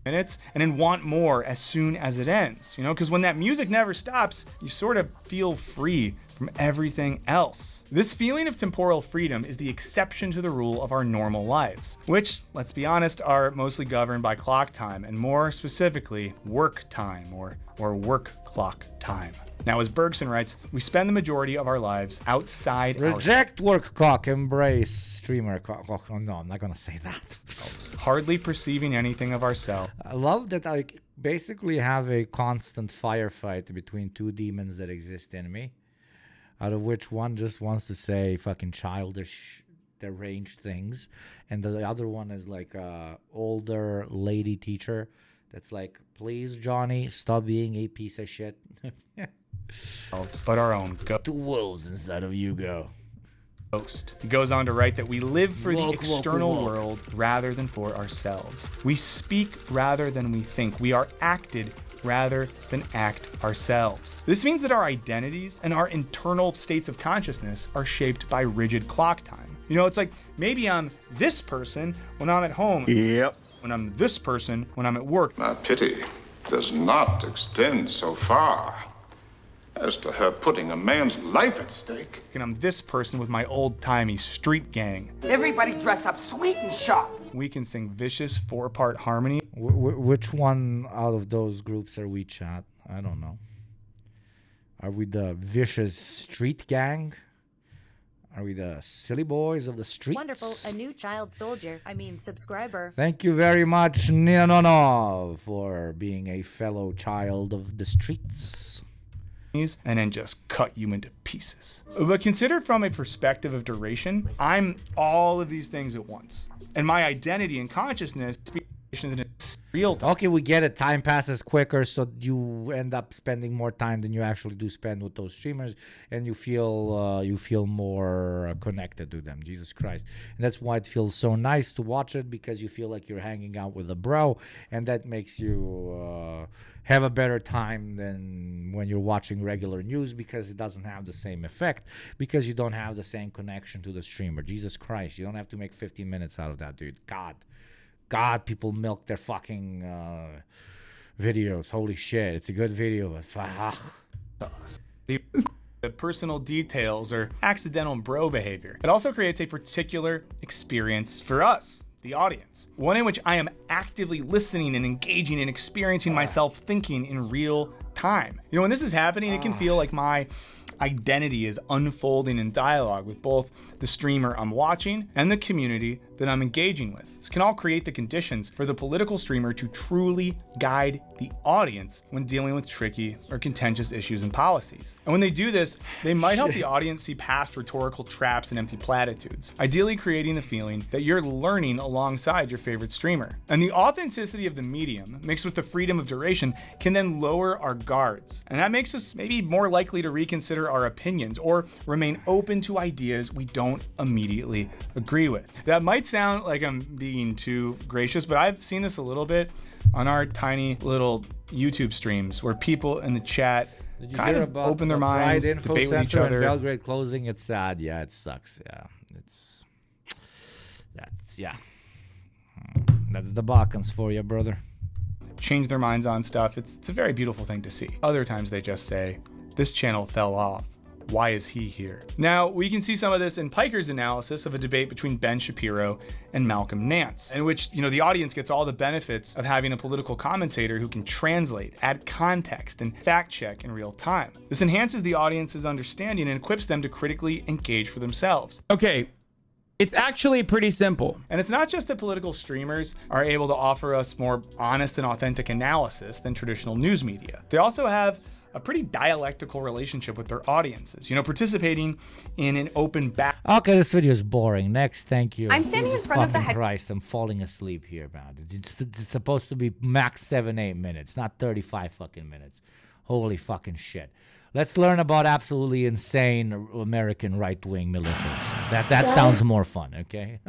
Minutes, and then want more as soon as it ends, because when that music never stops, you sort of feel free from everything else. This feeling of temporal freedom is the exception to the rule of our normal lives, which, let's be honest, are mostly governed by clock time, and more specifically, work time or work clock time. Now, as Bergson writes, we spend the majority of our lives outside Reject work clock, embrace streamer clock. Oh, no, I'm not gonna say that. hardly perceiving anything of ourselves. I love that I basically have a constant firefight between two demons that exist in me, out of which one just wants to say fucking childish, deranged things, and the other one is like a older lady teacher that's like, please, Johnny, stop being a piece of shit. But our own two wolves inside of Yugo. He goes on to write that we live for the external world rather than for ourselves. We speak rather than we think. We are acted rather than act ourselves. This means that our identities and our internal states of consciousness are shaped by rigid clock time. You know, it's like, maybe I'm this person when I'm at home. Yep. When I'm this person when I'm at work. My pity does not extend so far as to her putting a man's life at stake. And I'm this person with my old-timey street gang. Everybody dress up sweet and sharp. We can sing vicious four-part harmony. Which one out of those groups are we, chat? I don't know. Are we the vicious street gang? Are we the silly boys of the streets? Wonderful, a new child soldier. Subscriber. Thank you very much, Ninonov, for being a fellow child of the streets. And then just cut you into pieces. But considered from a perspective of duration, I'm all of these things at once. And my identity and consciousness in real time. Okay, we get it. Time passes quicker, so you end up spending more time than you actually do spend with those streamers, and you feel more connected to them. Jesus Christ. And that's why it feels so nice to watch it, because you feel like you're hanging out with a bro, and that makes you have a better time than when you're watching regular news, because it doesn't have the same effect, because you don't have the same connection to the streamer. Jesus Christ, you don't have to make 15 minutes out of that, dude. God, people milk their fucking videos. Holy shit, it's a good video, but the personal details or accidental bro behavior. It also creates a particular experience for us, the audience. One in which I am actively listening and engaging and experiencing myself thinking in real time. You know, when this is happening, it can feel like my identity is unfolding in dialogue with both the streamer I'm watching and the community that I'm engaging with. This can all create the conditions for the political streamer to truly guide the audience when dealing with tricky or contentious issues and policies. And when they do this, they might help the audience see past rhetorical traps and empty platitudes, ideally creating the feeling that you're learning alongside your favorite streamer. And the authenticity of the medium, mixed with the freedom of duration, can then lower our guards. And that makes us maybe more likely to reconsider our opinions or remain open to ideas we don't immediately agree with. That might sound like I'm being too gracious, but I've seen this a little bit on our tiny little YouTube streams where people in the chat kind of open their minds, debate with each other. Belgrade closing, it's sad. Yeah, it sucks. Yeah, that's the Balkans for you, brother. Change their minds on stuff. It's a very beautiful thing to see. Other times they just say, this channel fell off. Why is he here? Now, we can see some of this in Piker's analysis of a debate between Ben Shapiro and Malcolm Nance, in which, you know, the audience gets all the benefits of having a political commentator who can translate, add context, and fact check in real time. This enhances the audience's understanding and equips them to critically engage for themselves. Okay, it's actually pretty simple. And it's not just that political streamers are able to offer us more honest and authentic analysis than traditional news media. They also have a pretty dialectical relationship with their audiences, you know, participating in an open back. Okay, this video is boring. Next, thank you. I'm standing in front of the Christ, I'm falling asleep here, man. It's supposed to be max 7-8 minutes, not 35 fucking minutes. Holy fucking shit. Let's learn about absolutely insane American right-wing militias. That sounds more fun, okay?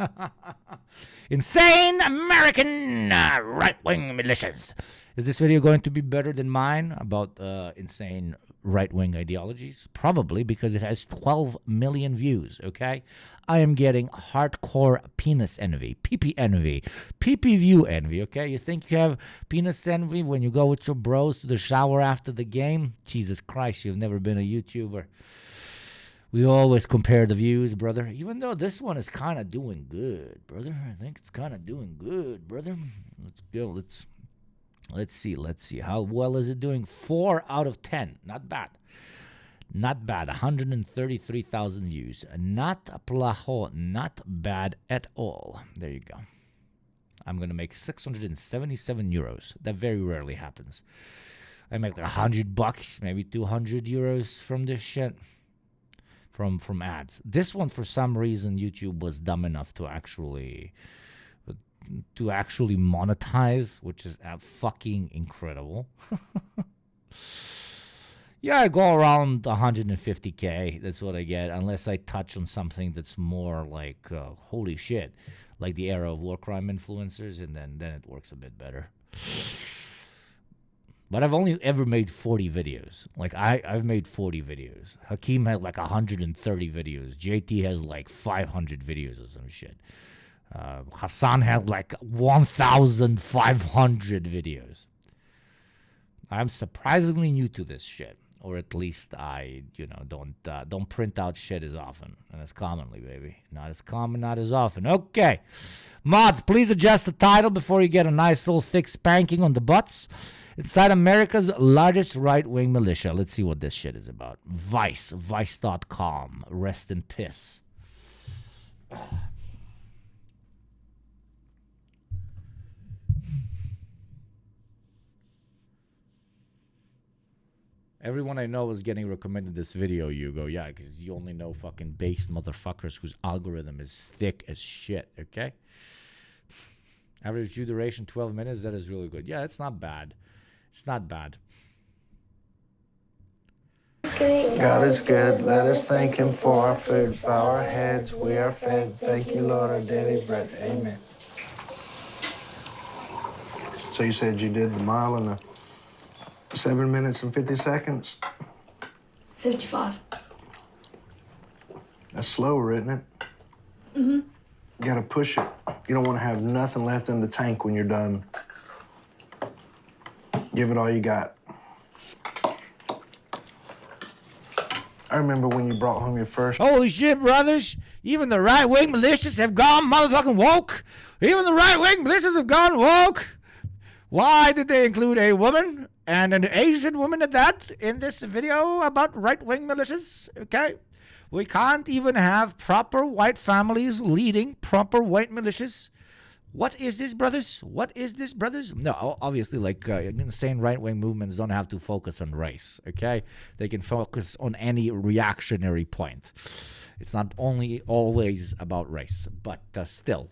Insane American right-wing militias. Is this video going to be better than mine about insane right-wing ideologies? Probably, because it has 12 million views, okay? I am getting hardcore penis envy, PP envy, PP view envy, okay? You think you have penis envy when you go with your bros to the shower after the game? Jesus Christ, you've never been a YouTuber. We always compare the views, brother. Even though this one is kind of doing good, brother. I think it's kind of doing good, brother. Let's go. Let's see. How well is it doing? 4 out of 10. Not bad. Not bad. 133,000 views. Not plaho. Not bad at all. There you go. I'm going to make 677 euros. That very rarely happens. I make like $100, maybe 200 euros from this shit. From ads. This one, for some reason, YouTube was dumb enough to actually monetize, which is fucking incredible. Yeah, I go around 150K. That's what I get, unless I touch on something that's more like holy shit, like the era of war crime influencers, and then it works a bit better. But I've only ever made 40 videos. Like, I've made 40 videos. Hakeem had like 130 videos. JT has like 500 videos or some shit. Hassan had like 1,500 videos. I'm surprisingly new to this shit. Or at least I, don't print out shit as often. And as commonly, baby. Not as common, not as often. Okay. Mods, please adjust the title before you get a nice little thick spanking on the butts. Inside America's largest right-wing militia. Let's see what this shit is about. Vice. Vice.com. Rest in piss. Everyone I know is getting recommended this video, Hugo. Yeah, because you only know fucking based motherfuckers whose algorithm is thick as shit, okay? Average view duration, 12 minutes. That is really good. Yeah, it's not bad. It's not bad. God is good. Let us thank him for our food. Bow our heads. We are fed. Thank you, Lord, our daily bread. Amen. So you said you did the mile in the 7 minutes and 50 seconds? 55. That's slower, isn't it? Mm-hmm. You gotta push it. You don't want to have nothing left in the tank when you're done. Give it all you got. I remember when you brought home your first... Holy shit, brothers. Even the right-wing militias have gone motherfucking woke. Even the right-wing militias have gone woke. Why did they include a woman and an Asian woman at that in this video about right-wing militias? Okay. We can't even have proper white families leading proper white militias. What is this, brothers? What is this, brothers? No, obviously, like, insane right-wing movements don't have to focus on race, okay? They can focus on any reactionary point. It's not only always about race, but still.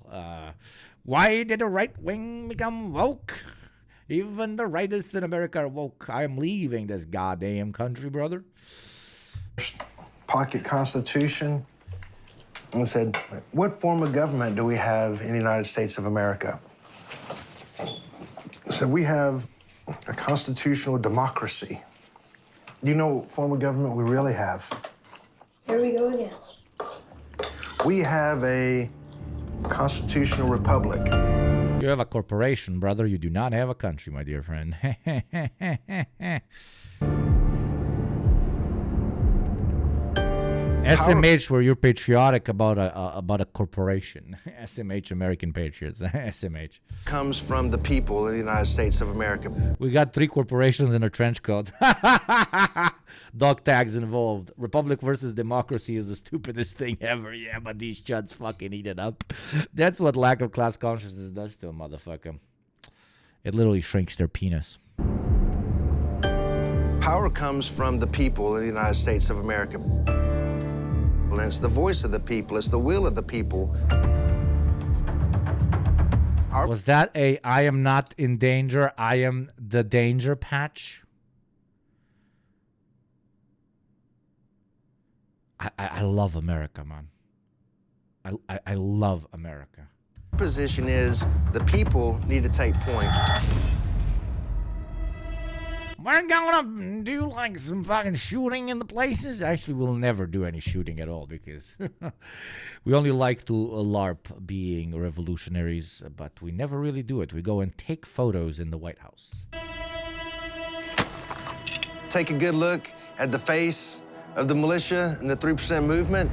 Why did the right-wing become woke? Even the rightists in America are woke. I'm leaving this goddamn country, brother. Pocket Constitution. And said, what form of government do we have in the United States of America? So we have a constitutional democracy. Do you know what form of government we really have? Here we go again. We have a constitutional republic. You have a corporation, brother. You do not have a country, my dear friend. SMH, where you're patriotic about a corporation. SMH, American Patriots. SMH comes from the people of the United States of America. We got 3 corporations in a trench coat. Dog tags involved. Republic versus democracy is the stupidest thing ever. Yeah, but these chuds fucking eat it up. That's what lack of class consciousness does to a motherfucker. It literally shrinks their penis. Power comes from the people of the United States of America. And it's the voice of the people. It's the will of the people. Was that a I am not in danger, I am the danger patch? I love America, man. I love America. Our position is the people need to take point. We're gonna do like some fucking shooting in the places. Actually, we'll never do any shooting at all because we only like to LARP being revolutionaries, but we never really do it. We go and take photos in the White House. Take a good look at the face of the militia and the 3% movement?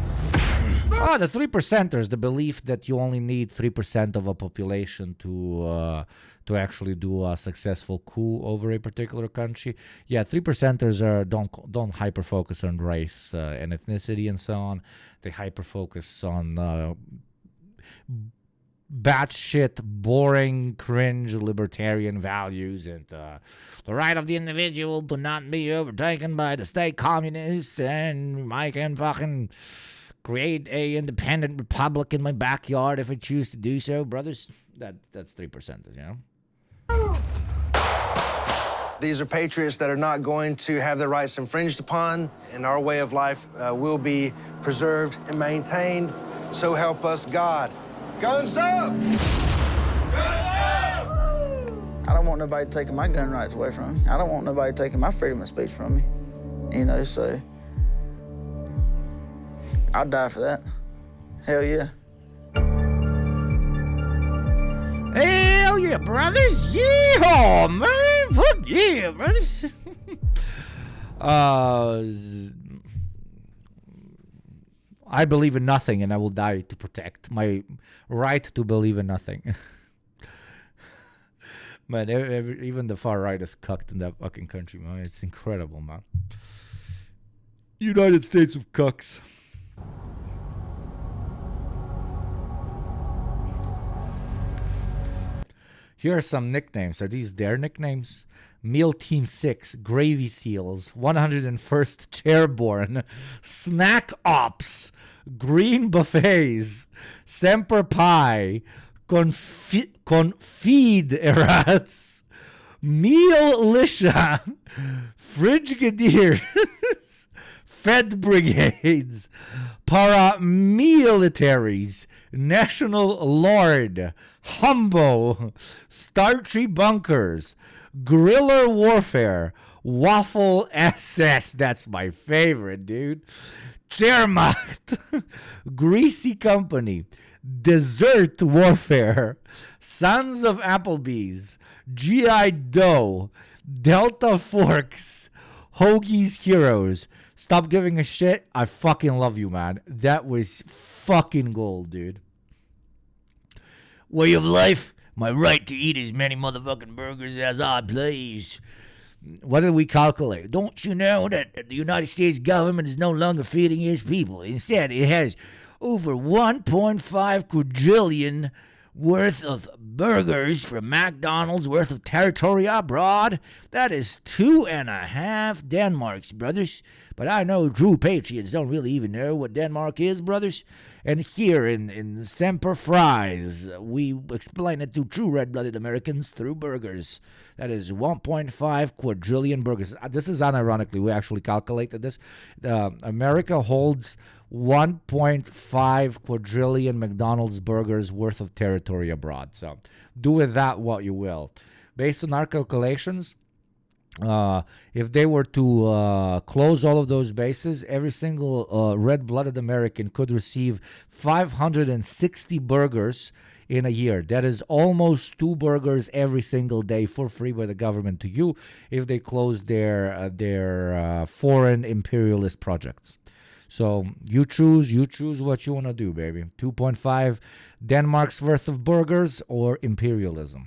Oh, the 3%ers, the belief that you only need 3% of a population to actually do a successful coup over a particular country. Yeah, 3%ers don't hyper focus on race and ethnicity and so on. They hyper focus on batshit, boring, cringe, libertarian values and the right of the individual to not be overtaken by the state communists, and I can fucking create a independent republic in my backyard if I choose to do so, brothers. That's 3%, you know? These are patriots that are not going to have their rights infringed upon, and our way of life will be preserved and maintained. So help us God. Guns up! I don't want nobody taking my gun rights away from me. I don't want nobody taking my freedom of speech from me. You know, so I'll die for that. Hell yeah. Hell yeah, brothers! Yeah, man! Fuck yeah, brothers! I believe in nothing, and I will die to protect my right to believe in nothing. Man, even the far right is cucked in that fucking country, man. It's incredible, man. United States of cucks. Here are some nicknames. Are these their nicknames? Meal Team 6, Gravy Seals, 101st Chairborne, Snack Ops, Green Buffets, Semper Pi, Confederats, Meal-licia, Frigadiers, Fed Brigades, Paramilitaries, National Lord, Humbo, Starchy Bunkers, Guerrilla Warfare, Waffle SS, that's my favorite, dude. Wehrmacht, Greasy Company, Desert Warfare, Sons of Applebee's, G.I. Doe, Delta Forks, Hoagie's Heroes. Stop giving a shit. I fucking love you, man. That was fucking gold, dude. Way of life. My right to eat as many motherfucking burgers as I please. What did we calculate? Don't you know that the United States government is no longer feeding its people? Instead, it has over 1.5 quadrillion worth of burgers from McDonald's worth of territory abroad. That is 2.5 Denmarks, brothers. But I know true patriots don't really even know what Denmark is, brothers. And here in Semper Fries, we explain it to true red-blooded Americans through burgers. That is 1.5 quadrillion burgers. This is unironically, we actually calculated this. America holds 1.5 quadrillion McDonald's burgers worth of territory abroad. So do with that what you will. Based on our calculations, if they were to close all of those bases, every single red-blooded American could receive 560 burgers in a year. That is almost 2 burgers every single day for free by the government to you if they close their foreign imperialist projects. So you choose what you want to do, baby. 2.5 Denmark's worth of burgers or imperialism.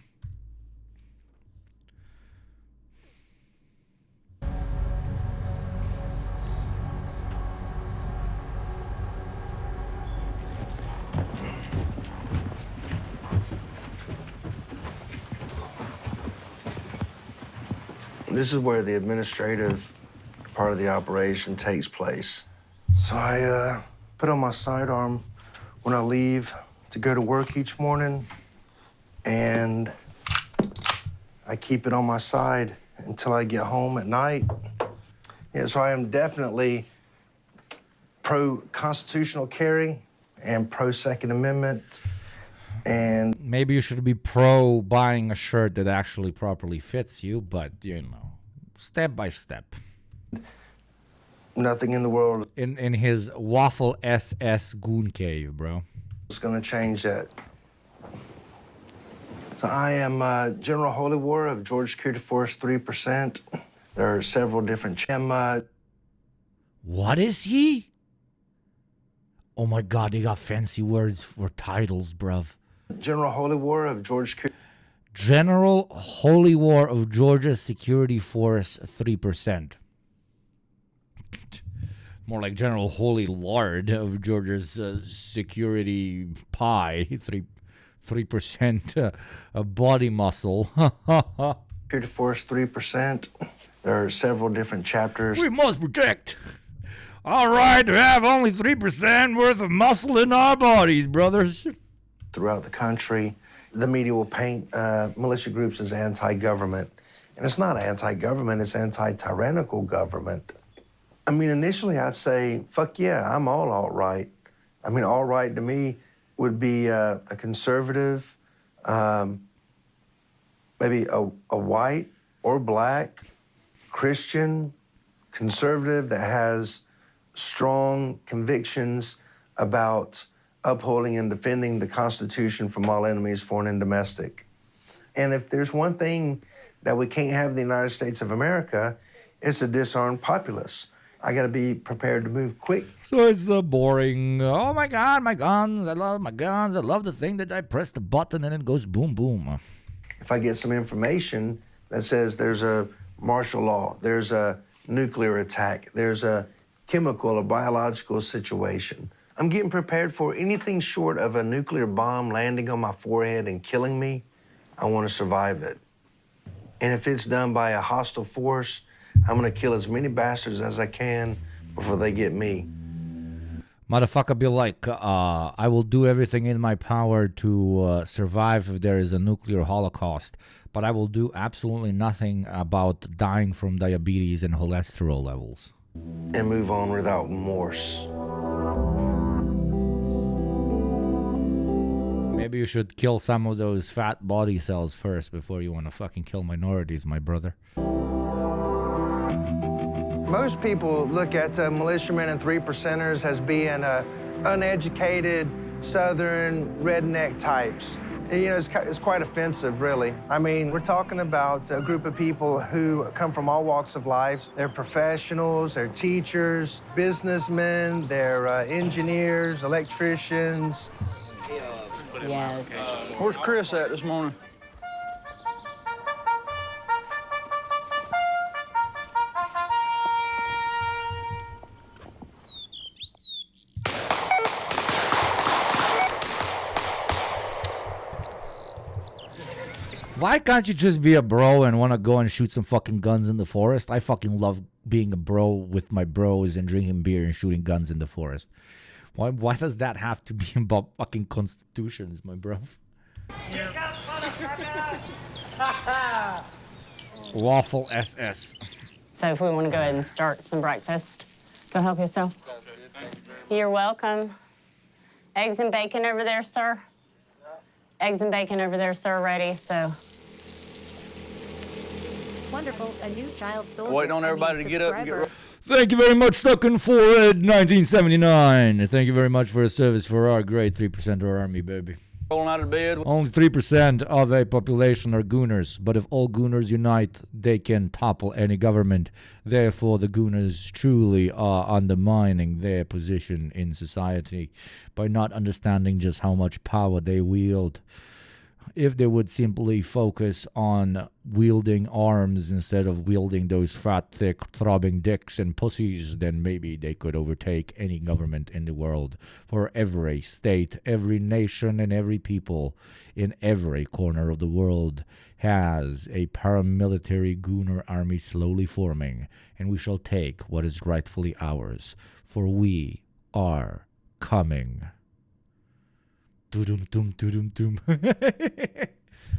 This is where the administrative part of the operation takes place. So I put on my sidearm when I leave to go to work each morning, and I keep it on my side until I get home at night. Yeah, so I am definitely pro-constitutional carry and pro-Second Amendment. And maybe you should be pro buying a shirt that actually properly fits you, but you know, step by step. Nothing in the world in his Waffle SS goon cave, bro. It's gonna change that. So I am General Holy War of George Security Force 3%. There are several different What is he? Oh my God, they got fancy words for titles, bruv. General Holy War of George. General Holy War of Georgia Security Force 3%. More like General Holy Lord of Georgia's security pie. 3% body muscle. Security Force 3%. There are several different chapters. We must protect our right to have only 3% worth of muscle in our bodies, brothers. Throughout the country, the media will paint militia groups as anti-government. And it's not anti-government, it's anti-tyrannical government. I mean, initially I'd say, fuck yeah, I'm all alt-right. I mean, alt-right to me would be a conservative, maybe a white or black Christian conservative that has strong convictions about upholding and defending the Constitution from all enemies, foreign and domestic. And if there's one thing that we can't have in the United States of America, it's a disarmed populace. I gotta be prepared to move quick. So it's the boring, oh my God, my guns, I love my guns, I love the thing that I press the button and it goes boom, boom. If I get some information that says there's a martial law, there's a nuclear attack, there's a chemical or biological situation, I'm getting prepared for anything short of a nuclear bomb landing on my forehead and killing me. I want to survive it. And if it's done by a hostile force, I'm going to kill as many bastards as I can before they get me. Motherfucker be like, I will do everything in my power to survive if there is a nuclear holocaust, but I will do absolutely nothing about dying from diabetes and cholesterol levels. And move on without remorse. Maybe you should kill some of those fat body cells first before you want to fucking kill minorities, my brother. Most people look at militiamen and 3%ers as being uneducated, southern, redneck types. You know, it's quite offensive, really. I mean, we're talking about a group of people who come from all walks of life. They're professionals, they're teachers, businessmen, they're engineers, electricians. Yes. Where's Chris at this morning? Why can't you just be a bro and want to go and shoot some fucking guns in the forest? I fucking love being a bro with my bros and drinking beer and shooting guns in the forest. Why does that have to be about fucking constitutions, my bro? Waffle SS. So if we want to go ahead and start some breakfast, go help yourself. You're welcome. Eggs and bacon over there, sir. Eggs and bacon over there, sir, ready, so. Wonderful, a new child soldier. Waiting on everybody to get up and get ready. Thank you very much, Stuckin' Forehead 1979. Thank you very much for your service for our great 3%er army, baby. Rolling out of bed. Only 3% of a population are gooners, but if all gooners unite, they can topple any government. Therefore, the gooners truly are undermining their position in society by not understanding just how much power they wield. If they would simply focus on wielding arms instead of wielding those fat, thick, throbbing dicks and pussies, then maybe they could overtake any government in the world. For every state, every nation, and every people in every corner of the world has a paramilitary gooner army slowly forming, and we shall take what is rightfully ours, for we are coming. Doom.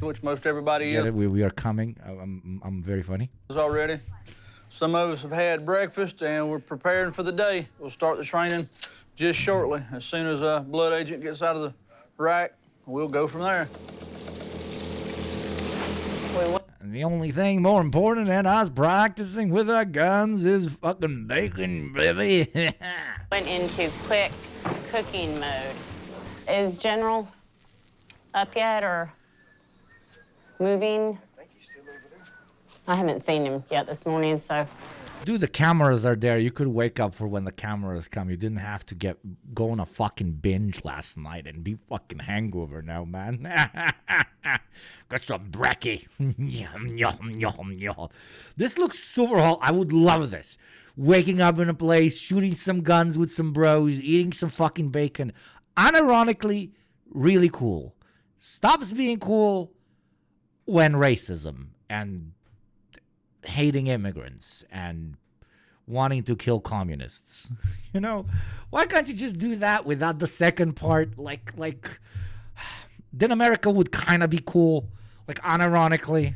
Which most everybody Get is. it? We are coming. I'm very funny. Already. Some of us have had breakfast and we're preparing for the day. We'll start the training just shortly. As soon as a blood agent gets out of the rack, we'll go from there. And the only thing more important than us practicing with our guns is fucking bacon, baby. Went into quick cooking mode. Is General up yet or moving? I haven't seen him yet this morning, so Dude, the cameras are there. You could wake up for when the cameras come. You didn't have to go on a fucking binge last night and be fucking hangover now, man. Got some brekkie. Yum, yum, yum, yum. This looks super hot. I would love this. Waking up in a place, shooting some guns with some bros, eating some fucking bacon. Unironically, really cool. Stops being cool when racism and hating immigrants and wanting to kill communists. You know, why can't you just do that without the second part? Like then America would kind of be cool, like unironically.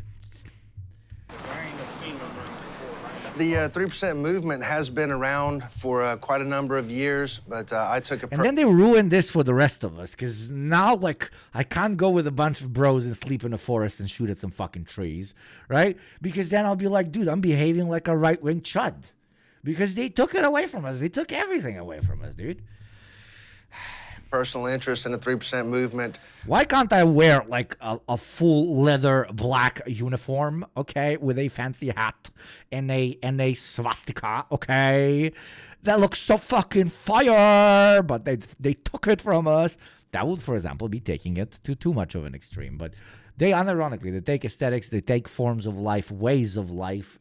The 3% movement has been around for quite a number of years, but I took a... And then they ruined this for the rest of us, because now, like, I can't go with a bunch of bros and sleep in a forest and shoot at some fucking trees, right? Because then I'll be like, dude, I'm behaving like a right-wing chud. Because they took it away from us. They took everything away from us, dude. Personal interest in the 3% movement. Why can't I wear like a full leather black uniform, okay, with a fancy hat and a swastika, okay? That looks so fucking fire, but they took it from us. That would, for example, be taking it to too much of an extreme, but they unironically, they take aesthetics, they take forms of life, ways of life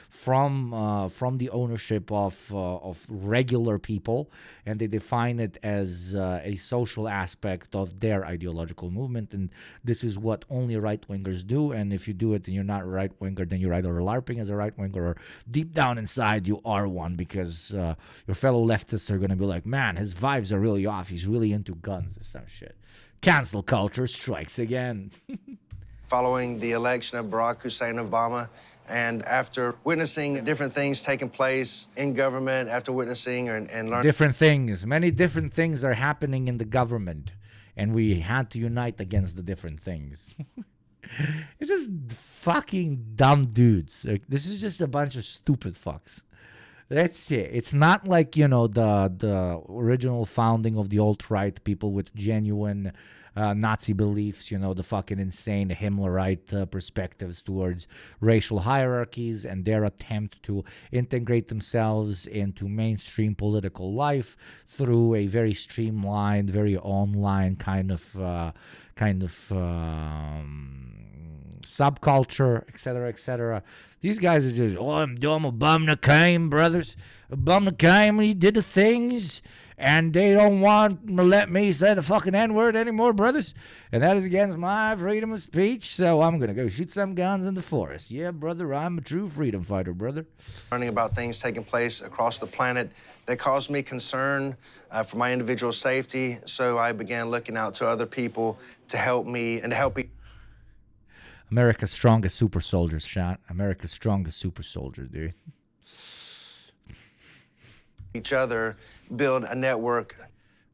from the ownership of regular people, and they define it as a social aspect of their ideological movement. And this is what only right-wingers do. And if you do it and you're not a right-winger, then you're either LARPing as a right-winger or deep down inside you are one, because your fellow leftists are going to be like, man, his vibes are really off. He's really into guns or some shit. Cancel culture strikes again. Following the election of Barack Hussein Obama, and after witnessing different things taking place in government, after witnessing and learning... Different things. Many different things are happening in the government, and we had to unite against the different things. It's just fucking dumb dudes. Like, this is just a bunch of stupid fucks. That's it. It's not like, you know, the original founding of the alt-right, people with genuine Nazi beliefs, you know, the fucking insane Himmlerite perspectives towards racial hierarchies and their attempt to integrate themselves into mainstream political life through a very streamlined, very online kind of subculture, etc., etc. These guys are just, oh, I'm Obama came, brothers. Obama came, he did the things, and they don't want to let me say the fucking N-word anymore, brothers. And that is against my freedom of speech, so I'm going to go shoot some guns in the forest. Yeah, brother, I'm a true freedom fighter, brother. Learning about things taking place across the planet that caused me concern for my individual safety, so I began looking out to other people to help me and to help America's strongest super soldiers, Shot. America's strongest super soldiers, dude. each other, build a network.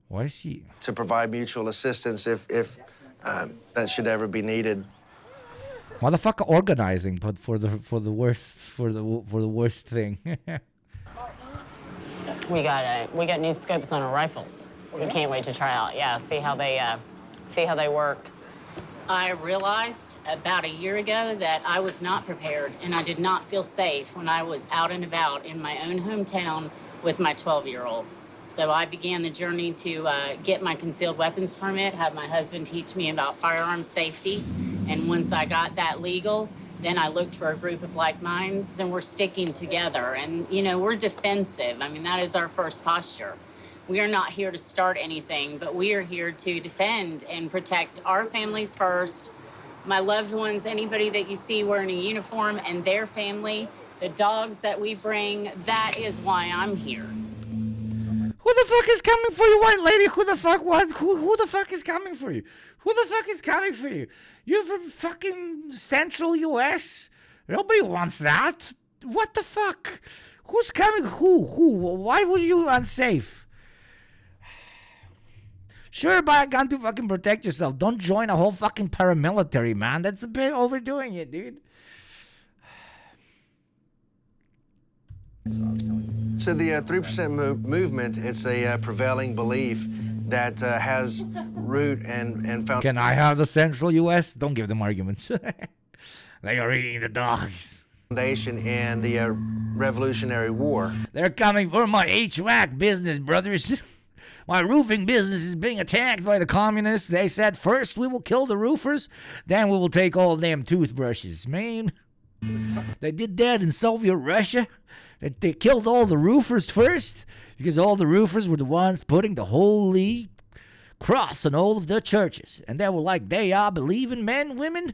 Why is he? To provide mutual assistance if that should ever be needed. Motherfucker organizing, but for the worst thing. We got new scopes on our rifles. We can't wait to try out. Yeah, see how they work. I realized about a year ago that I was not prepared and I did not feel safe when I was out and about in my own hometown with my 12-year-old. So I began the journey to get my concealed weapons permit, have my husband teach me about firearms safety. And once I got that legal, then I looked for a group of like minds, and we're sticking together. And, you know, we're defensive. I mean, that is our first posture. We are not here to start anything, but we are here to defend and protect our families first, my loved ones, anybody that you see wearing a uniform, and their family, the dogs that we bring. That is why I'm here. Who the fuck is coming for you, white lady? Who the fuck was? Who the fuck is coming for you? Who the fuck is coming for you? You're from fucking Central U.S.? Nobody wants that. What the fuck? Who's coming? Who? Why were you unsafe? Sure, buy a gun to fucking protect yourself. Don't join a whole fucking paramilitary, man. That's a bit overdoing it, dude. So the 3% movement, it's a prevailing belief that has root and found... Can I have the Central U.S.? Don't give them arguments. They are eating the dogs. foundation in the Revolutionary War. They're coming for my HVAC business, brothers. My roofing business is being attacked by the communists. They said, first we will kill the roofers, then we will take all them toothbrushes. Man, they did that in Soviet Russia. They killed all the roofers first because all the roofers were the ones putting the holy cross on all of the churches. And they were like, they are believing men, women,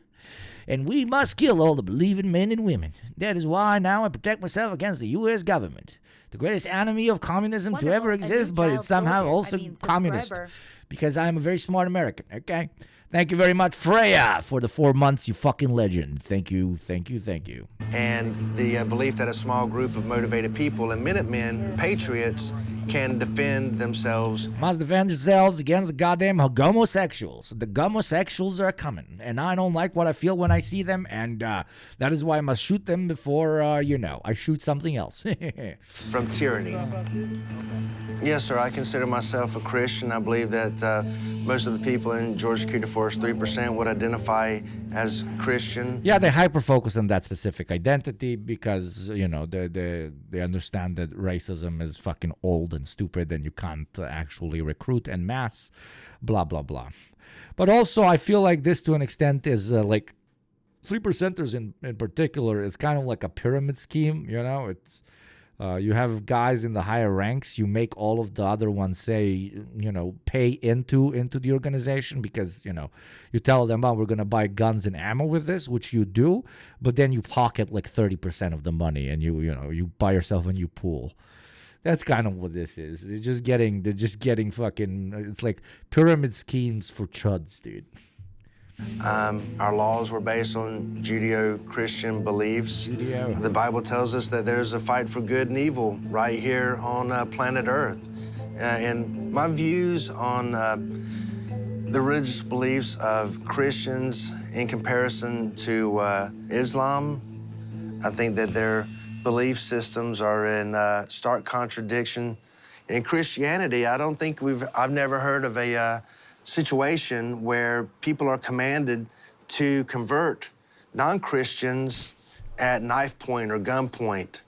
and we must kill all the believing men and women. That is why now I protect myself against the U.S. government. The greatest enemy of communism to ever exist, but it's somehow also communist. Because I'm a very smart American, okay? Thank you very much, Freya, for the 4 months, you fucking legend. Thank you, thank you, thank you. And the belief that a small group of motivated people and Minutemen, patriots, can defend themselves. Must defend yourselves against the goddamn homosexuals. The homosexuals are coming, and I don't like what I feel when I see them, and that is why I must shoot them before, I shoot something else. From tyranny. Yes, sir, I consider myself a Christian. I believe that most of the people in Georgia Security Force, 3%, would identify as Christian. Yeah, they hyper-focus on that specific identity because, they understand that racism is fucking old and stupid and you can't actually recruit en masse, blah, blah, blah. But also, I feel like this, to an extent, is like 3%ers in particular, it's kind of like a pyramid scheme, It's you have guys in the higher ranks. You make all of the other ones say, pay into the organization because, you tell them, we're going to buy guns and ammo with this, which you do, but then you pocket like 30% of the money and you buy yourself a new pool. That's kind of what this is. They're just getting fucking, it's like pyramid schemes for chuds, dude. Our laws were based on Judeo-Christian beliefs. The Bible tells us that there's a fight for good and evil right here on planet Earth. And my views on the religious beliefs of Christians in comparison to Islam, I think that their belief systems are in stark contradiction. In Christianity, I don't think I've never heard of a situation where people are commanded to convert non-Christians at knife point or gun point.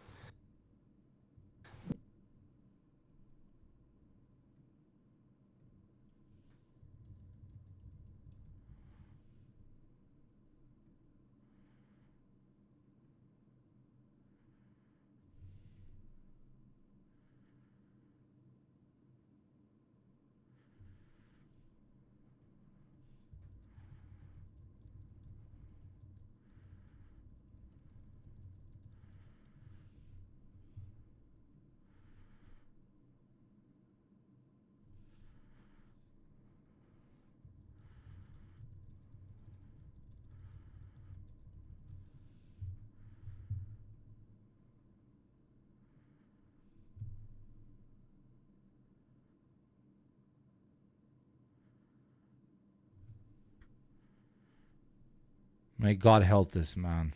May God help this man.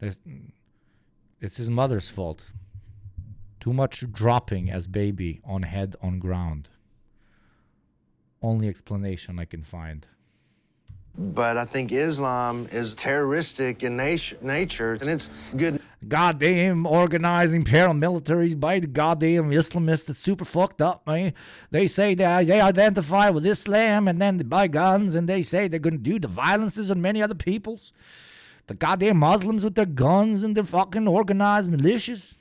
It's his mother's fault. Too much dropping as baby on head on ground. Only explanation I can find. But I think Islam is terroristic in nature, and it's good. Goddamn organizing paramilitaries by the goddamn Islamists. It's super fucked up, man. They say they identify with Islam, and then they buy guns, and they say they're going to do the violences on many other peoples. The goddamn Muslims with their guns and their fucking organized militias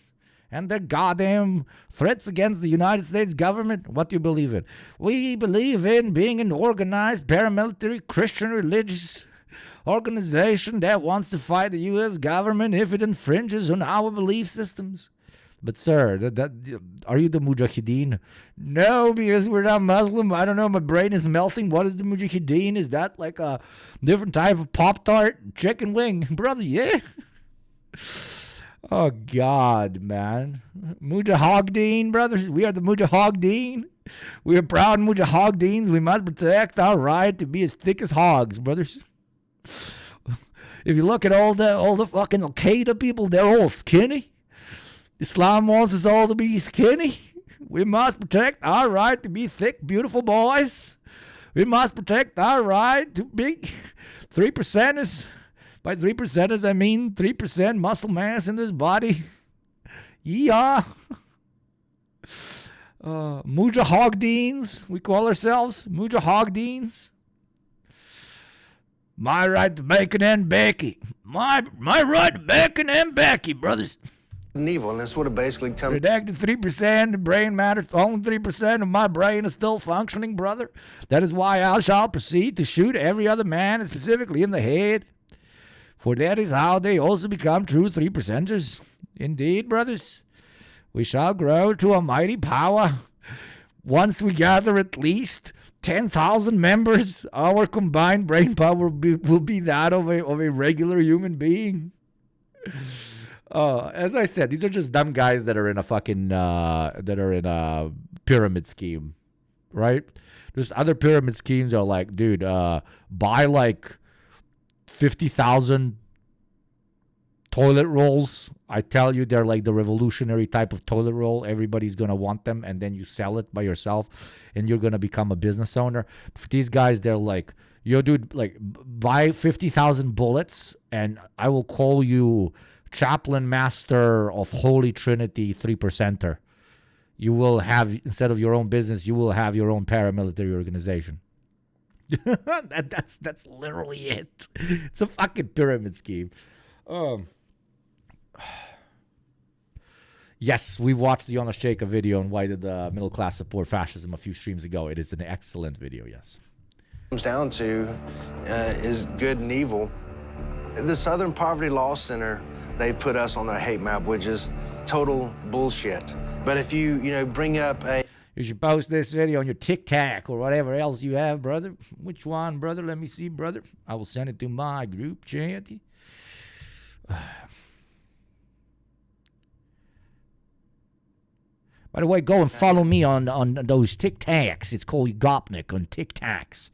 and their goddamn threats against the United States government. What do you believe in? We believe in being an organized paramilitary Christian religious organization that wants to fight the U.S. government if it infringes on our belief systems. But sir, are you the Mujahideen? No, because we're not Muslim. I don't know, my brain is melting. What is the Mujahideen? Is that like a different type of Pop-Tart chicken wing? Brother, yeah. Oh, God, man. Mujahideen, brothers. We are the Mujahideen. We are proud Mujahideens. We must protect our right to be as thick as hogs, brothers. If you look at all the fucking Al-Qaeda people, they're all skinny. Islam wants us all to be skinny. We must protect our right to be thick, beautiful boys. We must protect our right to be 3%ers. By 3%ers, I mean 3% muscle mass in this body. Yeah. Mujahogdeens, we call ourselves. Mujahogdeens. My right to bacon and Becky. My right to bacon and Becky, brothers. Evil, and that's what it basically comes. Redacted 3%, the brain matter, only 3% of my brain is still functioning, brother. That is why I shall proceed to shoot every other man, specifically in the head. For that is how they also become true 3%ers. Indeed, brothers, we shall grow to a mighty power. Once we gather at least 10,000 members, our combined brain power will be that of a regular human being. As I said, these are just dumb guys that are in a fucking pyramid scheme, right? There's other pyramid schemes are like, dude, buy like 50,000 toilet rolls. I tell you, they're like the revolutionary type of toilet roll. Everybody's going to want them, and then you sell it by yourself, and you're going to become a business owner. For these guys, they're like, yo, dude, like, buy 50,000 bullets, and I will call you Chaplain Master of Holy Trinity 3%er. You will have, instead of your own business, you will have your own paramilitary organization. That's literally it. It's a fucking pyramid scheme. Yes, we watched the Jonas Jacob video on why did the middle class support fascism a few streams ago. It is an excellent video, yes. Comes down to is good and evil. The Southern Poverty Law Center, they put us on their hate map, which is total bullshit. But if you bring up a... You should post this video on your TikTok or whatever else you have, brother. Which one, brother? Let me see, brother. I will send it to my group chat. By the way, go and follow me on those TikToks. It's called Yugopnik on TikToks.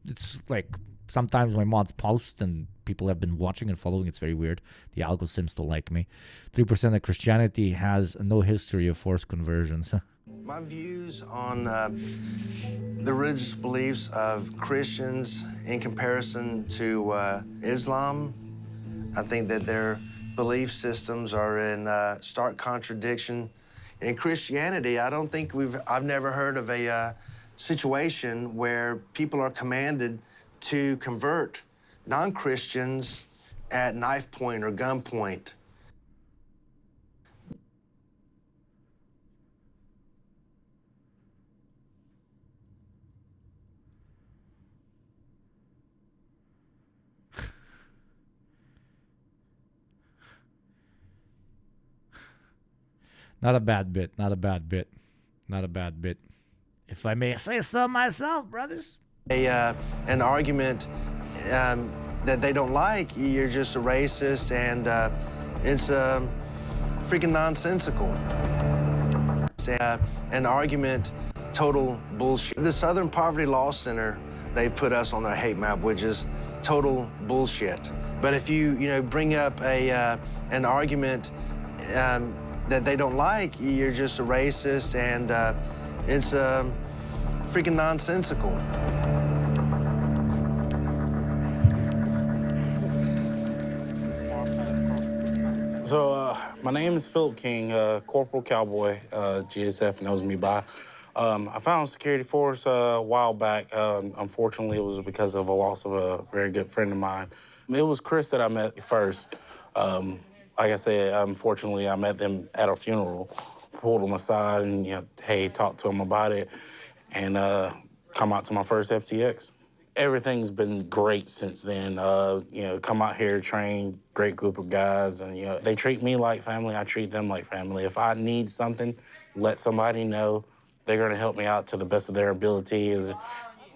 It's like sometimes my mods post and people have been watching and following. It's very weird. The algo seems to like me. 3% of Christianity has no history of forced conversions. My views on the religious beliefs of Christians in comparison to Islam, I think that their belief systems are in stark contradiction. In Christianity, I don't think I've never heard of a situation where people are commanded to convert non-Christians at knife point or gun point. Not a bad bit, not a bad bit, not a bad bit. If I may say so myself, brothers. An argument that they don't like, you're just a racist, and it's freaking nonsensical. An argument, total bullshit. The Southern Poverty Law Center, they put us on their hate map, which is total bullshit. But if you bring up an argument that they don't like, you're just a racist, and it's freaking nonsensical. So, my name is Philip King, Corporal Cowboy, GSF knows me by. I found security force a while back. Unfortunately, it was because of a loss of a very good friend of mine. It was Chris that I met first. Like I said, unfortunately, I met them at a funeral, pulled them aside and, hey, talked to them about it, and come out to my first FTX. Everything's been great since then. Come out here, train, great group of guys, and, they treat me like family. I treat them like family. If I need something, let somebody know. They're going to help me out to the best of their ability.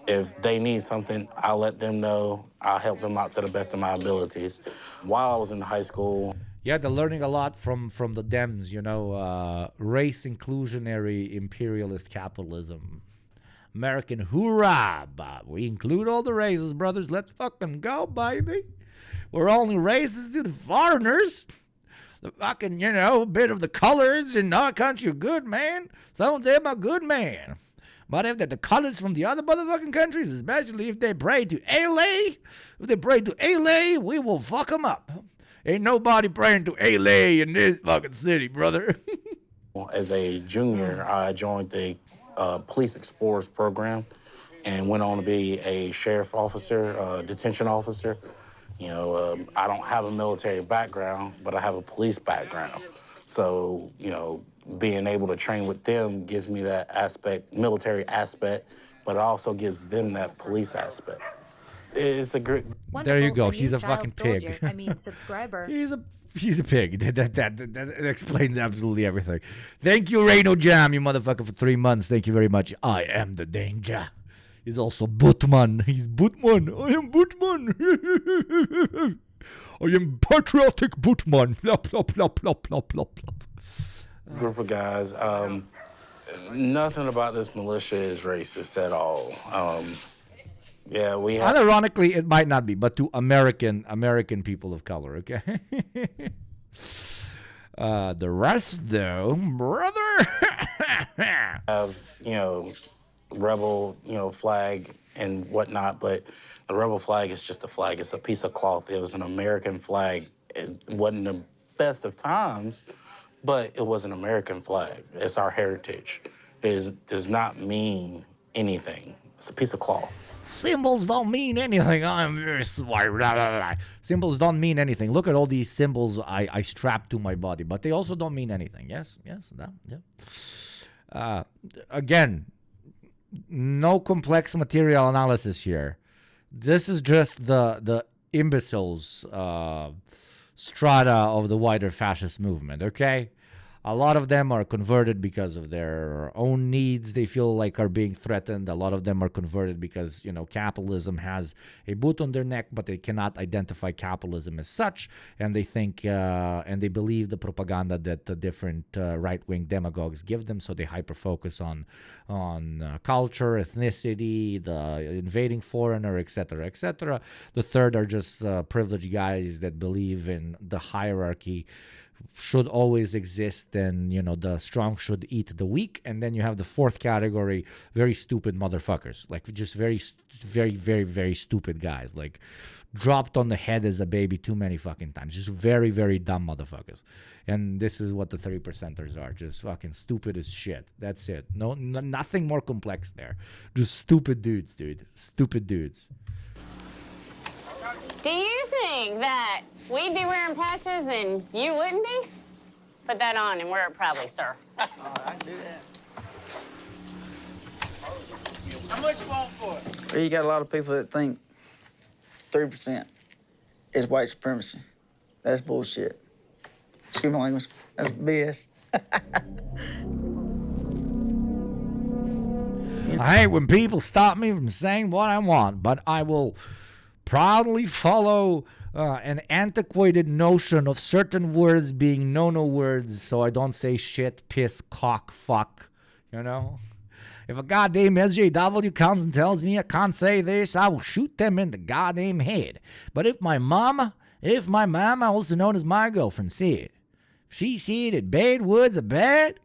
If they need something, I'll let them know. I'll help them out to the best of my abilities. While I was in high school... Yeah, they're learning a lot from the Dems, race inclusionary imperialist capitalism. American hoorah, Bob. We include all the races, brothers. Let's fucking go, baby. We're only racist to the foreigners. The fucking, a bit of the colors in our country are good, man. Some of them are good, man. But if they're the colors from the other motherfucking countries, especially if they pray to LA, we will fuck them up. Ain't nobody praying to LA in this fucking city, brother. As a junior, I joined the Police Explorers program and went on to be a sheriff officer, detention officer. You know, I don't have a military background, but I have a police background. So, you know, being able to train with them gives me that aspect, military aspect, but it also gives them that police aspect. It's a great... There you go. He's a fucking pig. Subscriber. He's a pig. That explains absolutely everything. Thank you, Reno Jam, you motherfucker, for 3 months. Thank you very much. I am the danger. He's also Bootman. He's Bootman. I am Bootman. I am patriotic Bootman. Plop, plop, plop, plop, plop, plop, plop. Group of guys. Nothing about this militia is racist at all. Yeah, we have... Unironically, it might not be, but to American people of color, okay? The rest, though, brother... have, you know, rebel, you know, flag and whatnot, but the rebel flag is just a flag. It's a piece of cloth. It was an American flag. It wasn't the best of times, but it was an American flag. It's our heritage. It does not mean anything. It's a piece of cloth. Symbols don't mean anything. I'm very sorry. Symbols don't mean anything. Look at all these symbols I strap to my body, but they also don't mean anything. Yes, that, yeah. Again, no complex material analysis here. This is just the imbeciles strata of the wider fascist movement, okay? A lot of them are converted because of their own needs they feel like are being threatened. A lot of them are converted because, you know, capitalism has a boot on their neck, but they cannot identify capitalism as such. And they think and they believe the propaganda that the different right-wing demagogues give them. So they hyper-focus on culture, ethnicity, the invading foreigner, etc., etc. The third are just privileged guys that believe in the hierarchy should always exist, and you know, the strong should eat the weak. And then you have the fourth category, very stupid motherfuckers, like just very stupid guys, like dropped on the head as a baby too many fucking times, just very dumb motherfuckers. And this is what the 3%ers are, just fucking stupid as shit. That's it. Nothing more complex there, just stupid dudes, dude. Stupid dudes. Do you think that we'd be wearing patches and you wouldn't be? Put that on and wear it proudly, sir. I can do that. How much you want for it? You got a lot of people that think 3% is white supremacy. That's bullshit. Excuse my language. That's BS. I hate when people stop me from saying what I want, but I will proudly follow an antiquated notion of certain words being no-no words, so I don't say shit, piss, cock, fuck, you know? If a goddamn SJW comes and tells me I can't say this, I will shoot them in the goddamn head. But if my mama, also known as my girlfriend, said, if she said that bad words are bad,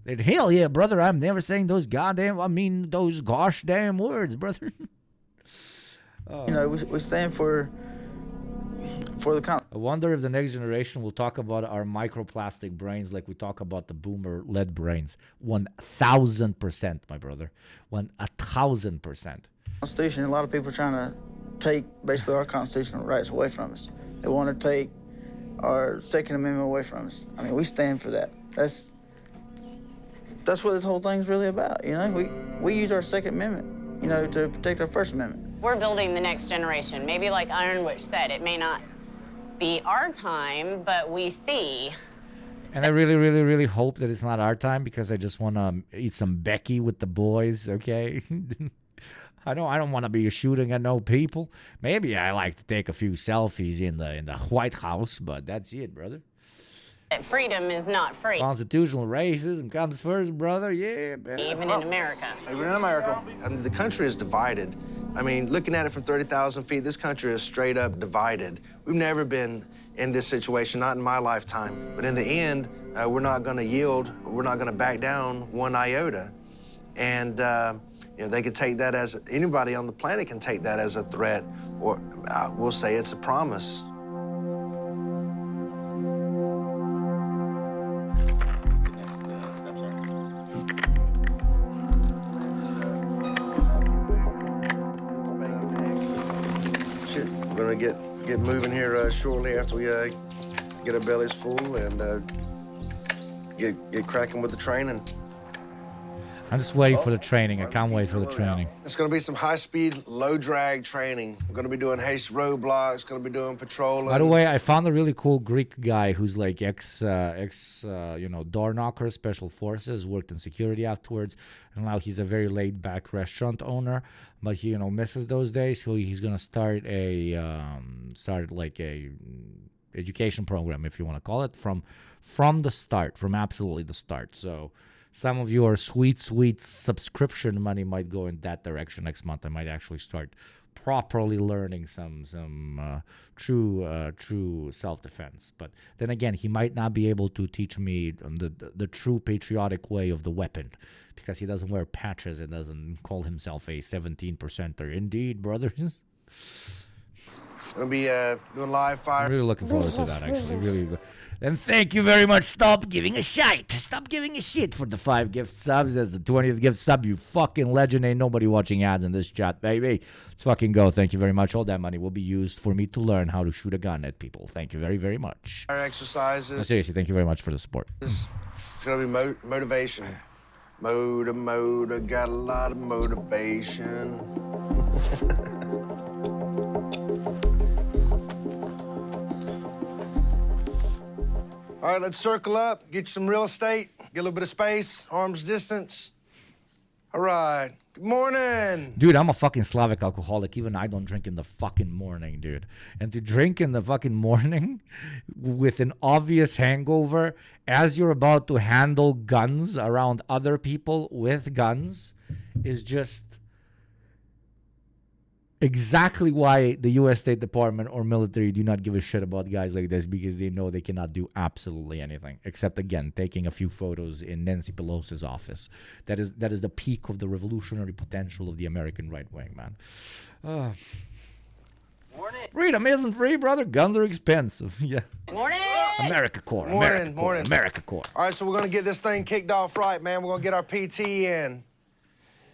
then hell yeah, brother, I'm never saying those those gosh damn words, brother. You know, we stand for the I wonder if the next generation will talk about our microplastic brains like we talk about the boomer lead brains. 1,000%, my brother. 1,000%. Constitution, a lot of people are trying to take basically our constitutional rights away from us. They want to take our Second Amendment away from us. I mean, we stand for that. That's what this whole thing's really about. You know, we use our Second Amendment, you know, to protect our First Amendment. We're building the next generation. Maybe like Ironwitch said, it may not be our time, but we see. And I really hope that it's not our time, because I just want to eat some Becky with the boys, okay? I don't want to be shooting at no people. Maybe I like to take a few selfies in the White House, but that's it, brother. Freedom is not free. Constitutional racism comes first, brother. Yeah, man. Even in America. Even in America. I mean, the country is divided. I mean, looking at it from 30,000 feet, this country is straight up divided. We've never been in this situation, not in my lifetime. But in the end, we're not going to yield. We're not going to back down one iota. And you know, they could take that as, anybody on the planet can take that as a threat, or we'll say it's a promise. Shit, we're gonna get moving here shortly after we get our bellies full and get cracking with the training. I'm just waiting for the training. I can't wait for the training. It's going to be some high-speed, low-drag training. We're going to be doing haste roadblocks, going to be doing patrolling. By the way, I found a really cool Greek guy who's like door knocker, special forces, worked in security afterwards, and now he's a very laid-back restaurant owner. But he, misses those days. So he's going to start a education program, if you want to call it, from the start, from absolutely the start. So some of your sweet subscription money might go in that direction next month. I might actually start properly learning some true self-defense. But then again, he might not be able to teach me the true patriotic way of the weapon, because he doesn't wear patches and doesn't call himself a 17%er. Indeed, brothers. We'll be doing live fire. I'm really looking forward to that, actually. Really. And thank you very much. Stop giving a shit. Stop giving a shit for the 5 gift subs. As the 20th gift sub, you fucking legend. Ain't nobody watching ads in this chat, baby. Let's fucking go. Thank you very much. All that money will be used for me to learn how to shoot a gun at people. Thank you very, very much. Our exercises. No, seriously, thank you very much for the support. It's going to be motivation. Motor, got a lot of motivation. All right, let's circle up, get you some real estate, get a little bit of space, arm's distance. All right, good morning. Dude, I'm a fucking Slavic alcoholic. Even I don't drink in the fucking morning, dude. And to drink in the fucking morning with an obvious hangover as you're about to handle guns around other people with guns is just exactly why the U.S. State Department or military do not give a shit about guys like this, because they know they cannot do absolutely anything except, again, taking a few photos in Nancy Pelosi's office. That is the peak of the revolutionary potential of the American right wing, man. Freedom isn't free, brother. Guns are expensive. Yeah. Morning. America Corps. Morning. America Corps. All right, so we're going to get this thing kicked off right, man. We're going to get our PT in.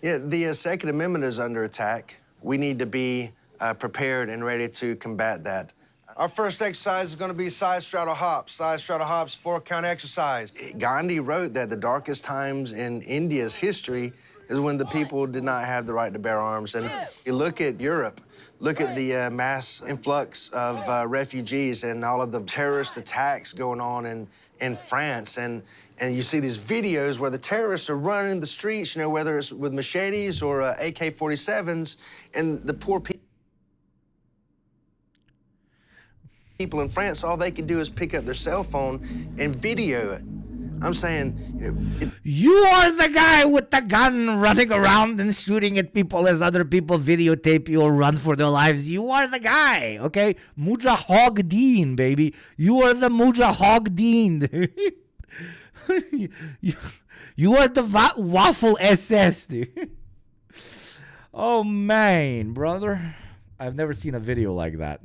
Yeah, the Second Amendment is under attack. We need to be prepared and ready to combat that. Our first exercise is going to be side straddle hops. Side straddle hops, 4-count exercise. Gandhi wrote that the darkest times in India's history is when the people did not have the right to bear arms. And you look at Europe, look at the mass influx of refugees and all of the terrorist attacks going on in France. And you see these videos where the terrorists are running the streets, whether it's with machetes or AK-47s, and the poor people in France, all they can do is pick up their cell phone and video it. I'm saying, you are the guy with the gun running around and shooting at people as other people videotape you or run for their lives. You are the guy, okay? Mujahideen, baby. You are the Mujahideen. you are the Waffle SS, dude. Oh, man, brother. I've never seen a video like that.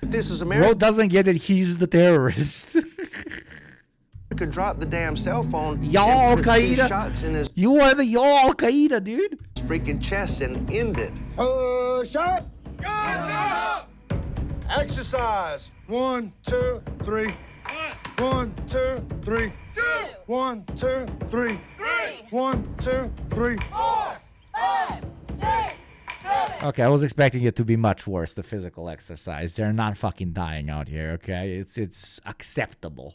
This is America. Bro doesn't get it. He's the terrorist. Could drop the damn cell phone. Y'all Al-Qaeda. Shots in his you are the y'all Al-Qaeda, dude. Freaking chest and end it. Shot. Exercise. 1, 2, 3. 1, 2, 3. 1, 2, 3. 1, 2, 3. 4, 5, 6, 7. Okay, I was expecting it to be much worse, the physical exercise. They're not fucking dying out here, okay? It's acceptable.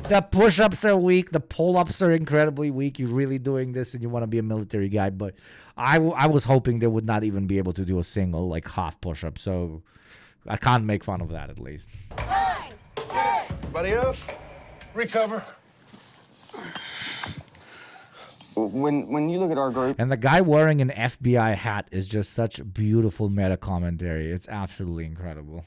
The push-ups are weak. The pull-ups are incredibly weak. You're really doing this and you want to be a military guy. But I was hoping they would not even be able to do a single, half push-up. So I can't make fun of that, at least. Buddy up. Recover. When you look at our group... And the guy wearing an FBI hat is just such beautiful meta commentary. It's absolutely incredible.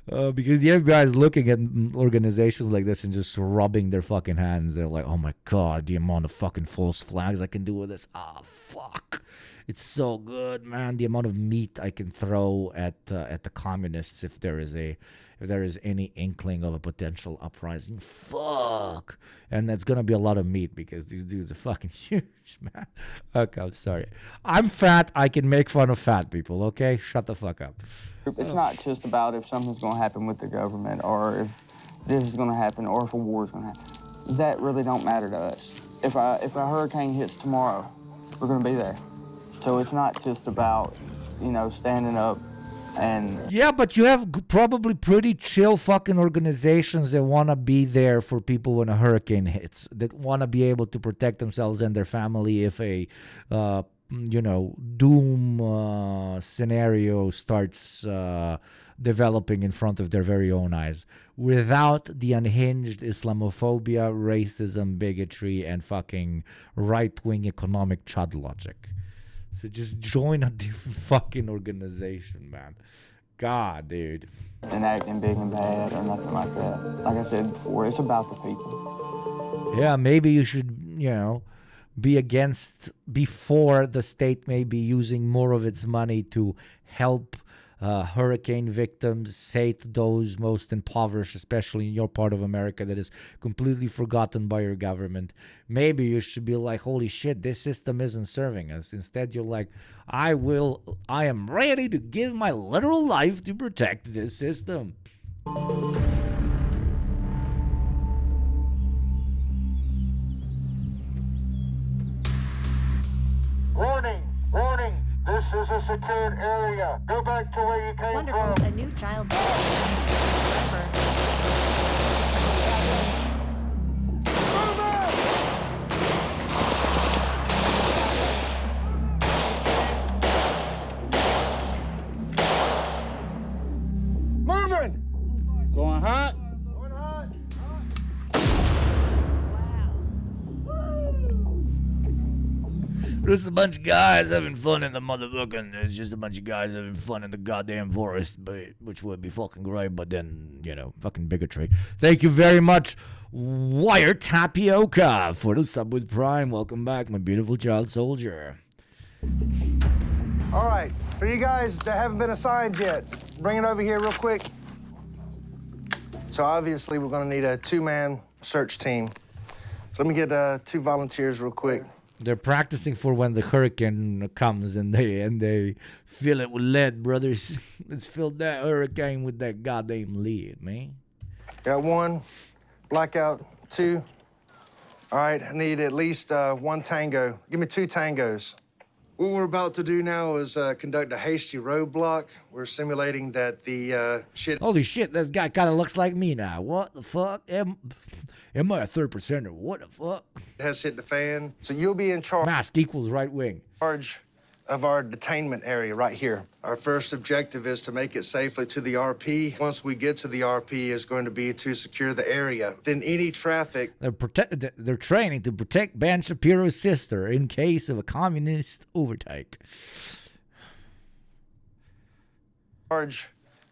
Because the FBI is looking at organizations like this and just rubbing their fucking hands. They're like, oh my God, the amount of fucking false flags I can do with this. Ah, fuck. It's so good, man. The amount of meat I can throw at the communists if there is any inkling of a potential uprising. Fuck. And that's gonna be a lot of meat because these dudes are fucking huge, man. Okay, I'm sorry. I'm fat. I can make fun of fat people. Okay, shut the fuck up. It's not just about if something's going to happen with the government or if this is going to happen or if a war is going to happen. That really don't matter to us. If a hurricane hits tomorrow, we're going to be there. So it's not just about, standing up and... Yeah, but you have probably pretty chill fucking organizations that want to be there for people when a hurricane hits, that want to be able to protect themselves and their family if a, doom scenario starts developing in front of their very own eyes, without the unhinged Islamophobia, racism, bigotry, and fucking right-wing economic chud logic. So just join a different fucking organization, man. God, dude. And acting big and bad or nothing like that. Like I said before, it's about the people. Yeah, maybe you should, be against, before the state may be using more of its money to help hurricane victims, save those most impoverished, especially in your part of America that is completely forgotten by your government. Maybe you should be like, holy shit, this system isn't serving us. Instead, you're like, I am ready to give my literal life to protect this system. Warning! Warning! This is a secured area. Go back to where you came Wonderful, from. a new child. Moving! Going hot? There's a bunch of guys having fun in the motherfucking. It's just a bunch of guys having fun in the goddamn forest, which would be fucking great, but then, fucking bigotry. Thank you very much, Wire Tapioca, for the sub with Prime. Welcome back, my beautiful child soldier. All right, for you guys that haven't been assigned yet, bring it over here real quick. So obviously we're gonna need a 2-man search team. So let me get 2 volunteers real quick. They're practicing for when the hurricane comes and they fill it with lead, brothers. Let's fill that hurricane with that goddamn lead, man. Got 1, blackout, 2. All right, I need at least 1 tango. Give me 2 tangos. What we're about to do now is conduct a hasty roadblock. We're simulating that the shit... Holy shit, this guy kind of looks like me now. What the fuck? Am I a 3rd percenter? What the fuck? ...has hit the fan. So you'll be in charge... Mask equals right wing. ...charge of our detainment area right here. Our first objective is to make it safely to the RP. Once we get to the RP, is going to be to secure the area. Then any traffic... They're training to protect Ben Shapiro's sister in case of a communist overtake. ...charge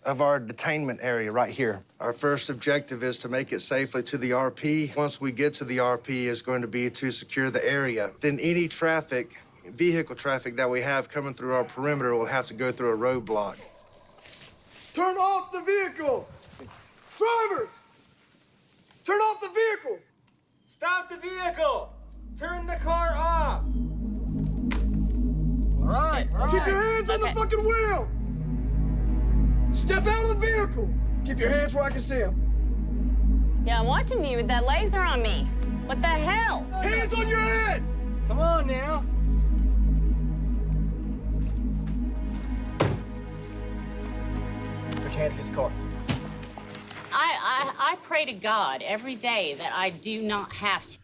of our detainment area right here. Our first objective is to make it safely to the RP. Once we get to the RP, is going to be to secure the area. Then any vehicle traffic that we have coming through our perimeter will have to go through a roadblock. Turn off the vehicle! Drivers! Turn off the vehicle! Stop the vehicle! Turn the car off! All right. Keep your hands on the fucking wheel! Step out of the vehicle! Keep your hands where I can see them. Yeah, I'm watching you with that laser on me. What the hell? Hands on your head! Come on now. Put your hands against the car. I pray to God every day that I do not have to.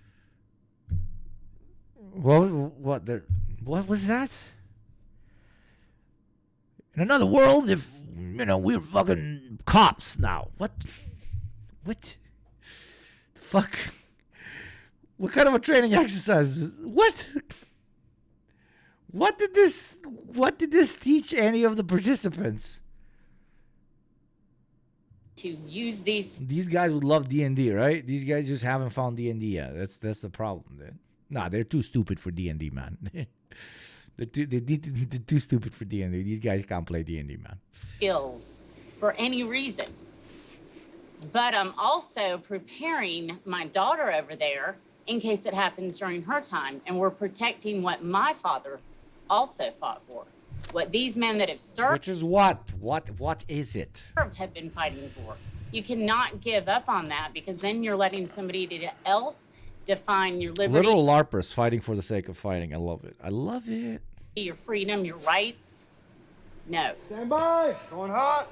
What was that? In another world, if, we're fucking cops now. What? The fuck? What kind of a training exercise? What? What did this teach any of the participants? to use these. These guys would love D&D, right? These guys just haven't found D&D yet. That's the problem, dude. Nah, they're too stupid for D&D, man. they're too stupid for D&D. These guys can't play D&D, man. Skills for any reason. But I'm also preparing my daughter over there in case it happens during her time. And we're protecting what my father also fought for. What these men that have served. Which is what? What is it? Have been fighting for. You cannot give up on that because then you're letting somebody else define your liberty. Literal LARPers fighting for the sake of fighting. I love it. I love it. Your freedom, your rights. No. Stand by. Going hot.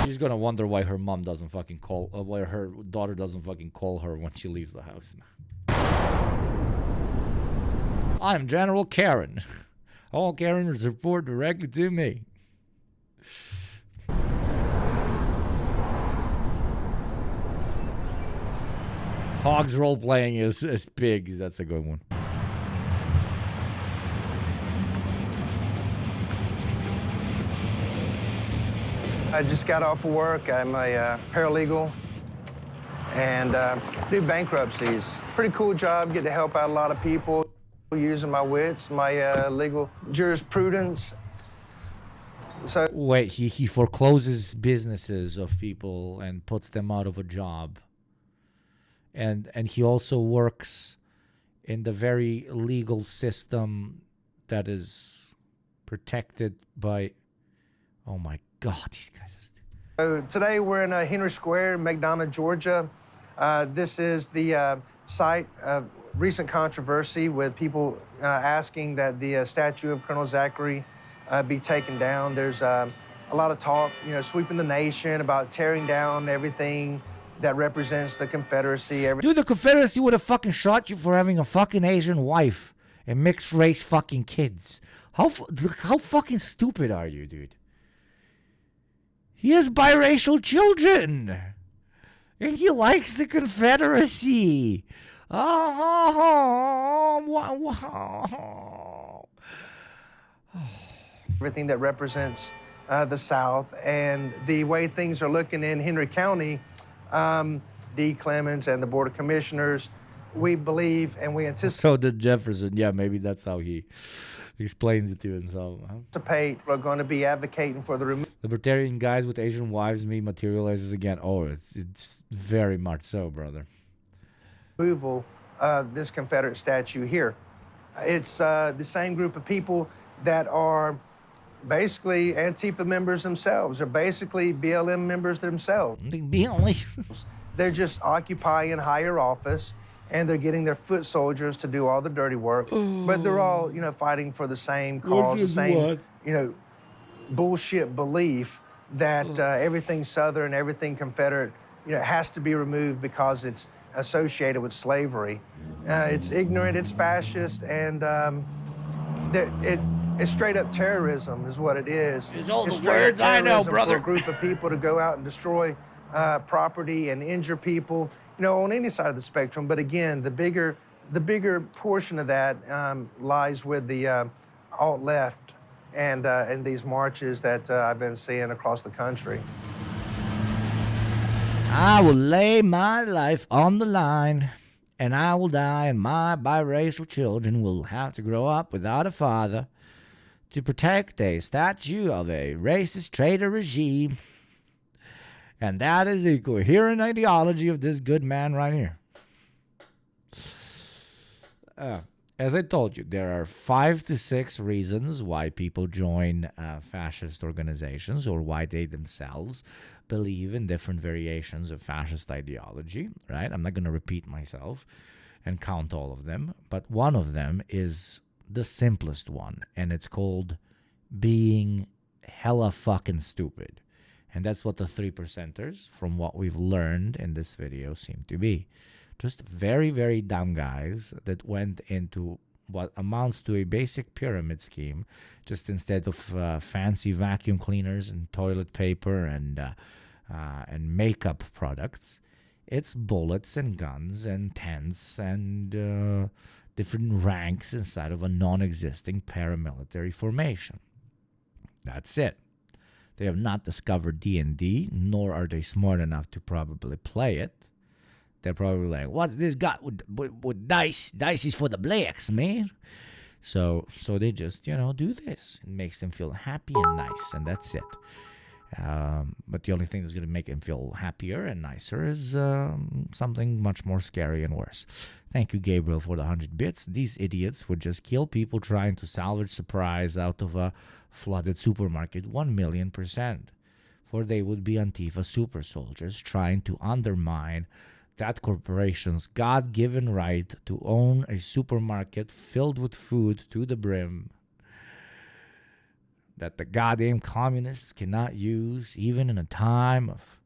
She's gonna wonder why her mom doesn't fucking call, why her daughter doesn't fucking call her when she leaves the house. I'm General Karen. All Karens report directly to me. Hog's role playing is pigs. That's a good one. I just got off of work. I'm a paralegal and do bankruptcies. Pretty cool job. Get to help out a lot of people using my wits, my legal jurisprudence. So wait, he forecloses businesses of people and puts them out of a job. And he also works in the very legal system that is protected by. Oh my God, these guys. So today we're in Henry Square, McDonough, Georgia. This is the site of recent controversy with people asking that the statue of Colonel Zachary be taken down. There's a lot of talk, sweeping the nation about tearing down everything that represents the Confederacy. Dude, the Confederacy would have fucking shot you for having a fucking Asian wife and mixed race fucking kids. How fucking stupid are you, dude? He has biracial children. And he likes the Confederacy. Everything that represents the South and the way things are looking in Henry County, D. Clemens and the Board of Commissioners, we believe and we anticipate. So did Jefferson. Yeah, maybe that's how he explains it to himself. We're going to be advocating for the libertarian guys with Asian wives me materializes again. Oh, it's very much so, brother. Removal of this Confederate statue here. It's the same group of people that are basically Antifa members themselves. They're basically BLM members themselves. They're just occupying higher office, and they're getting their foot soldiers to do all the dirty work. But they're all, fighting for the same cause, the same, bullshit belief that everything Southern, everything Confederate, has to be removed because it's associated with slavery. It's ignorant, it's fascist, and it's straight up terrorism is what it is. It's all the words I know, brother. For a group of people to go out and destroy property and injure people, on any side of the spectrum. But again, the bigger portion of that lies with the alt-left and these marches that I've been seeing across the country. I will lay my life on the line, and I will die, and my biracial children will have to grow up without a father to protect a statue of a racist traitor regime. And that is the coherent ideology of this good man right here. As I told you, there are 5 to 6 reasons why people join fascist organizations, or why they themselves believe in different variations of fascist ideology, right? I'm not going to repeat myself and count all of them, but one of them is the simplest one, and it's called being hella fucking stupid. And that's what the 3%ers, from what we've learned in this video, seem to be. Just very, very dumb guys that went into what amounts to a basic pyramid scheme, just instead of fancy vacuum cleaners and toilet paper and makeup products, it's bullets and guns and tents and different ranks inside of a non-existing paramilitary formation. That's it. They have not discovered D&D, nor are they smart enough to probably play it. They're probably like, what's this got with dice? Dice is for the blacks, man. So they just, do this. It makes them feel happy and nice, and that's it. But the only thing that's going to make them feel happier and nicer is something much more scary and worse. Thank you, Gabriel, for the 100 bits. These idiots would just kill people trying to salvage supplies out of a flooded supermarket 1,000,000%. For they would be Antifa super soldiers trying to undermine that corporation's God-given right to own a supermarket filled with food to the brim that the goddamn communists cannot use even in a time of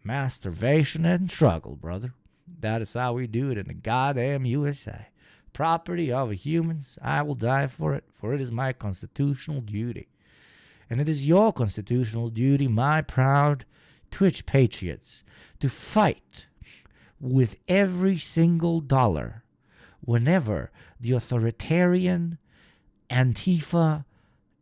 masturbation and struggle, brother. That is how we do it in the goddamn USA. Property of humans, I will die for it is my constitutional duty. And it is your constitutional duty, my proud Twitch patriots, to fight with every single dollar whenever the authoritarian Antifa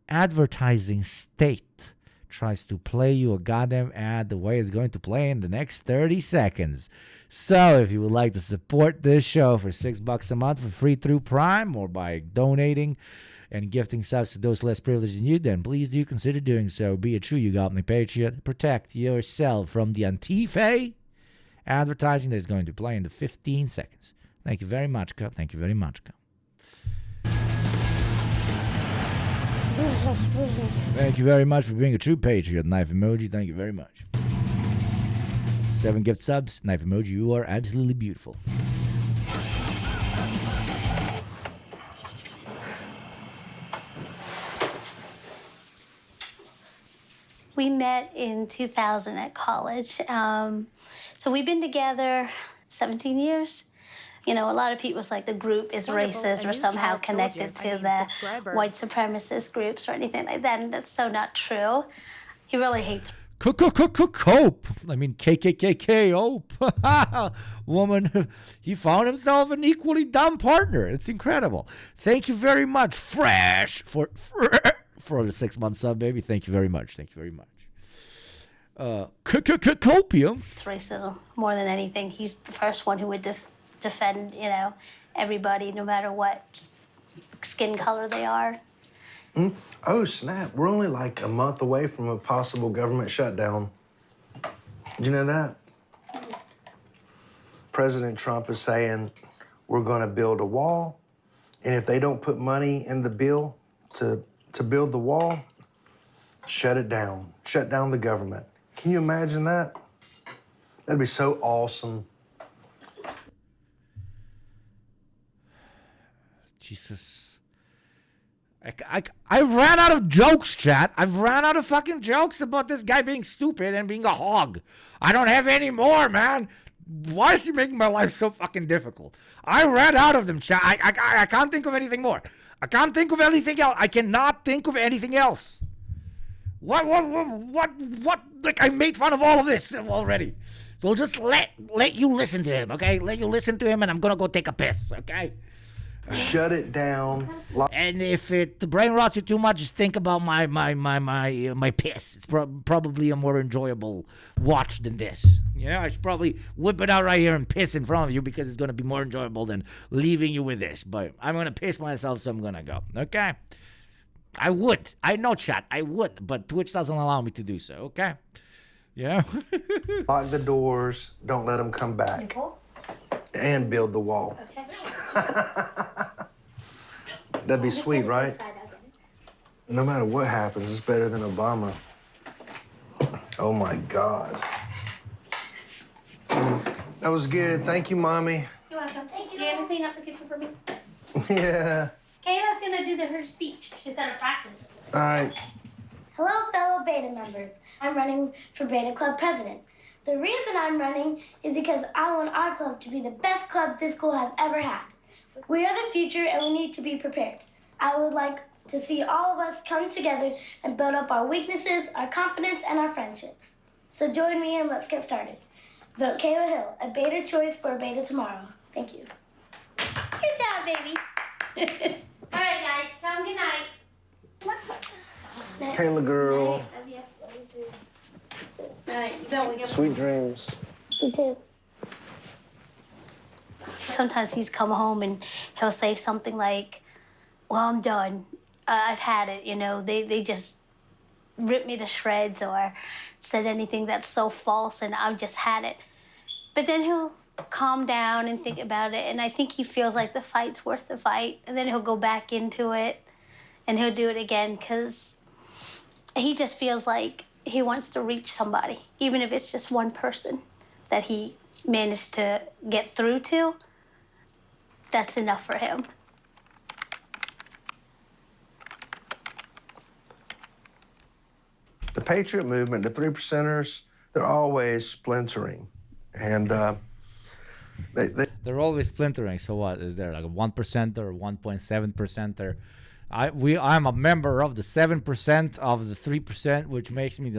advertising state tries to play you a goddamn ad the way it's going to play in the next 30 seconds. So if you would like to support this show for $6 a month for free through Prime or by donating and gifting subs to those less privileged than you, then please do consider doing so. Be a true Yugopnik patriot. Protect yourself from the Antifa advertising that is going to play in the 15 seconds. Thank you very much, Cut. Thank you very much, Cut. Thank you very much for being a true patriot. Knife emoji, thank you very much. 7 gift subs. Knife emoji, you are absolutely beautiful. We met in 2000 at college. So we've been together 17 years. A lot of people like the group is racist or somehow connected to the white supremacist groups or anything like that, and that's so not true. He really hates Cope. I mean, KKKK. Woman, he found himself an equally dumb partner. It's incredible. Thank you very much, Fresh, for the 6-month sub, baby. Thank you very much. Thank you very much. Copium. It's racism more than anything. He's the first one who would defend, everybody, no matter what skin color they are. Oh, snap. We're only like a month away from a possible government shutdown. Did you know that? President Trump is saying we're going to build a wall, and if they don't put money in the bill to build the wall, shut it down. Shut down the government. Can you imagine that? That'd be so awesome. Jesus. I ran out of jokes, chat. I've ran out of fucking jokes about this guy being stupid and being a hog. I don't have any more, man. Why is he making my life so fucking difficult? I ran out of them, chat. I can't think of anything more. I can't think of anything else. I cannot think of anything else. What? Like, I made fun of all of this already. So we'll just let you listen to him, okay? Let you listen to him, and I'm gonna go take a piss, okay? Shut it down. And if the brain rots you too much, just think about my piss. It's probably a more enjoyable watch than this. I should probably whip it out right here and piss in front of you because it's going to be more enjoyable than leaving you with this. But I'm going to piss myself, so I'm going to go. Okay? I would. I know, chat. I would. But Twitch doesn't allow me to do so. Okay? Lock the doors. Don't let them come back. And build the wall. Okay. That'd be sweet, right? No matter what happens, it's better than Obama. Oh my God. That was good. Thank you, Mommy. You're welcome. Thank you. Do you have to clean up the kitchen for me? Yeah. Kayla's gonna do her speech. She's gonna practice. All right. Hello, fellow Beta members. I'm running for Beta Club president. The reason I'm running is because I want our club to be the best club this school has ever had. We are the future and we need to be prepared. I would like to see all of us come together and build up our weaknesses, our confidence, and our friendships. So join me and let's get started. Vote Kayla Hill, a Beta choice for a Beta tomorrow. Thank you. Good job, baby. All right, guys. Tell them good night. Kayla girl. Sweet dreams. You too. Sometimes he's come home and he'll say something like, well, I'm done. I've had it, you know. They just ripped me to shreds or said anything that's so false and I've just had it. But then he'll calm down and think about it, and I think he feels like the fight's worth the fight, and then he'll go back into it and he'll do it again because he just feels like he wants to reach somebody, even if it's just one person that he managed to get through to. That's enough for him. The Patriot movement, the 3%ers, they're always splintering. And they're always splintering. So what? Is there like a 1% or 1.7%? I'm a member of the 7% of the 3%, which makes me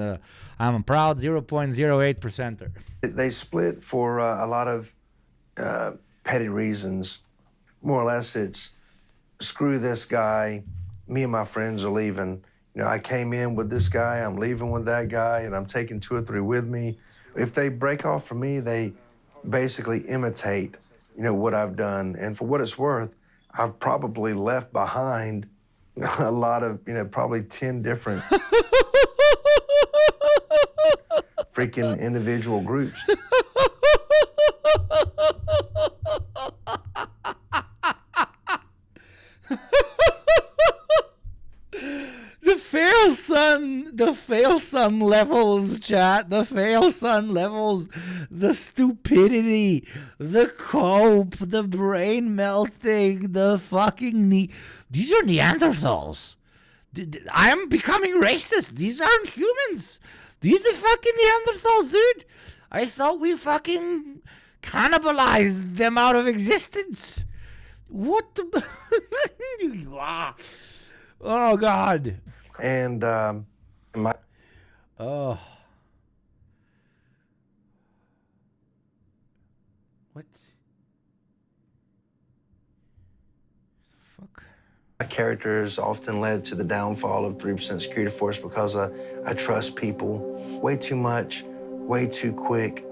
I'm a proud 0.08%er. They split for a lot of petty reasons. More or less, it's screw this guy. Me and my friends are leaving. You know, I came in with this guy, I'm leaving with that guy, and I'm taking 2 or 3 with me. If they break off from me, they basically imitate, you know, what I've done. And for what it's worth, I've probably left behind a lot of, you know, probably 10 different freaking individual groups. The fail son levels, chat. The fail son levels, the stupidity, the cope, the brain melting, the fucking these are Neanderthals. I am becoming racist. These aren't humans. These are fucking Neanderthals, dude. I thought we fucking cannibalized them out of existence. What the? Oh God. And oh. What? Fuck. My characters often led to the downfall of 3% security force because I trust people way too much, way too quick.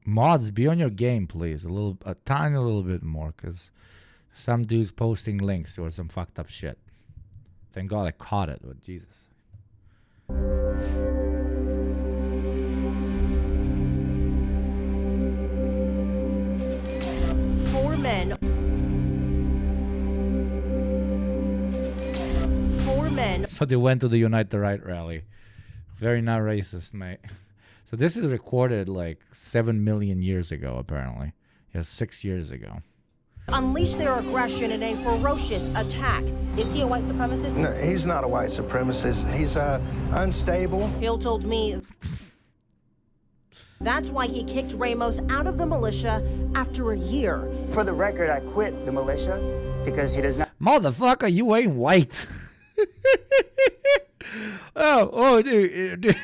Mods, be on your game, please. A tiny little bit more, because some dude's posting links or some fucked up shit. Thank God I caught it, but Jesus. 4 men. 4 men. So they went to the Unite the Right rally. Very not racist, mate. So this is recorded like 7 million years ago, apparently. Yeah, 6 years ago. Unleash their aggression in a ferocious attack. Is he a white supremacist? No, he's not a white supremacist. He's unstable. Hill told me that's why he kicked Ramos out of the militia after a year. For the record, I quit the militia because he does not. Motherfucker, you ain't white. oh, dude.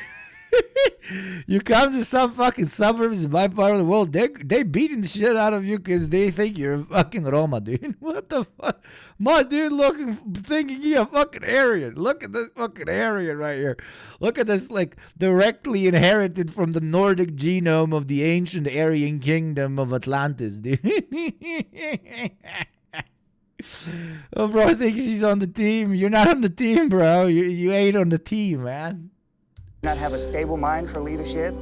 You come to some fucking suburbs in my part of the world, they beating the shit out of you because they think you're a fucking Roma, dude. What the fuck? My dude thinking he a fucking Aryan. Look at this fucking Aryan right here. Look at this, like, directly inherited from the Nordic genome of the ancient Aryan kingdom of Atlantis, dude. Oh, bro thinks he's on the team. You're not on the team, bro. You ain't on the team, man. Not have a stable mind for leadership.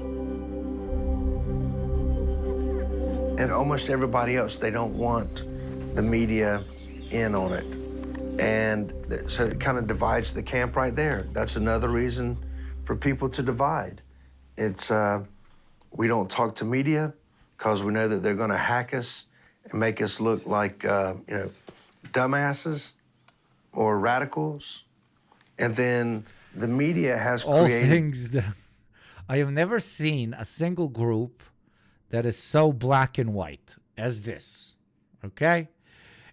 And almost everybody else, they don't want the media in on it. And so it kind of divides the camp right there. That's another reason for people to divide. It's, we don't talk to media because we know that they're gonna hack us and make us look like, you know, dumbasses or radicals. And then the media has all created... things that I have never seen a single group that is so black and white as this, okay?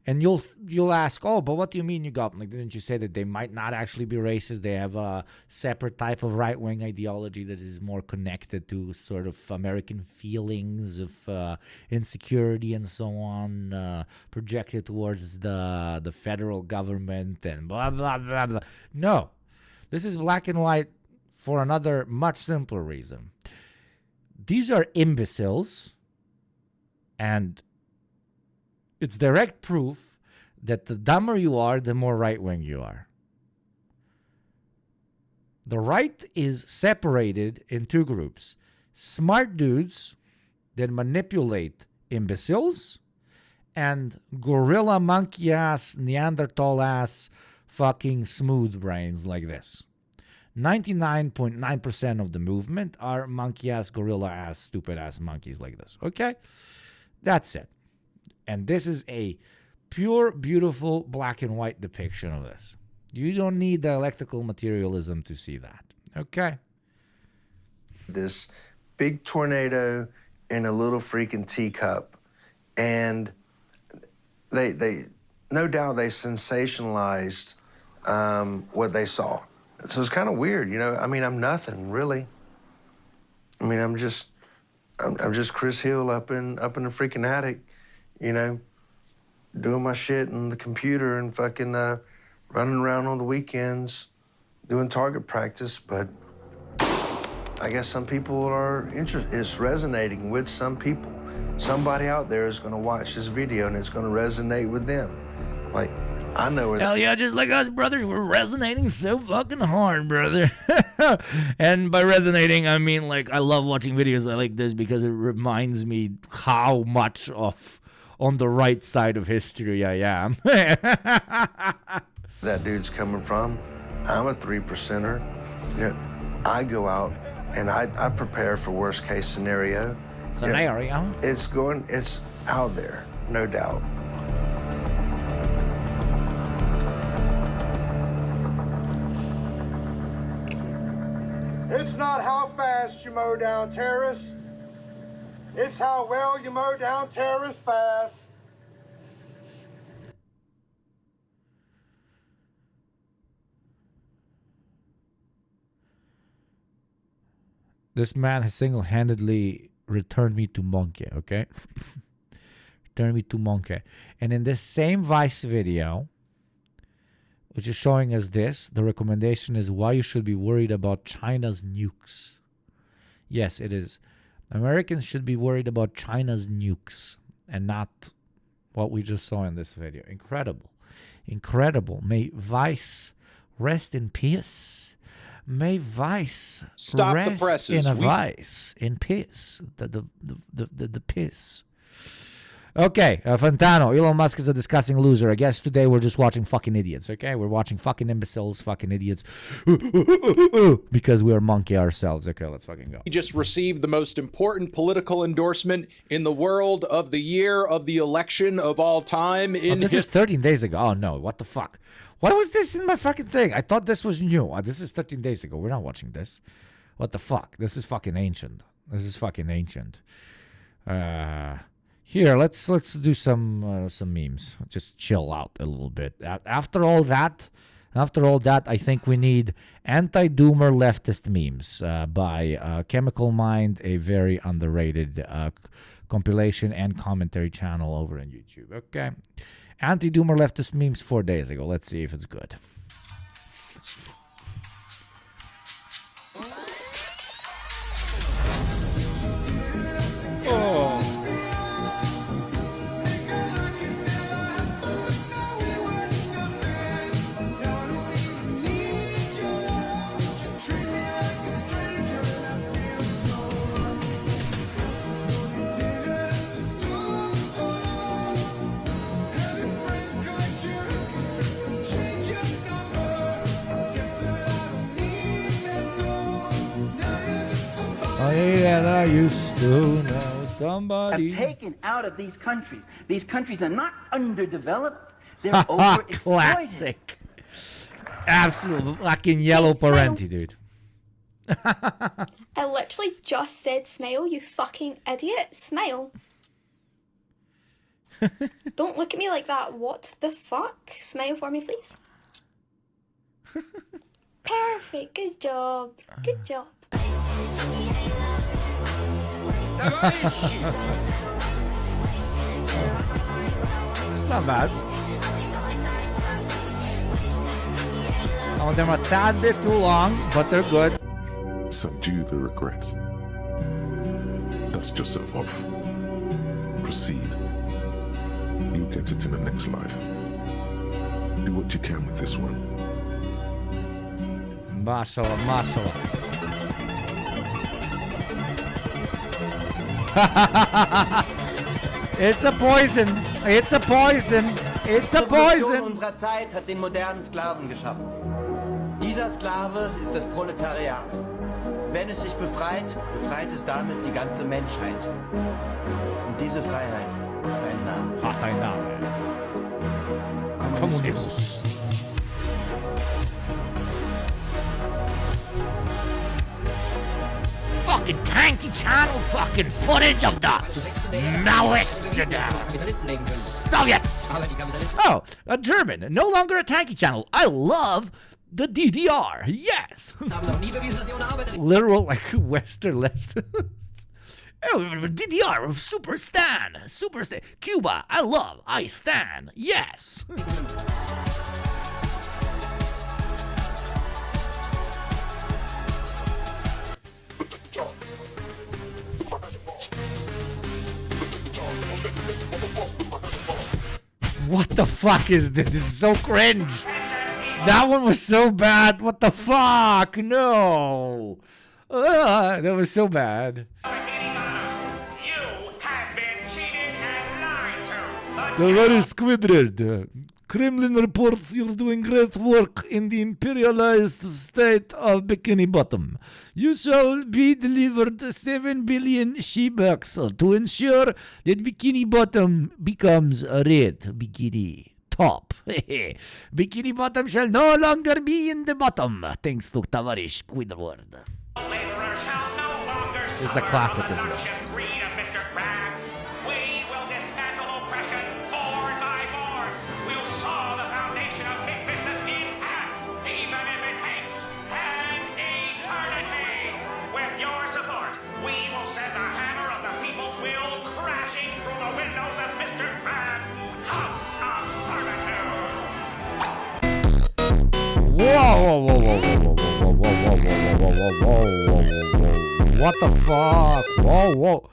And you'll ask, oh, but what do you mean, Yugopnik? Didn't you say that they might not actually be racist? They have a separate type of right-wing ideology that is more connected to sort of American feelings of insecurity and so on, projected towards the federal government and blah, blah, blah, blah. No. This is black and white for another much simpler reason. These are imbeciles, and it's direct proof that the dumber you are, the more right-wing you are. The right is separated in two groups. Smart dudes that manipulate imbeciles, and gorilla monkey-ass, Neanderthal-ass, fucking smooth brains like this. 99.9% of the movement are monkey-ass, gorilla-ass, stupid-ass monkeys like this. Okay? That's it. And this is a pure, beautiful black and white depiction of this. You don't need dialectical materialism to see that. Okay? This big tornado in a little freaking teacup. And they no doubt they sensationalized what they saw. So it's kind of weird, you know? I mean, I'm nothing, really. I mean, I'm just Chris Hill up in the freaking attic, you know, doing my shit in the computer and fucking running around on the weekends, doing target practice. But I guess some people are interested. It's resonating with some people. Somebody out there is going to watch this video and it's going to resonate with them. Like, I know it. Hell yeah, just like us, brothers, we're resonating so fucking hard, brother. And by resonating, I mean, like, I love watching videos like this because it reminds me how much of on the right side of history I am. That dude's coming from. I'm a 3%er. You know, I go out and I prepare for worst case scenario. Scenario? You know, it's out there, no doubt. It's not how fast you mow down terrorists. It's how well you mow down terrorists fast. This man has single-handedly returned me to monkey, okay? Returned me to monkey. And in this same Vice video, which is showing us this, the recommendation is why you should be worried about China's nukes. Yes, it is. Americans should be worried about China's nukes and not what we just saw in this video. Incredible. Incredible. May Vice rest in peace. May Vice Stop rest the presses. in a vice, in piss. The piss. Okay, Fantano, Elon Musk is a disgusting loser. I guess today we're just watching fucking idiots, okay? We're watching fucking imbeciles, fucking idiots. Because we're monkey ourselves. Okay, let's fucking go. He just received the most important political endorsement in the world of the year of the election of all time. This is 13 days ago. Oh, no. What the fuck? Why was this in my fucking thing? I thought this was new. This is 13 days ago. We're not watching this. What the fuck? This is fucking ancient. This is fucking ancient. Here, let's do some memes. Just chill out a little bit. After all that, I think we need anti-doomer leftist memes by Chemical Mind, a very underrated compilation and commentary channel over on YouTube. Okay, anti-doomer leftist memes 4 days ago. Let's see if it's good. Oh. And I used to know somebody. Have taken out of these countries. These countries are not underdeveloped. They're overexploited. Classic. Absolute fucking yellow parenti, dude. I literally just said smile, you fucking idiot. Smile. Don't look at me like that. What the fuck? Smile for me, please. Perfect. Good job. Good job. It's not bad. Some of them are a tad bit too long, but they're good. Subdue the regrets. Dust yourself off. Proceed. You'll get it in the next life. Do what you can with this one. Mashallah, mashallah. It's a poison. It's a poison. It's a Die Revolution poison. unserer Zeit hat den modernen Sklaven geschaffen. Dieser Sklave ist das Proletariat. Wenn es sich befreit, befreit es damit die ganze Menschheit. Und diese Freiheit hat einen Namen. Hat einen Namen. Kommunismus. Fucking tanky channel fucking footage of the Maoists and Soviets. Oh, a German, no longer a tanky channel. I love the DDR. Yes. Literal like Western leftists. Oh, DDR, super stan. Cuba, I love, I stan. Yes. What the fuck is this? This is so cringe. That one was so bad. What the fuck? No. That was so bad. The very Squidward. Kremlin reports you're doing great work in the imperialized state of Bikini Bottom. You shall be delivered 7 billion she-bucks to ensure that Bikini Bottom becomes a red bikini top. Bikini Bottom shall no longer be in the bottom, thanks to Tavarish Squidward. This is a classic as well. Whoa. What the fuck? Whoa.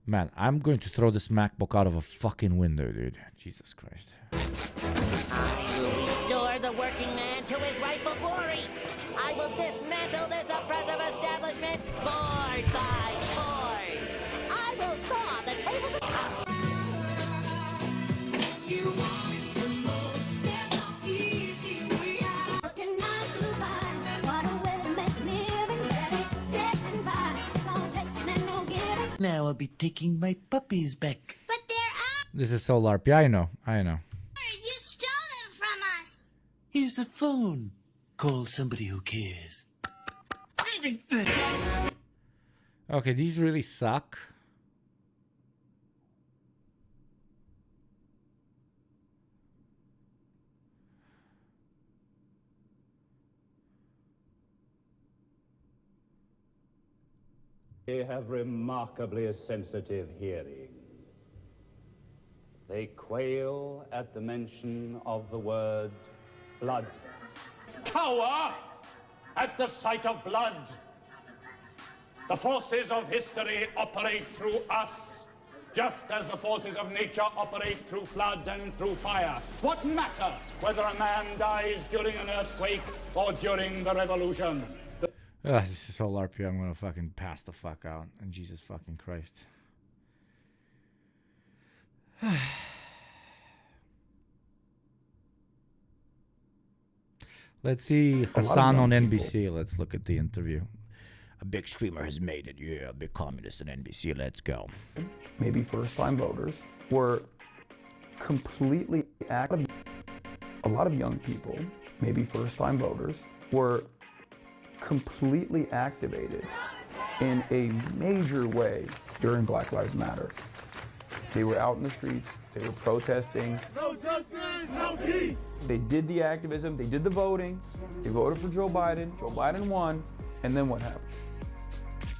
Man, I'm going to throw this MacBook out of a fucking window, dude. Jesus Christ. I will restore the working man to his rightful glory. I will dismantle this oppressive establishment board by board. I will saw the tables. You want the most, there's no easy way out. Working 9 to 5, what a way to make a living, barely getting by. It's all taking and no giving. Now I'll be taking my puppies back. But they're out. This is so LARP. Yeah, I know. You stole them from us. Here's a phone. Call somebody who cares. Okay, these really suck. They have remarkably sensitive hearing. They quail at the mention of the word blood. Cower at the sight of blood. The forces of history operate through us, just as the forces of nature operate through flood and through fire. What matter whether a man dies during an earthquake or during the revolution? This is so LARP. I'm gonna fucking pass the fuck out. And Jesus fucking Christ. Let's see Hassan on NBC. Let's look at the interview. A big streamer has made it. Yeah, a big communist on NBC. Let's go. Maybe first-time voters were completely active. A lot of young people, maybe first-time voters, were completely activated in a major way during Black Lives Matter. They were out in the streets, they were protesting. No justice, no peace. They did the activism, they did the voting, they voted for Joe Biden won, and then what happened?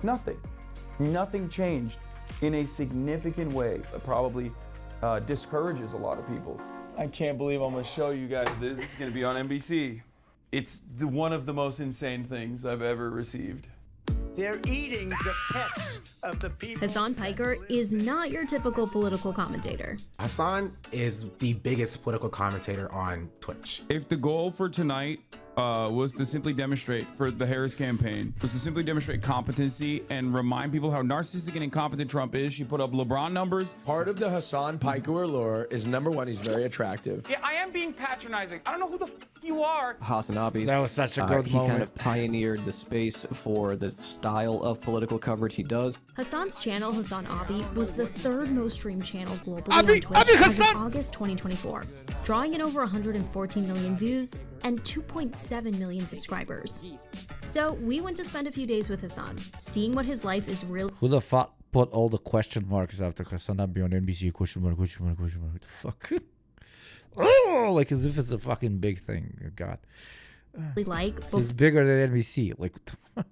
Nothing. Nothing changed in a significant way that probably discourages a lot of people. I can't believe I'm gonna show you guys this. It's gonna be on NBC. It's one of the most insane things I've ever received. They're eating the pets of the people. Hassan Piker is not your typical political commentator. Hassan is the biggest political commentator on Twitch. If the goal for tonight was to simply demonstrate, for the Harris campaign, was to simply demonstrate competency and remind people how narcissistic and incompetent Trump is, she put up LeBron numbers. Part of the Hassan Piker allure is, number one, he's very attractive. Yeah, I am being patronizing. I don't know who the f you are. Hassan Abi. That was such a good He moment. kind of pioneered the space for the style of political coverage he does. Hassan's channel, Hassan Abi, was the third most streamed channel globally Abi on Twitch as of Hassan! August 2024, drawing in over 114 million views and 2.7 million subscribers. So we went to spend a few days with Hassan, seeing what his life is really. Who the fuck put all the question marks after Hassan Abi on NBC? Question mark, question mark, question mark. What the fuck? Oh, like as if it's a fucking big thing. God. like It's bigger than NBC. Like, what the fuck?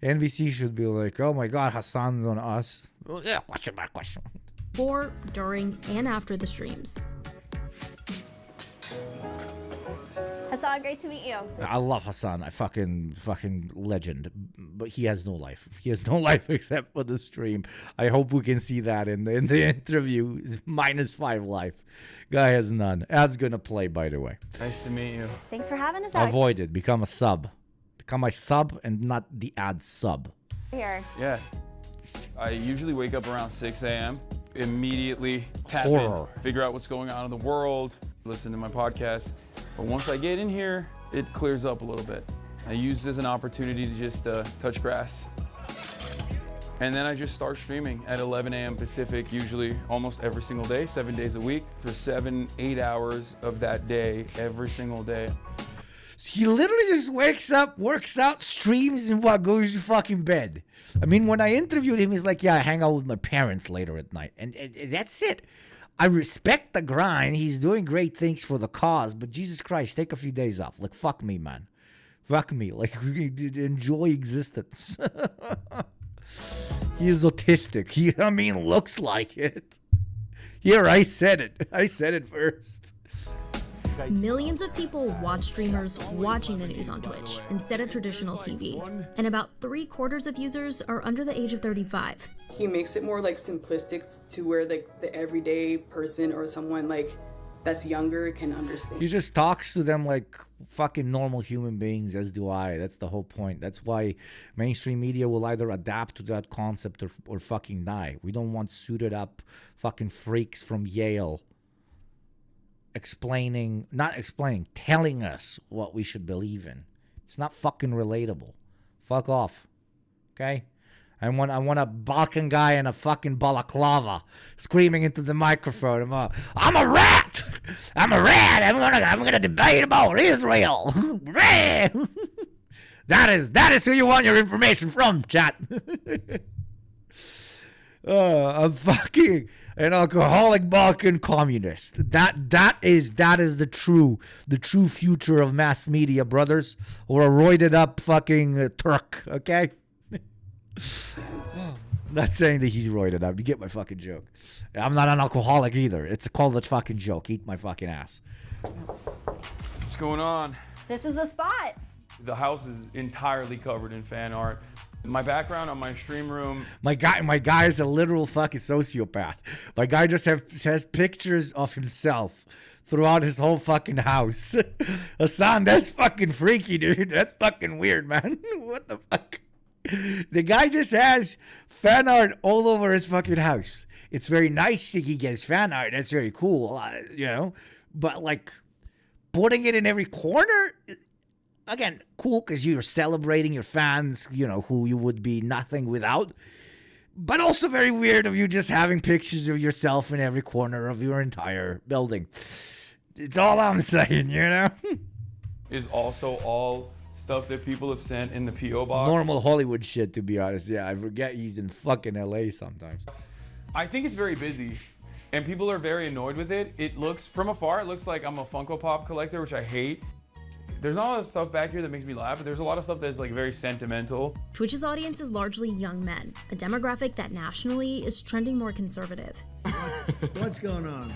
NBC should be like, oh my God, Hassan's on us. Oh, yeah, question mark, question mark. before, during, and after the streams. Hassan, great to meet you. I love Hassan. I fucking legend. But he has no life. He has no life except for the stream. I hope we can see that in the interview. It's -5 life. Guy has none. Ad's gonna play, by the way. Nice to meet you. Thanks for having us. Avoid it. Become a sub. Become my sub and not the ad sub. Here. Yeah. I usually wake up around 6 a.m. Immediately tap Horror. in, figure out what's going on in the world, listen to my podcast. But once I get in here, it clears up a little bit. I use this as an opportunity to just touch grass. And then I just start streaming at 11 a.m. Pacific, usually almost every single day, 7 days a week, for 7-8 hours of that day, every single day. He literally just wakes up, works out, streams, and goes to fucking bed. I mean, when I interviewed him, he's like, yeah, I hang out with my parents later at night. And that's it. I respect the grind. He's doing great things for the cause, but Jesus Christ, take a few days off. Like, fuck me, man. Fuck me. Like, enjoy existence. He is autistic. He looks like it. Here, I said it. I said it first. Millions of people watch streamers watching the news on Twitch instead of traditional TV, and about 3/4 of users are under the age of 35. He makes it more like simplistic to where like the everyday person or someone like that's younger can understand. He just talks to them like fucking normal human beings, as do I. That's the whole point. That's why mainstream media will either adapt to that concept or fucking die. We don't want suited up fucking freaks from Yale telling us what we should believe in. It's not fucking relatable. Fuck off. Okay? I want a Balkan guy in a fucking balaclava screaming into the microphone. I'm a rat. I'm a rat. I'm gonna debate about Israel. That is who you want your information from, chat. I'm fucking an alcoholic Balkan communist. That is the true future of mass media, brothers, or a roided up fucking Turk. Okay. Not saying that he's roided up. You get my fucking joke. I'm not an alcoholic either. It's called a fucking joke. Eat my fucking ass. What's going on? This is the spot. The house is entirely covered in fan art. My background on my stream room. My guy is a literal fucking sociopath. My guy just has pictures of himself throughout his whole fucking house. Hassan, that's fucking freaky, dude. That's fucking weird, man. What the fuck? The guy just has fan art all over his fucking house. It's very nice that he gets fan art. That's very cool, But like putting it in every corner, again, cool because you're celebrating your fans, who you would be nothing without. But also very weird of you just having pictures of yourself in every corner of your entire building. It's all I'm saying, Is also all stuff that people have sent in the P.O. box. Normal Hollywood shit, to be honest. Yeah, I forget he's in fucking LA sometimes. I think it's very busy, and people are very annoyed with it. It looks, from afar, it looks like I'm a Funko Pop collector, which I hate. There's not a lot of stuff back here that makes me laugh, but there's a lot of stuff that's like very sentimental. Twitch's audience is largely young men, a demographic that nationally is trending more conservative. What's going on?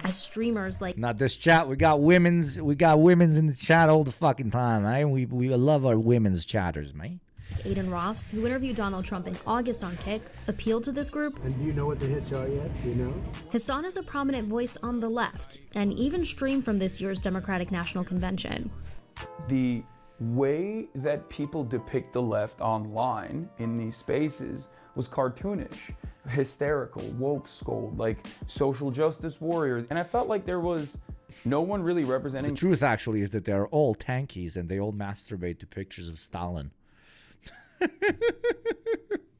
As streamers like Not this chat. We got women's in the chat all the fucking time, man. We love our women's chatters, man. Aiden Ross, who interviewed Donald Trump in August on Kick, appealed to this group. And do you know what the hits are yet? Do you know? Hassan is a prominent voice on the left, and even streamed from this year's Democratic National Convention. The way that people depict the left online in these spaces was cartoonish, hysterical, woke scold, like social justice warriors. And I felt like there was no one really representing. The truth actually is that they're all tankies and they all masturbate to pictures of Stalin.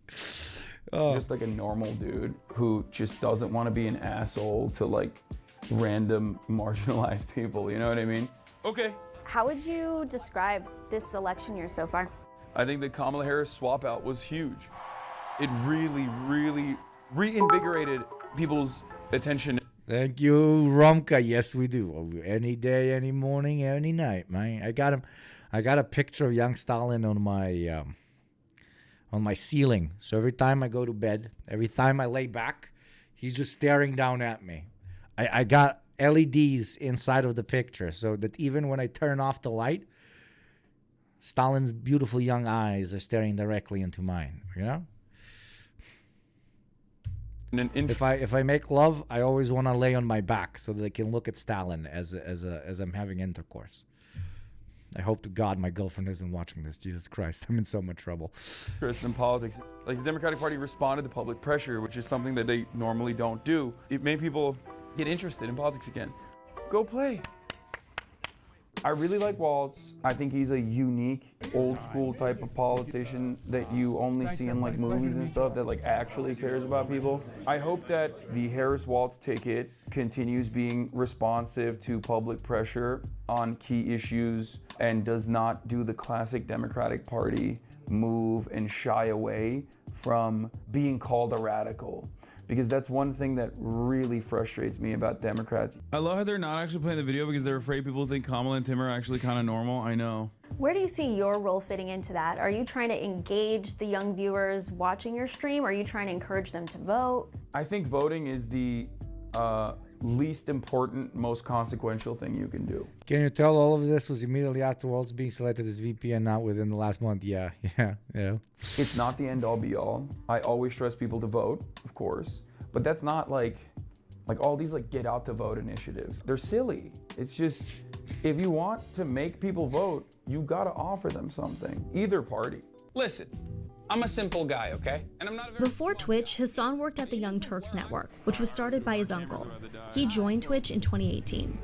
Just like a normal dude who just doesn't want to be an asshole to like random marginalized people, you know what I mean? Okay. How would you describe this election year so far? I think the Kamala Harris swap out was huge. It really, really reinvigorated people's attention. Thank you, Romka. Yes, we do. Any day, any morning, any night, man. I got a picture of young Stalin on my ceiling. So every time I go to bed, every time I lay back, he's just staring down at me. I got LEDs inside of the picture so that even when I turn off the light, Stalin's beautiful young eyes are staring directly into mine, you know? If I make love, I always want to lay on my back so that I can look at Stalin as I'm having intercourse. I hope to God my girlfriend isn't watching this. Jesus Christ, I'm in so much trouble. In politics, like the Democratic Party responded to public pressure, which is something that they normally don't do. It made people get interested in politics again. Go play. I really like Waltz. I think he's a unique, old school type of politician that you only see in like movies and stuff that like actually cares about people. I hope that the Harris-Waltz ticket continues being responsive to public pressure on key issues and does not do the classic Democratic Party move and shy away from being called a radical. Because that's one thing that really frustrates me about Democrats. I love how they're not actually playing the video because they're afraid people think Kamala and Tim are actually kind of normal. I know. Where do you see your role fitting into that? Are you trying to engage the young viewers watching your stream? Are you trying to encourage them to vote? I think voting is the least important, most consequential thing you can do. Can you tell all of this was immediately after Waltz being selected as VP and not within the last month? Yeah. It's not the end all be all. I always stress people to vote, of course, but that's not like all these like get out to vote initiatives. They're silly. It's just, if you want to make people vote, you gotta offer them something, either party. Listen, I'm a simple guy, okay? And I'm not a very Before Twitch, Hassan worked at the Young Turks Network, which was started by his uncle. He joined Twitch in 2018.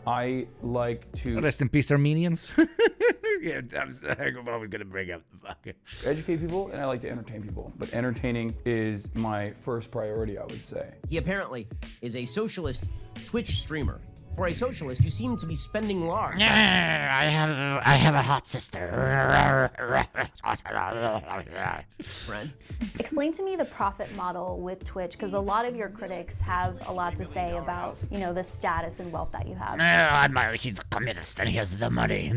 I like to rest in peace, Armenians. Yeah, I'm always gonna bring up the fucking educate people, and I like to entertain people. But entertaining is my first priority, I would say. He apparently is a socialist Twitch streamer. For a socialist, you seem to be spending large. Yeah, I have a hot sister. Friend? Explain to me the profit model with Twitch, because a lot of your critics have a lot to say about, you know, the status and wealth that you have. He's a communist and he has the money.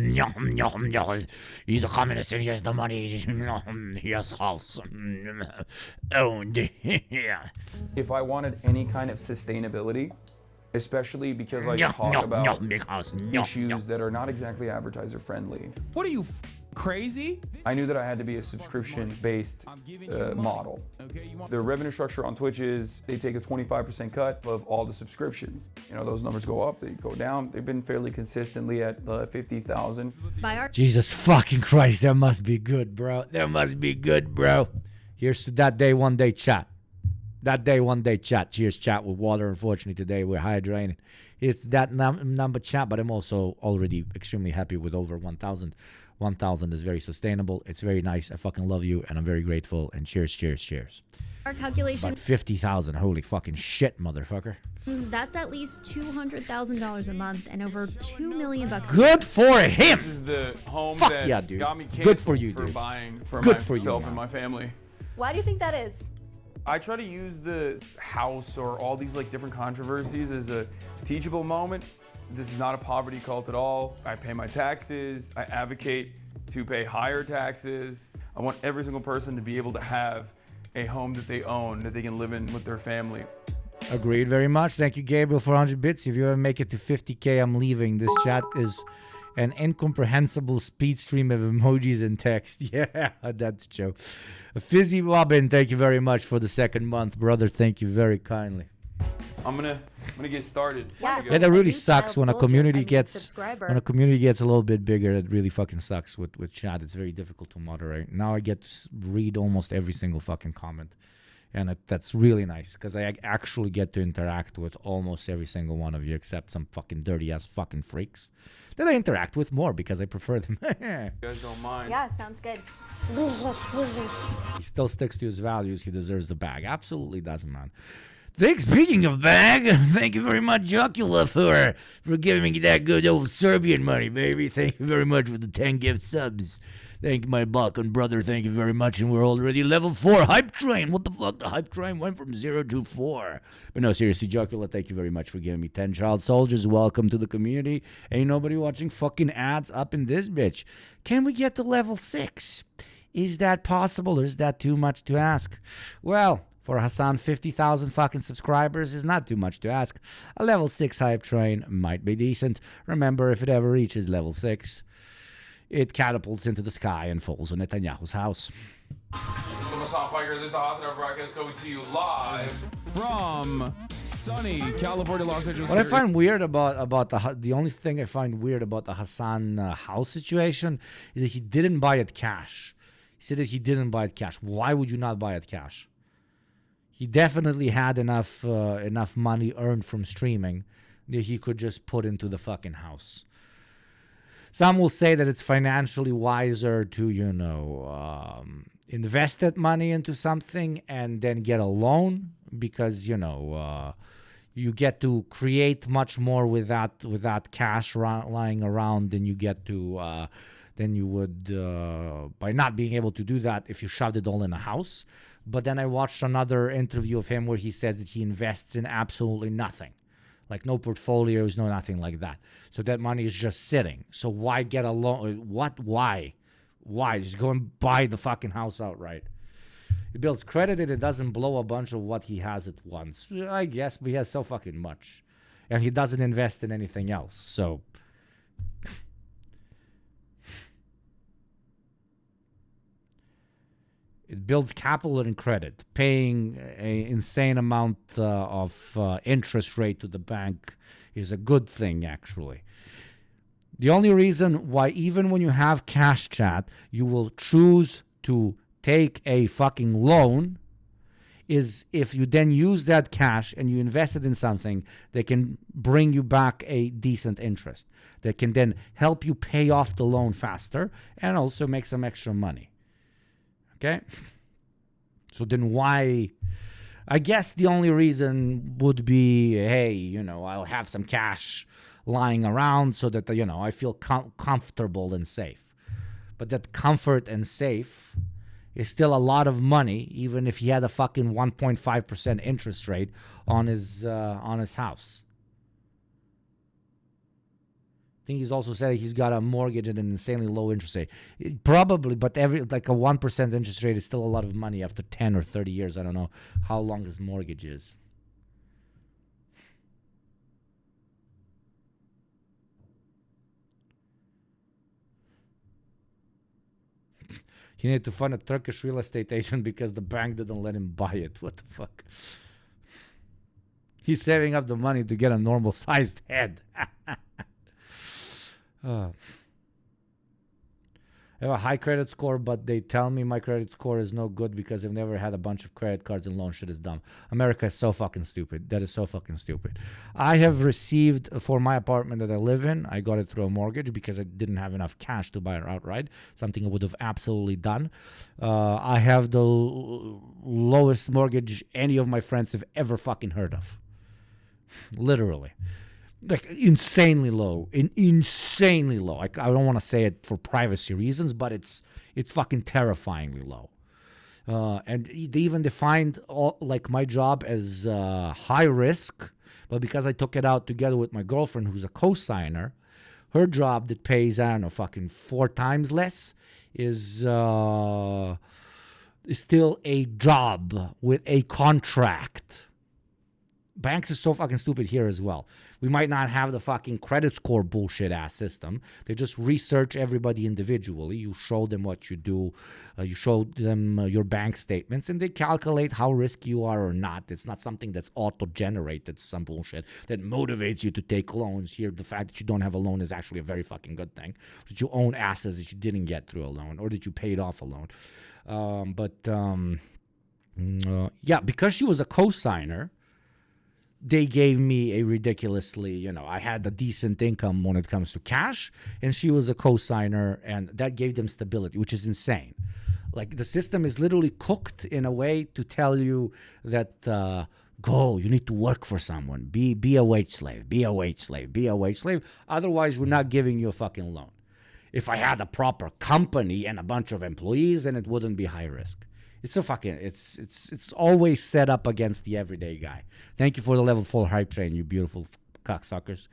He's a communist and he has the money. He has house owned. Yeah. If I wanted any kind of sustainability, especially because I talk about issues that are not exactly advertiser friendly. What are you, crazy? I knew that I had to be a subscription-based model. The revenue structure on Twitch is they take a 25% cut of all the subscriptions. You know, those numbers go up, they go down. They've been fairly consistently at 50,000. Jesus fucking Christ, that must be good, bro. That must be good, bro. Here's to that day, one day chat. That day, one day chat. Cheers, chat with water. Unfortunately, today we're hydrating. Here's that number chat, but I'm also already extremely happy with over 1,000 1,000 is very sustainable. It's very nice. I fucking love you, and I'm very grateful. And cheers, cheers, cheers. Our calculation. But 50,000, holy fucking shit, motherfucker. That's at least $200,000 a month and over $2 million bucks. Good for him. This is the home Fuck that yeah, dude. got me Good for you, for dude. buying for Good for you, myself man. and my family. Why do you think that is? I try to use the house or all these like different controversies as a teachable moment. This is not a poverty cult at all. I pay my taxes. I advocate to pay higher taxes. I want every single person to be able to have a home that they own, that they can live in with their family. Agreed very much. Thank you, Gabriel, for 100 bits. If you ever make it to 50K, I'm leaving. This chat is an incomprehensible speed stream of emojis and text. Yeah, that's true. Fizzy Robin, thank you very much for the second month, brother. Thank you very kindly. I'm gonna get started. Yeah, Yeah, that really sucks when a community a gets subscriber. when a community gets a little bit bigger. It really fucking sucks with chat. It's very difficult to moderate. Now I get to read almost every single fucking comment, and that's really nice because I actually get to interact with almost every single one of you, except some fucking dirty ass fucking freaks that I interact with more because I prefer them. You guys don't mind. Yeah, sounds good. He still sticks to his values. He deserves the bag. Absolutely doesn't, man. Speaking of bag, thank you very much, Jocula, for giving me that good old Serbian money, baby. Thank you very much for the 10 gift subs. Thank you, my Balkan brother. Thank you very much. And we're already level 4 hype train. What the fuck? The hype train went from 0 to 4. But no, seriously, Jocula, thank you very much for giving me 10 child soldiers. Welcome to the community. Ain't nobody watching fucking ads up in this bitch. Can we get to level 6? Is that possible or is that too much to ask? Well, for Hassan, 50,000 fucking subscribers is not too much to ask. A level 6 hype train might be decent. Remember, if it ever reaches level 6, it catapults into the sky and falls on Netanyahu's house. This is the Hassan broadcast coming to you live from sunny California, Los Angeles. What I find weird about the only thing I find weird about the Hassan house situation is that he didn't buy it cash. He said that he didn't buy it cash. Why would you not buy it cash? He definitely had enough money earned from streaming that he could just put into the fucking house. Some will say that it's financially wiser to, invest that money into something and then get a loan because, you get to create much more with that cash lying around than you get to, than you would by not being able to do that if you shoved it all in a house. But then I watched another interview of him where he says that he invests in absolutely nothing. Like no portfolios, no nothing like that. So that money is just sitting. So why get a loan? What? Why? Why? Just go and buy the fucking house outright. It builds credit and it doesn't blow a bunch of what he has at once. I guess, but he has so fucking much. And he doesn't invest in anything else. So... It builds capital and credit. Paying an insane amount of interest rate to the bank is a good thing, actually. The only reason why even when you have cash chat, you will choose to take a fucking loan is if you then use that cash and you invest it in something that can bring you back a decent interest, that can then help you pay off the loan faster and also make some extra money. Okay, so then why? I guess the only reason would be, hey, I'll have some cash lying around so that, I feel comfortable and safe. But that comfort and safe is still a lot of money, even if he had a fucking 1.5% interest rate on his house. I think he's also said he's got a mortgage at an insanely low interest rate. Probably, but a 1% interest rate is still a lot of money after 10 or 30 years. I don't know how long his mortgage is. He needed to find a Turkish real estate agent because the bank didn't let him buy it. What the fuck? He's saving up the money to get a normal-sized head. I have a high credit score, but they tell me my credit score is no good because I've never had a bunch of credit cards and loans. Shit is dumb. America is so fucking stupid. That is so fucking stupid. I have received, for my apartment that I live in, I got it through a mortgage because I didn't have enough cash to buy it outright. Something I would have absolutely done. I have the lowest mortgage any of my friends have ever fucking heard of. Literally. Like insanely low, insanely low. I don't want to say it for privacy reasons, but it's fucking terrifyingly low. And they even defined like my job as high risk, but because I took it out together with my girlfriend, who's a co-signer, her job that pays, I don't know, fucking 4 times less is still a job with a contract. Banks are so fucking stupid here as well. We might not have the fucking credit score bullshit ass system. They just research everybody individually. You show them what you do. You show them your bank statements, and they calculate how risky you are or not. It's not something that's auto-generated, some bullshit that motivates you to take loans. Here, the fact that you don't have a loan is actually a very fucking good thing. That you own assets that you didn't get through a loan or that you paid off a loan. Yeah, because she was a co-signer, they gave me a ridiculously, I had a decent income when it comes to cash, and she was a co-signer, and that gave them stability, which is insane. Like, the system is literally cooked in a way to tell you that, go, you need to work for someone. Be a wage slave, be a wage slave, be a wage slave. Otherwise, we're not giving you a fucking loan. If I had a proper company and a bunch of employees, then it wouldn't be high risk. It's a fucking, it's always set up against the everyday guy. Thank you for the level 4 hype train, you beautiful cocksuckers.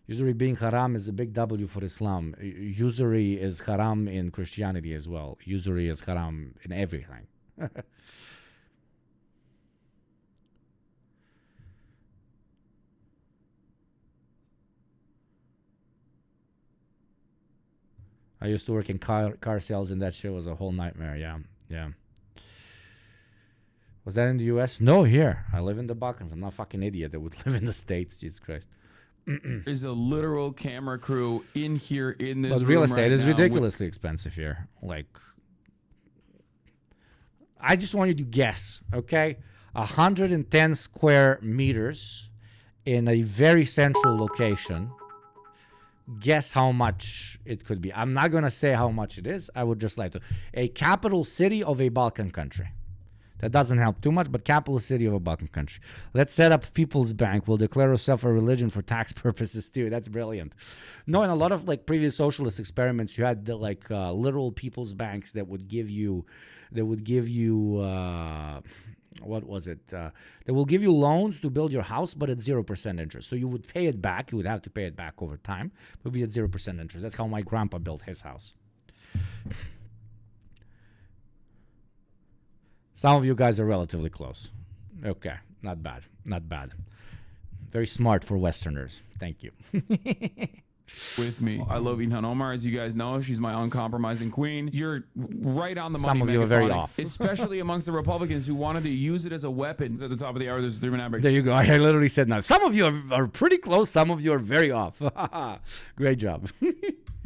Usury being haram is a big W for Islam. Usury is haram in Christianity as well. Usury is haram in everything. I used to work in car sales, and that shit was a whole nightmare. Yeah. Was that in the U.S.? No, here. I live in the Balkans. I'm not a fucking idiot that would live in the States. Jesus Christ. There's a literal camera crew in here in this But real room estate right is now ridiculously expensive here. Like, I just want you to guess, okay? 110 square meters in a very central location. Guess how much it could be. I'm not going to say how much it is. I would just like to. A capital city of a Balkan country. That doesn't help too much, but capital city of a Balkan country. Let's set up People's Bank. We'll declare ourselves a religion for tax purposes too. That's brilliant. No, in a lot of like previous socialist experiments, you had the literal People's Banks that would give you, what was it? They will give you loans to build your house, but at 0% interest. So you would pay it back. You would have to pay it back over time. It would be at 0% interest. That's how my grandpa built his house. Some of you guys are relatively close. Okay, not bad. Not bad. Very smart for Westerners. Thank you. with me. I love Ilhan Omar, as you guys know. She's my uncompromising queen. You're right on the money. Some of you are very off. Especially amongst the Republicans who wanted to use it as a weapon. At the top of the hour, there's a 3-minute break. There you go. I literally said that. Some of you are pretty close. Some of you are very off. Great job.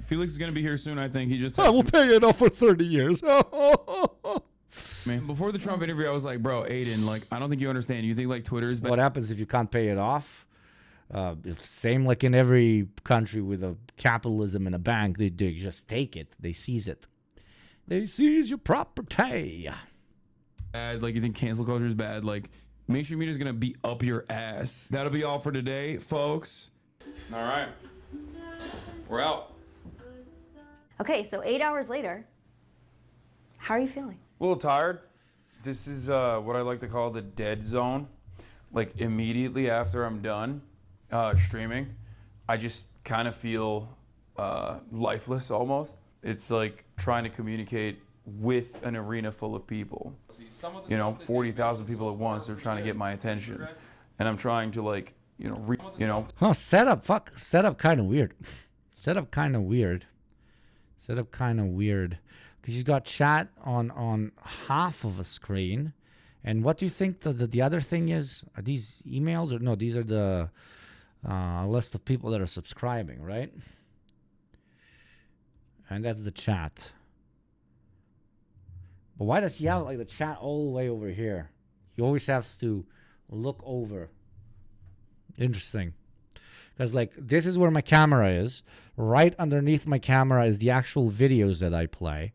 Felix is going to be here soon, I think. He just... I will pay it off for 30 years. Man, before the Trump interview, I was like, bro, Aiden, like, I don't think you understand. You think, like, Twitter is... What happens if you can't pay it off? It's same like in every country with a capitalism and a bank. They just take it. They seize it. They seize your property. Bad. Like, you think cancel culture is bad? Like, mainstream media is going to be up your ass. That'll be all for today, folks. All right. We're out. Okay, so 8 hours later, how are you feeling? A little tired. This is what I like to call the dead zone. Like immediately after I'm done streaming, I just kind of feel lifeless almost. It's like trying to communicate with an arena full of people. You know, 40,000 people at once. They're trying to get my attention, and I'm trying to like, Huh? Setup kind of weird. Setup kind of weird. Because you've got chat on half of a screen, And what do you think the other thing is? Are these emails or no? These are the list of people that are subscribing, right? And that's the chat. But why does he have like the chat all the way over here? He always has to look over. Interesting. Because like this is where my camera is. Right underneath my camera is the actual videos that I play.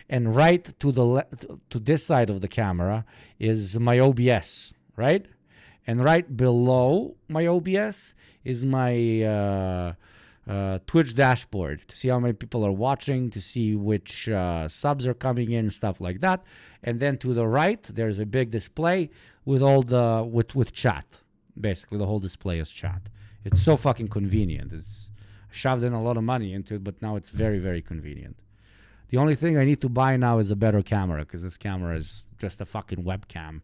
And right to the to this side of the camera is my OBS, right? And right below my OBS is my Twitch dashboard to see how many people are watching, to see which subs are coming in, stuff like that. And then to the right, there's a big display with all the with chat. Basically, the whole display is chat. It's so fucking convenient. It's shoved in a lot of money into it, but now it's very, very convenient. The only thing I need to buy now is a better camera, because this camera is just a fucking webcam.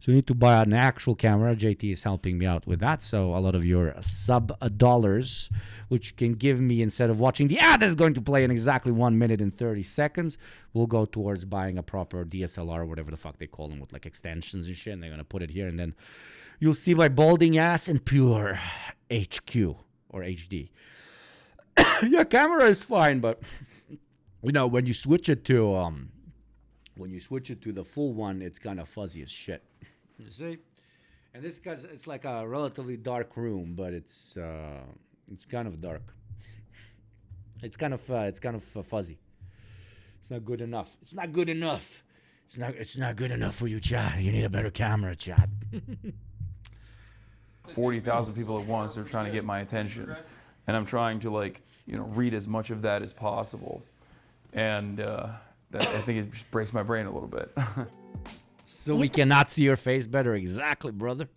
So you need to buy an actual camera. JT is helping me out with that. So a lot of your sub-dollars, which you can give me instead of watching the ad that's going to play in exactly 1 minute and 30 seconds, will go towards buying a proper DSLR or whatever the fuck they call them, with like extensions and shit. And they're going to put it here, and then you'll see my balding ass in pure HQ or HD. Yeah, camera is fine, but you know, when you switch it to the full one, it's kind of fuzzy as shit. You see? And this guy's, it's like a relatively dark room, but it's kind of dark. It's kind of fuzzy. It's not good enough. It's not good enough. It's not good enough for you, Chad. You need a better camera, Chad. 40,000 people at once. They're trying to get my attention, and I'm trying to, like, you know, read as much of that as possible. And I think it just breaks my brain a little bit. So we cannot see your face better. Exactly, brother.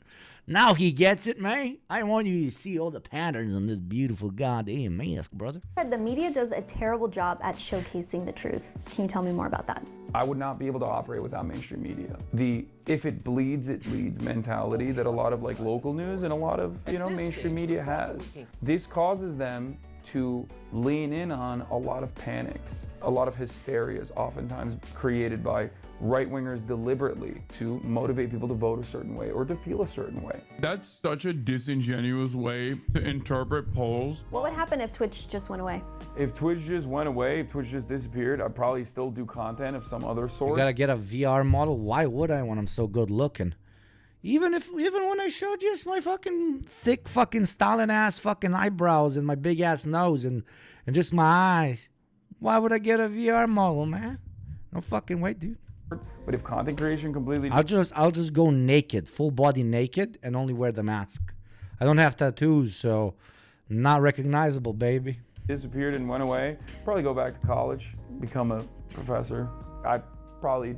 Now he gets it, man. I want you to see all the patterns on this beautiful goddamn mask, brother. The media does a terrible job at showcasing the truth. Can you tell me more about that? I would not be able to operate without mainstream media. The if it bleeds, it leads mentality that a lot of like local news and a lot of, you know, mainstream media has. This causes them to lean in on a lot of panics, a lot of hysterias, oftentimes created by right-wingers deliberately to motivate people to vote a certain way or to feel a certain way. That's such a disingenuous way to interpret polls. What would happen if Twitch just went away? If Twitch just went away, if Twitch just disappeared, I'd probably still do content of some other sort. You gotta get a VR model. Why would I when I'm so good looking? Even when I showed you my fucking thick fucking Stalin ass fucking eyebrows and my big ass nose and just my eyes, why would I get a VR model, man? No fucking way, dude. But if content creation completely, I'll just go naked, full body naked, and only wear the mask. I don't have tattoos, so not recognizable, baby. Disappeared and went away, probably go back to college, become a professor. I'd probably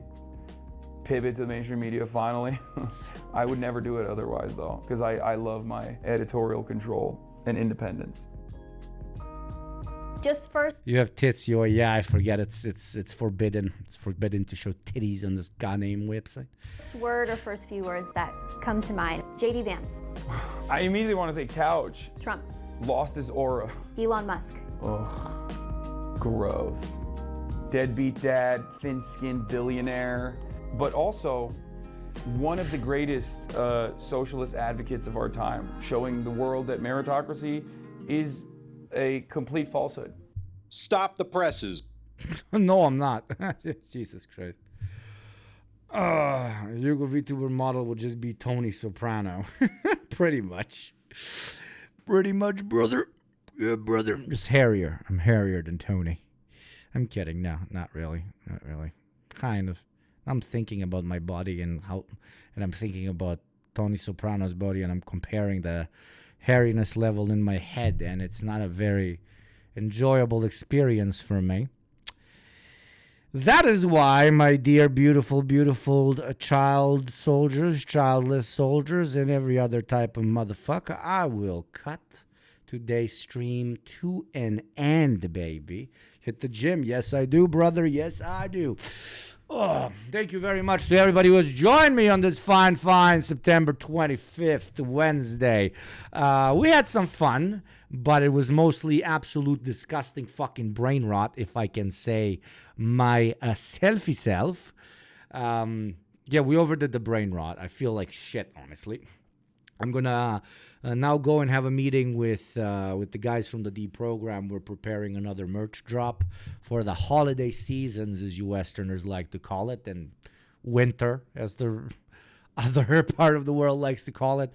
pivot to the mainstream media finally. I would never do it otherwise though, because I love my editorial control and independence. Just first. You have tits, yeah, I forget. It's forbidden. It's forbidden to show titties on this goddamn website. First word or first few words that come to mind. JD Vance. I immediately want to say couch. Trump. Lost his aura. Elon Musk. Ugh, gross. Deadbeat dad, thin-skinned billionaire, but also one of the greatest socialist advocates of our time, showing the world that meritocracy is a complete falsehood. Stop the presses. No, I'm not. Jesus Christ. Yugo VTuber model would just be Tony Soprano. Pretty much. Pretty much, brother. Yeah, brother. Just hairier. I'm hairier than Tony. I'm kidding. No, not really. Not really. Kind of. I'm thinking about my body and I'm thinking about Tony Soprano's body, and I'm comparing the hairiness level in my head, and it's not a very enjoyable experience for me. That is why, my dear, beautiful, beautiful child soldiers, childless soldiers, and every other type of motherfucker, I will cut today's stream to an end, baby. Hit the gym. Yes, I do, brother. Yes, I do. Oh, thank you very much to everybody who has joined me on this fine September 25th, Wednesday. We had some fun, but it was mostly absolute disgusting fucking brain rot, if I can say my selfie self. Yeah, we overdid the brain rot. I feel like shit, honestly. I'm gonna now go and have a meeting with the guys from the D program. We're preparing another merch drop for the holiday seasons, as you Westerners like to call it, and winter, as the other part of the world likes to call it.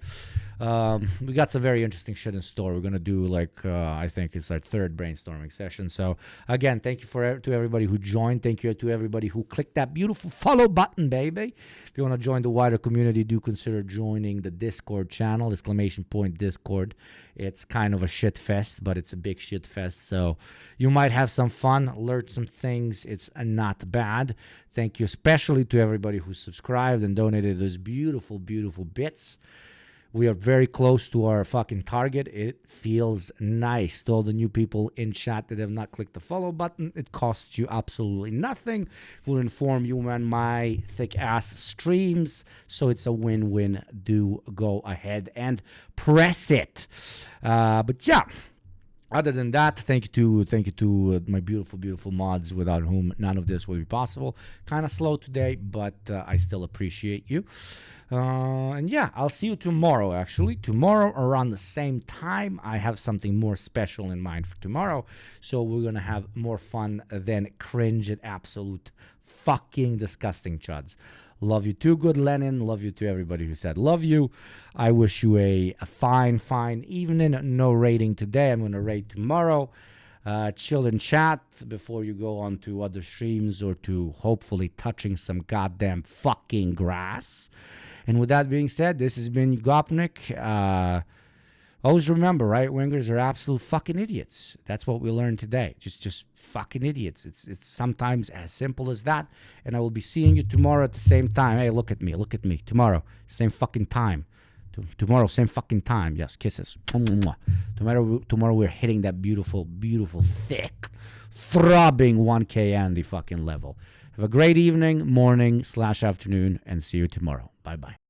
We got some very interesting shit in store. We're gonna do I think it's our third brainstorming session. So again, thank you to everybody who joined. Thank you to everybody who clicked that beautiful follow button, baby. If you want to join the wider community, do consider joining the Discord channel, !Discord. It's kind of a shit fest, but it's a big shit fest. So you might have some fun, learn some things. It's not bad. Thank you especially to everybody who subscribed and donated those beautiful, beautiful bits. We are very close to our fucking target. It feels nice. To all the new people in chat that have not clicked the follow button, it costs you absolutely nothing. We'll inform you when my thick ass streams, so it's a win-win. Do go ahead and press it. But yeah. Other than that, thank you to my beautiful, beautiful mods, without whom none of this would be possible. Kind of slow today, but I still appreciate you. And yeah, I'll see you tomorrow, actually. Tomorrow around the same time. I have something more special in mind for tomorrow. So we're going to have more fun than cringe at absolute fucking disgusting chuds. Love you too, good Lenin. Love you to everybody who said love you. I wish you a fine, fine evening. No rating today. I'm going to rate tomorrow. Chill and chat before you go on to other streams or to hopefully touching some goddamn fucking grass. And with that being said, this has been Yugopnik. Always remember, right-wingers are absolute fucking idiots. That's what we learned today. Just fucking idiots. It's sometimes as simple as that. And I will be seeing you tomorrow at the same time. Hey, look at me. Tomorrow, same fucking time. Tomorrow, same fucking time. Yes, kisses. Tomorrow we're hitting that beautiful, beautiful, thick, throbbing 1K Andy fucking level. Have a great evening, morning / afternoon, and see you tomorrow. Bye-bye.